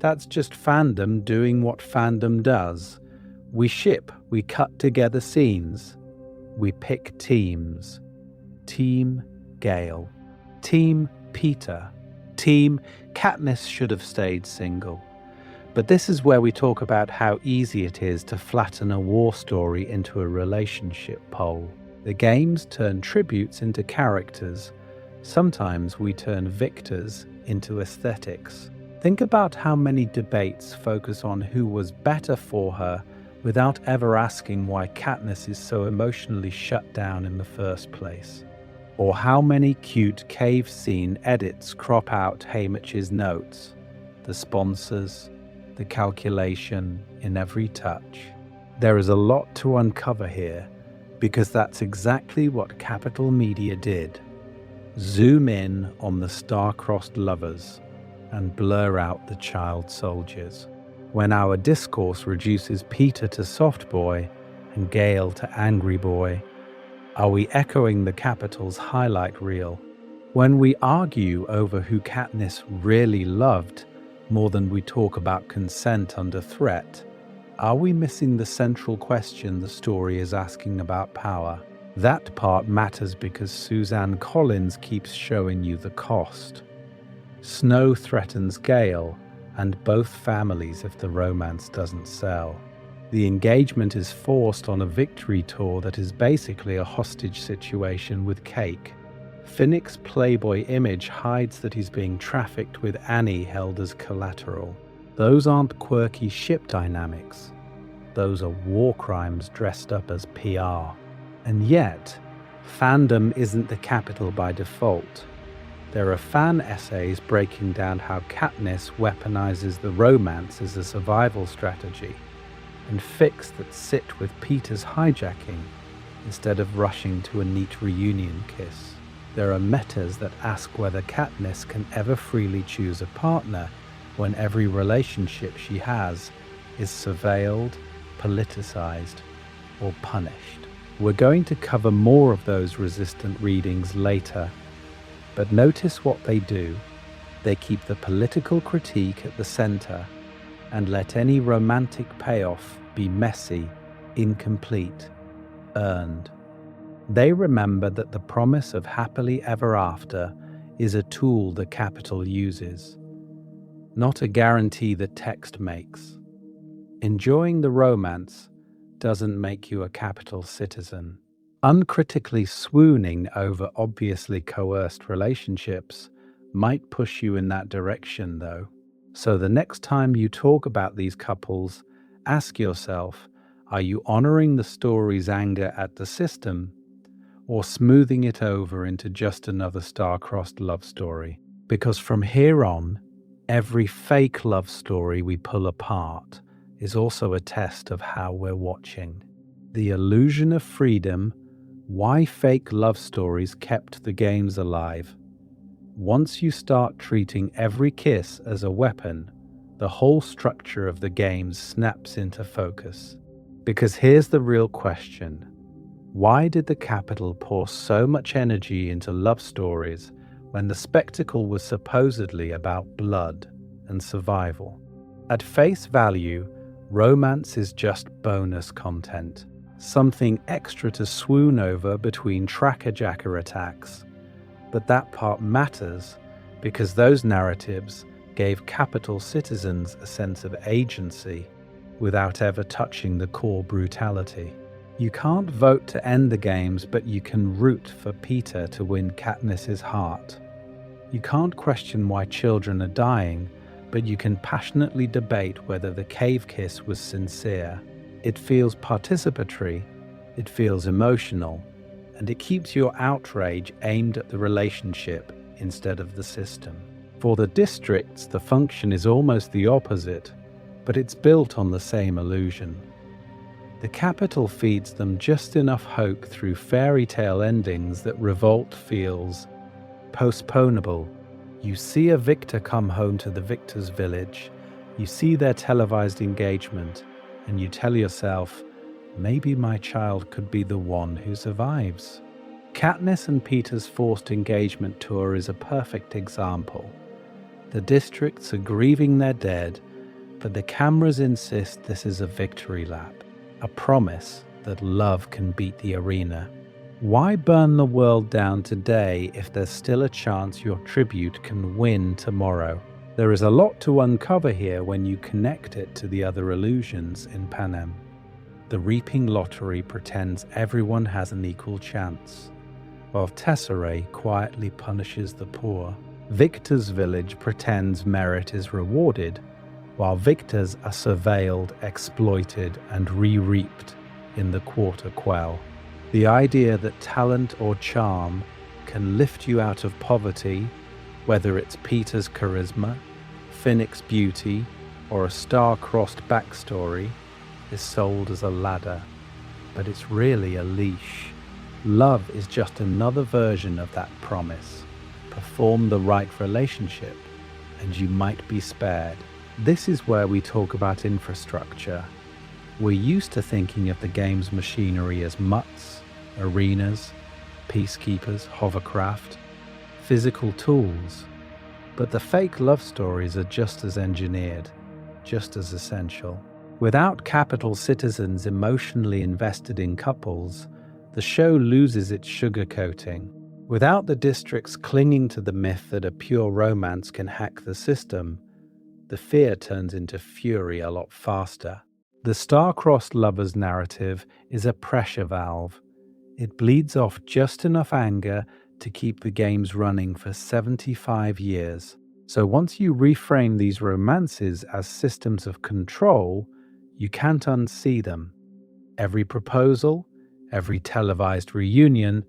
That's just fandom doing what fandom does. We ship, we cut together scenes. We pick teams. Team Gale. Team Peter. Team Katniss should have stayed single. But this is where we talk about how easy it is to flatten a war story into a relationship pole. The games turn tributes into characters. Sometimes we turn victors into aesthetics. Think about how many debates focus on who was better for her without ever asking why Katniss is so emotionally shut down in the first place. Or how many cute cave scene edits crop out Haymitch's notes, the sponsors, the calculation in every touch. There is a lot to uncover here, because that's exactly what Capital Media did. Zoom in on the star-crossed lovers and blur out the child soldiers. When our discourse reduces Peter to soft boy and Gale to angry boy, are we echoing the Capital's highlight reel? When we argue over who Katniss really loved more than we talk about consent under threat, are we missing the central question the story is asking about power? That part matters because Suzanne Collins keeps showing you the cost. Snow threatens Gale and both families if the romance doesn't sell. The engagement is forced on a victory tour that is basically a hostage situation with Cake. Finnick's Playboy image hides that he's being trafficked with Annie held as collateral. Those aren't quirky ship dynamics. Those are war crimes dressed up as PR. And yet, fandom isn't the Capital by default. There are fan essays breaking down how Katniss weaponizes the romance as a survival strategy, and fics that sit with Peter's hijacking instead of rushing to a neat reunion kiss. There are metas that ask whether Katniss can ever freely choose a partner when every relationship she has is surveilled, politicized, or punished. We're going to cover more of those resistant readings later, but notice what they do. They keep the political critique at the center and let any romantic payoff be messy, incomplete, earned. They remember that the promise of happily ever after is a tool the Capital uses, not a guarantee the text makes. Enjoying the romance doesn't make you a Capital citizen. Uncritically swooning over obviously coerced relationships might push you in that direction, though. So the next time you talk about these couples, ask yourself, are you honoring the story's anger at the system or smoothing it over into just another star-crossed love story? Because from here on, every fake love story we pull apart is also a test of how we're watching. The illusion of freedom, why fake love stories kept the games alive. Once you start treating every kiss as a weapon, the whole structure of the games snaps into focus. Because here's the real question. Why did the Capital pour so much energy into love stories when the spectacle was supposedly about blood and survival? At face value, romance is just bonus content, something extra to swoon over between tracker-jacker attacks. But that part matters because those narratives gave Capital citizens a sense of agency without ever touching the core brutality. You can't vote to end the games, but you can root for Peter to win Katniss's heart. You can't question why children are dying, but you can passionately debate whether the cave kiss was sincere. It feels participatory, it feels emotional, and it keeps your outrage aimed at the relationship instead of the system. For the districts, the function is almost the opposite, but it's built on the same illusion. The Capital feeds them just enough hope through fairy tale endings that revolt feels postponable. You see a victor come home to the victor's village, you see their televised engagement, and you tell yourself, maybe my child could be the one who survives. Katniss and Peter's forced engagement tour is a perfect example. The districts are grieving their dead, but the cameras insist this is a victory lap, a promise that love can beat the arena. Why burn the world down today if there's still a chance your tribute can win tomorrow? There is a lot to uncover here when you connect it to the other illusions in Panem. The reaping lottery pretends everyone has an equal chance, while Tesserae quietly punishes the poor. Victor's village pretends merit is rewarded, while victors are surveilled, exploited, and re-reaped in the quarter quell. The idea that talent or charm can lift you out of poverty, whether it's Peter's charisma, Finnick's beauty, or a star-crossed backstory, is sold as a ladder, but it's really a leash. Love is just another version of that promise. Perform the right relationship, and you might be spared. This is where we talk about infrastructure. We're used to thinking of the game's machinery as mutts, arenas, peacekeepers, hovercraft, physical tools. But the fake love stories are just as engineered, just as essential. Without capital citizens emotionally invested in couples, the show loses its sugarcoating. Without the districts clinging to the myth that a pure romance can hack the system, the fear turns into fury a lot faster. The star-crossed lovers narrative is a pressure valve. It bleeds off just enough anger to keep the games running for 75 years. So once you reframe these romances as systems of control, you can't unsee them. Every proposal, every televised reunion,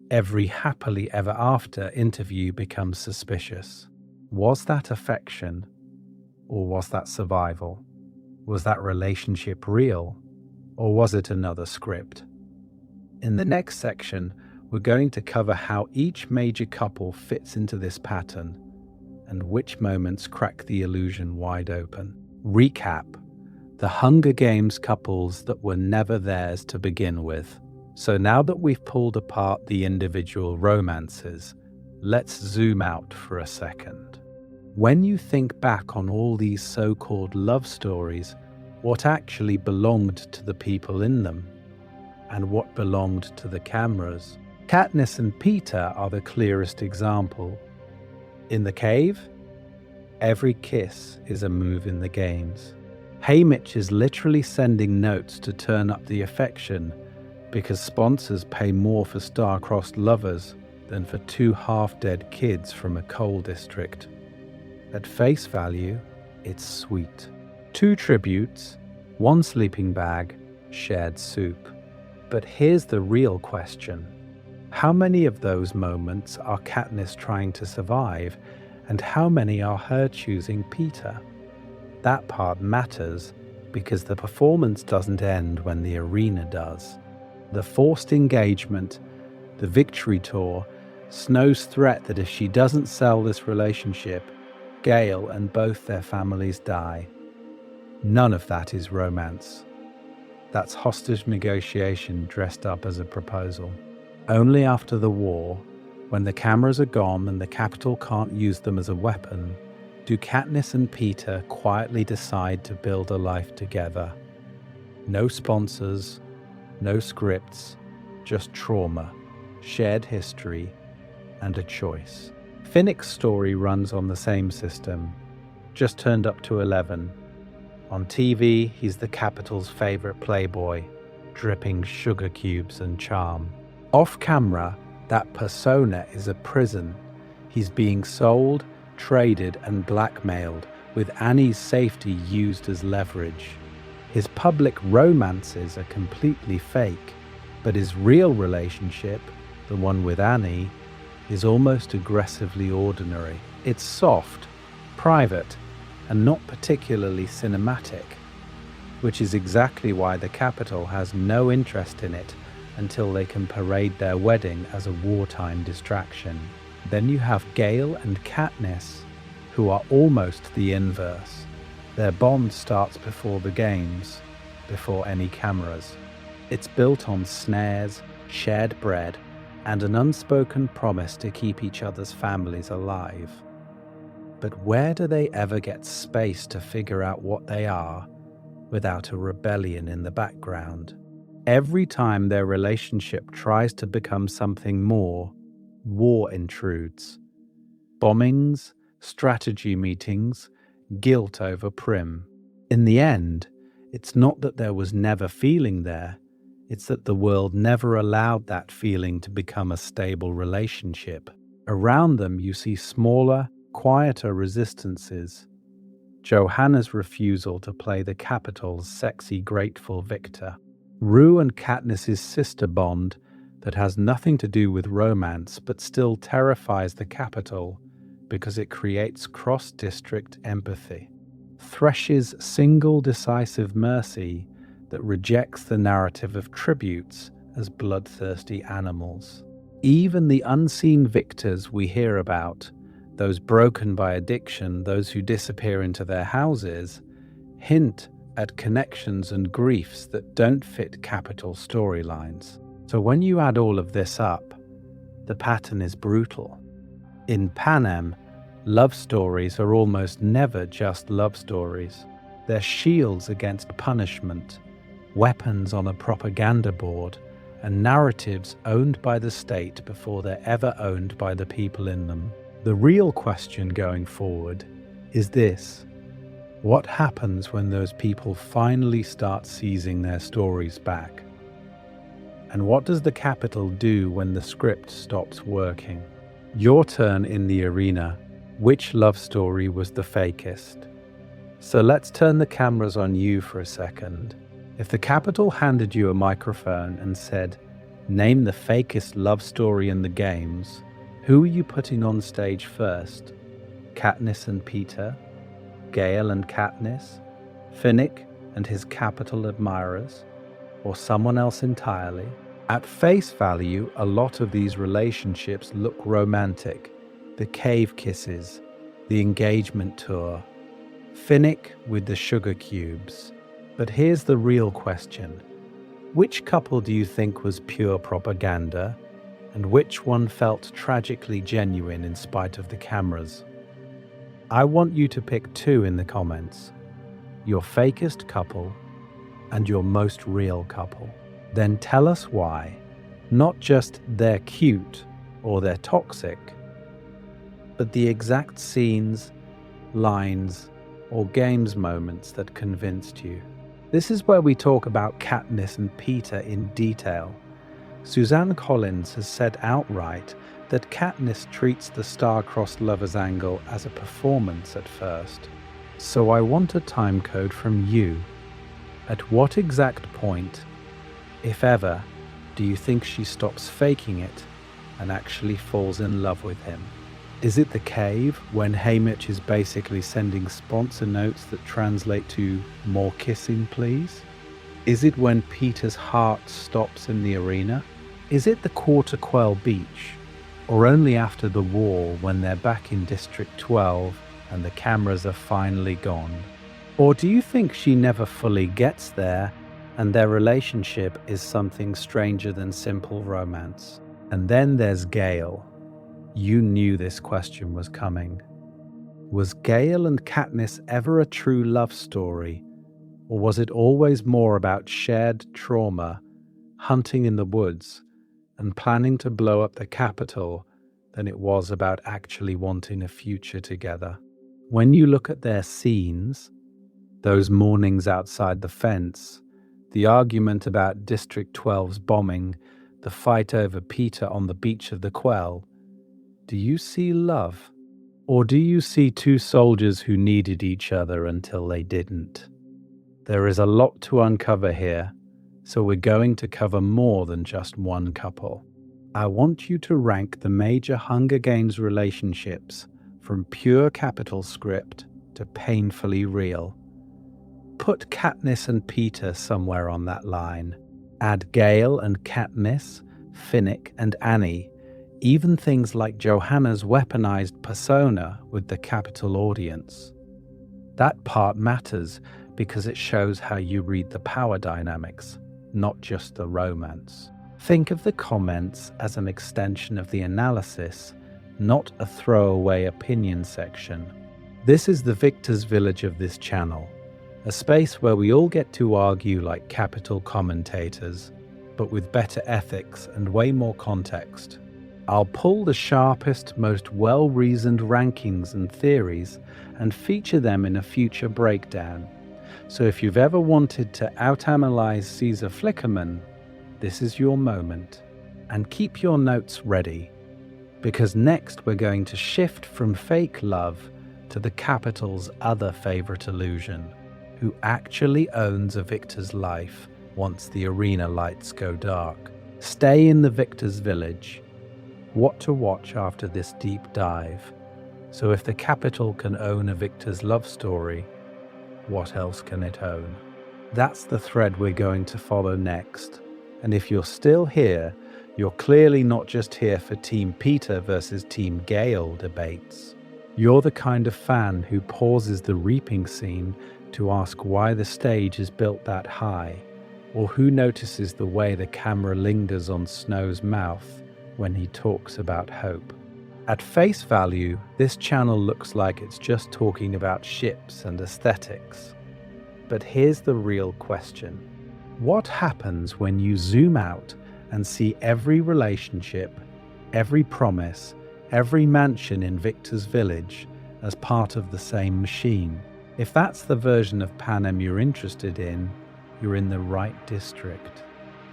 every happily ever after interview becomes suspicious. Was that affection, or was that survival? Was that relationship real, or was it another script? In the next section, we're going to cover how each major couple fits into this pattern and which moments crack the illusion wide open. Recap: the Hunger Games couples that were never theirs to begin with. So now that we've pulled apart the individual romances, let's zoom out for a second. When you think back on all these so-called love stories, what actually belonged to the people in them? And what belonged to the cameras? Katniss and Peter are the clearest example. In the cave, every kiss is a move in the games. Haymitch is literally sending notes to turn up the affection because sponsors pay more for star-crossed lovers than for two half-dead kids from a coal district. At face value, it's sweet. 2 tributes, 1 sleeping bag, shared soup. But here's the real question. How many of those moments are Katniss trying to survive, and how many are her choosing Peter? That part matters because the performance doesn't end when the arena does. The forced engagement, the victory tour, Snow's threat that if she doesn't sell this relationship, Gale and both their families die. None of that is romance. That's hostage negotiation dressed up as a proposal. Only after the war, when the cameras are gone and the Capitol can't use them as a weapon, do Katniss and Peter quietly decide to build a life together. No sponsors, no scripts, just trauma, shared history, and a choice. Finnick's story runs on the same system, just turned up to 11. On TV, he's the Capitol's favorite playboy, dripping sugar cubes and charm. Off camera, that persona is a prison. He's being sold, traded, and blackmailed, with Annie's safety used as leverage. His public romances are completely fake, but his real relationship, the one with Annie, is almost aggressively ordinary. It's soft, private, and not particularly cinematic, which is exactly why the Capitol has no interest in it until they can parade their wedding as a wartime distraction. Then you have Gale and Katniss, who are almost the inverse. Their bond starts before the games, before any cameras. It's built on snares, shared bread, and an unspoken promise to keep each other's families alive. But where do they ever get space to figure out what they are without a rebellion in the background? Every time their relationship tries to become something more, war intrudes. Bombings, strategy meetings, guilt over Prim. In the end, it's not that there was never feeling there, it's that the world never allowed that feeling to become a stable relationship. Around them you see smaller, quieter resistances. Johanna's refusal to play the capital's sexy, grateful victor. Rue and Katniss's sister bond that has nothing to do with romance but still terrifies the capital because it creates cross-district empathy. Thresh's single decisive mercy that rejects the narrative of tributes as bloodthirsty animals. Even the unseen victors we hear about, those broken by addiction, those who disappear into their houses, hint at connections and griefs that don't fit capital storylines. So when you add all of this up, the pattern is brutal. In Panem, love stories are almost never just love stories. They're shields against punishment, weapons on a propaganda board, and narratives owned by the state before they're ever owned by the people in them. The real question going forward is this: what happens when those people finally start seizing their stories back? And what does the capital do when the script stops working? Your turn in the arena. Which love story was the fakest? So let's turn the cameras on you for a second. If the capital handed you a microphone and said, name the fakest love story in the games, who are you putting on stage first? Katniss and Peter? Gale and Katniss? Finnick and his capital admirers? Or someone else entirely? At face value, a lot of these relationships look romantic. The cave kisses, the engagement tour, Finnick with the sugar cubes. But here's the real question. Which couple do you think was pure propaganda, and which one felt tragically genuine in spite of the cameras? I want you to pick two in the comments. Your fakest couple and your most real couple. Then tell us why. Not just they're cute or they're toxic, but the exact scenes, lines, or games moments that convinced you. This is where we talk about Katniss and Peter in detail. Suzanne Collins has said outright that Katniss treats the star-crossed lovers angle as a performance at first. So I want a time code from you. At what exact point, if ever, do you think she stops faking it and actually falls in love with him? Is it the cave, when Haymitch is basically sending sponsor notes that translate to "more kissing, please"? Is it when Peter's heart stops in the arena? Is it the Quarter Quell Beach? Or only after the war when they're back in District 12 and the cameras are finally gone? Or do you think she never fully gets there and their relationship is something stranger than simple romance? And then there's Gale. You knew this question was coming. Was Gale and Katniss ever a true love story? Or was it always more about shared trauma, hunting in the woods, and planning to blow up the capital than it was about actually wanting a future together? When you look at their scenes, those mornings outside the fence, the argument about District 12's bombing, the fight over Peter on the beach of the Quell, do you see love? Or do you see two soldiers who needed each other until they didn't? There is a lot to uncover here, so we're going to cover more than just one couple. I want you to rank the major Hunger Games relationships from pure capital script to painfully real. Put Katniss and Peter somewhere on that line. Add Gale and Katniss, Finnick and Annie, even things like Johanna's weaponized persona with the capital audience. That part matters because it shows how you read the power dynamics, not just the romance. Think of the comments as an extension of the analysis, not a throwaway opinion section. This is the victor's village of this channel, a space where we all get to argue like capital commentators, but with better ethics and way more context. I'll pull the sharpest, most well-reasoned rankings and theories and feature them in a future breakdown. So if you've ever wanted to out-analyze Caesar Flickerman, this is your moment. And keep your notes ready, because next we're going to shift from fake love to the capital's other favorite illusion, who actually owns a victor's life once the arena lights go dark. Stay in the victor's village. What to watch after this deep dive. So if the capital can own a victor's love story, what else can it own? That's the thread we're going to follow next. And if you're still here, you're clearly not just here for Team Peter versus Team Gale debates. You're the kind of fan who pauses the reaping scene to ask why the stage is built that high, or who notices the way the camera lingers on Snow's mouth when he talks about hope. At face value, this channel looks like it's just talking about ships and aesthetics. But here's the real question. What happens when you zoom out and see every relationship, every promise, every mansion in Victor's village as part of the same machine? If that's the version of Panem you're interested in, you're in the right district.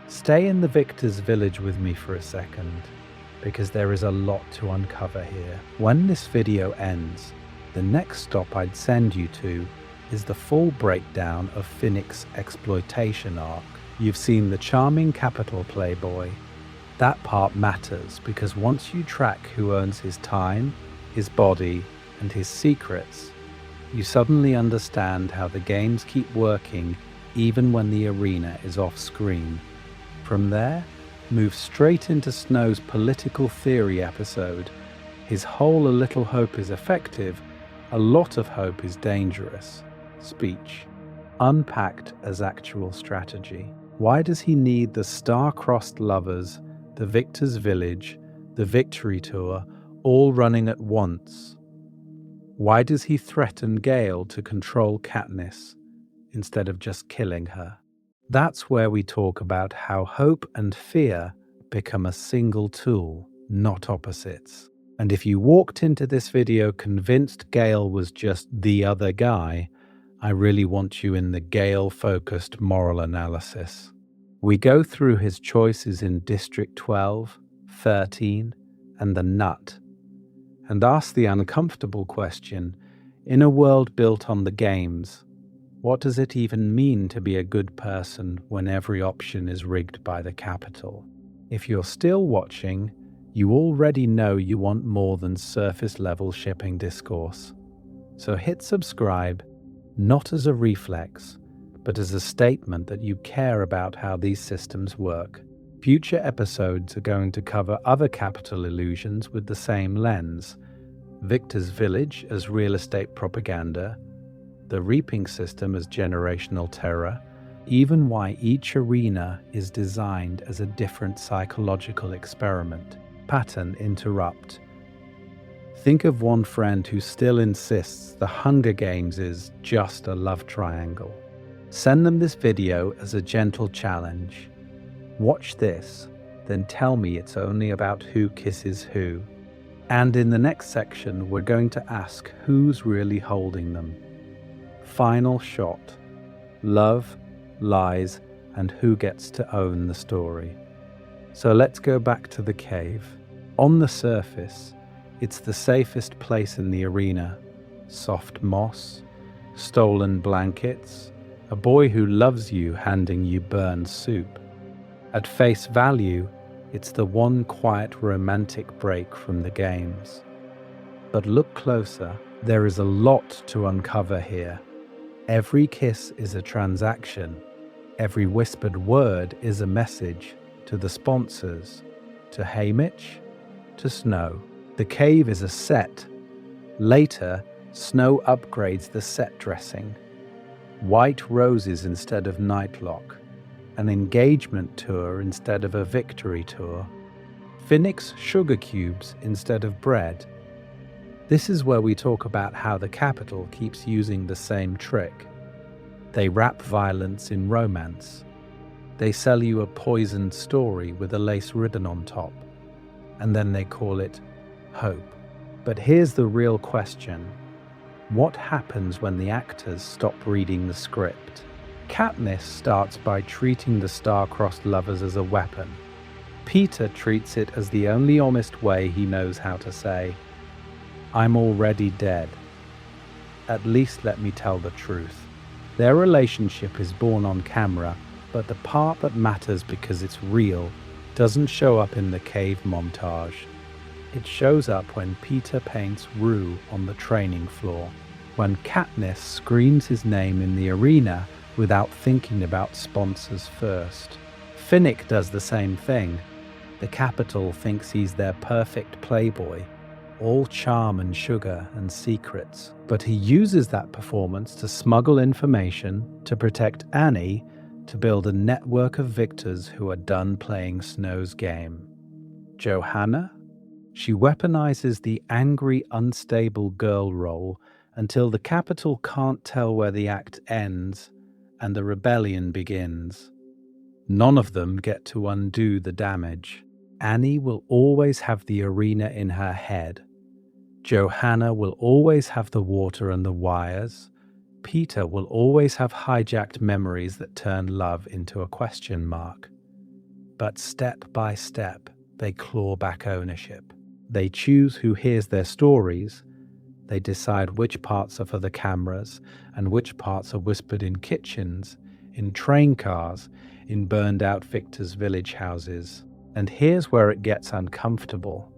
Stay in the Victor's village with me for a second, because there is a lot to uncover here. When this video ends, the next stop I'd send you to is the full breakdown of Finnick's exploitation arc. You've seen the charming capital playboy. That part matters because once you track who owns his time, his body, and his secrets, you suddenly understand how the games keep working even when the arena is off screen. From there, move straight into Snow's political theory episode. His whole "a little hope is effective, a lot of hope is dangerous" speech, unpacked as actual strategy. Why does he need the star-crossed lovers, the Victor's Village, the Victory Tour, all running at once? Why does he threaten Gale to control Katniss instead of just killing her? That's where we talk about how hope and fear become a single tool, not opposites. And if you walked into this video convinced Gale was just the other guy, I really want you in the Gale-focused moral analysis. We go through his choices in District 12, 13, and the Nut, and ask the uncomfortable question, in a world built on the games, what does it even mean to be a good person when every option is rigged by the capital? If you're still watching, you already know you want more than surface-level shipping discourse. So hit subscribe, not as a reflex, but as a statement that you care about how these systems work. Future episodes are going to cover other capital illusions with the same lens: Victor's Village as real estate propaganda, the reaping system as generational terror, even why each arena is designed as a different psychological experiment. Pattern interrupt. Think of one friend who still insists the Hunger Games is just a love triangle. Send them this video as a gentle challenge. Watch this, then tell me it's only about who kisses who. And in the next section, we're going to ask who's really holding them. Final shot. Love, lies, and who gets to own the story. So let's go back to the cave. On the surface, it's the safest place in the arena. Soft moss, stolen blankets, a boy who loves you handing you burned soup. At face value, it's the one quiet romantic break from the games. But look closer, there is a lot to uncover here. Every kiss is a transaction. Every whispered word is a message to the sponsors, to Haymitch, to Snow. The cave is a set. Later, Snow upgrades the set dressing. White roses instead of Nightlock. An engagement tour instead of a victory tour. Finnick's sugar cubes instead of bread. This is where we talk about how the capital keeps using the same trick. They wrap violence in romance. They sell you a poisoned story with a lace ribbon on top, and then they call it hope. But here's the real question. What happens when the actors stop reading the script? Katniss starts by treating the star-crossed lovers as a weapon. Peter treats it as the only honest way he knows how to say, "I'm already dead. At least let me tell the truth." Their relationship is born on camera, but the part that matters because it's real doesn't show up in the cave montage. It shows up when Peter paints Rue on the training floor, when Katniss screams his name in the arena without thinking about sponsors first. Finnick does the same thing. The Capitol thinks he's their perfect playboy, all charm and sugar and secrets. But he uses that performance to smuggle information, to protect Annie, to build a network of victors who are done playing Snow's game. Johanna? She weaponizes the angry, unstable girl role until the Capitol can't tell where the act ends and the rebellion begins. None of them get to undo the damage. Annie will always have the arena in her head. Johanna will always have the water and the wires. Peter will always have hijacked memories that turn love into a question mark. But step by step, they claw back ownership. They choose who hears their stories. They decide which parts are for the cameras and which parts are whispered in kitchens, in train cars, in burned-out victors' village houses. And here's where it gets uncomfortable.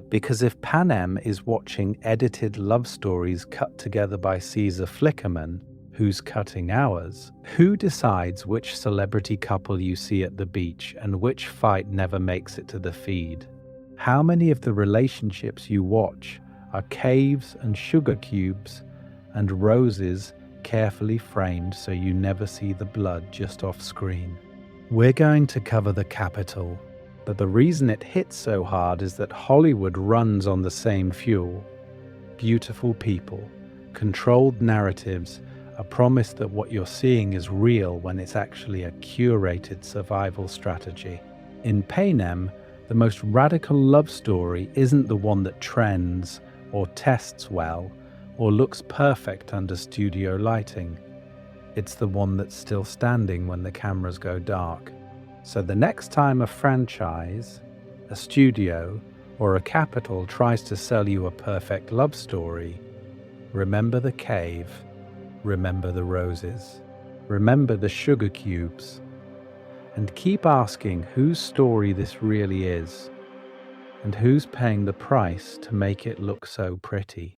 Because if Panem is watching edited love stories cut together by Caesar Flickerman, who's cutting ours? Who decides which celebrity couple you see at the beach and which fight never makes it to the feed? How many of the relationships you watch are caves and sugar cubes and roses carefully framed so you never see the blood just off screen? We're going to cover the Capitol, but the reason it hits so hard is that Hollywood runs on the same fuel. Beautiful people, controlled narratives, a promise that what you're seeing is real when it's actually a curated survival strategy. In Panem, the most radical love story isn't the one that trends or tests well or looks perfect under studio lighting. It's the one that's still standing when the cameras go dark. So the next time a franchise, a studio, or a Capitol tries to sell you a perfect love story, remember the cave, remember the roses, remember the sugar cubes, and keep asking whose story this really is, and who's paying the price to make it look so pretty.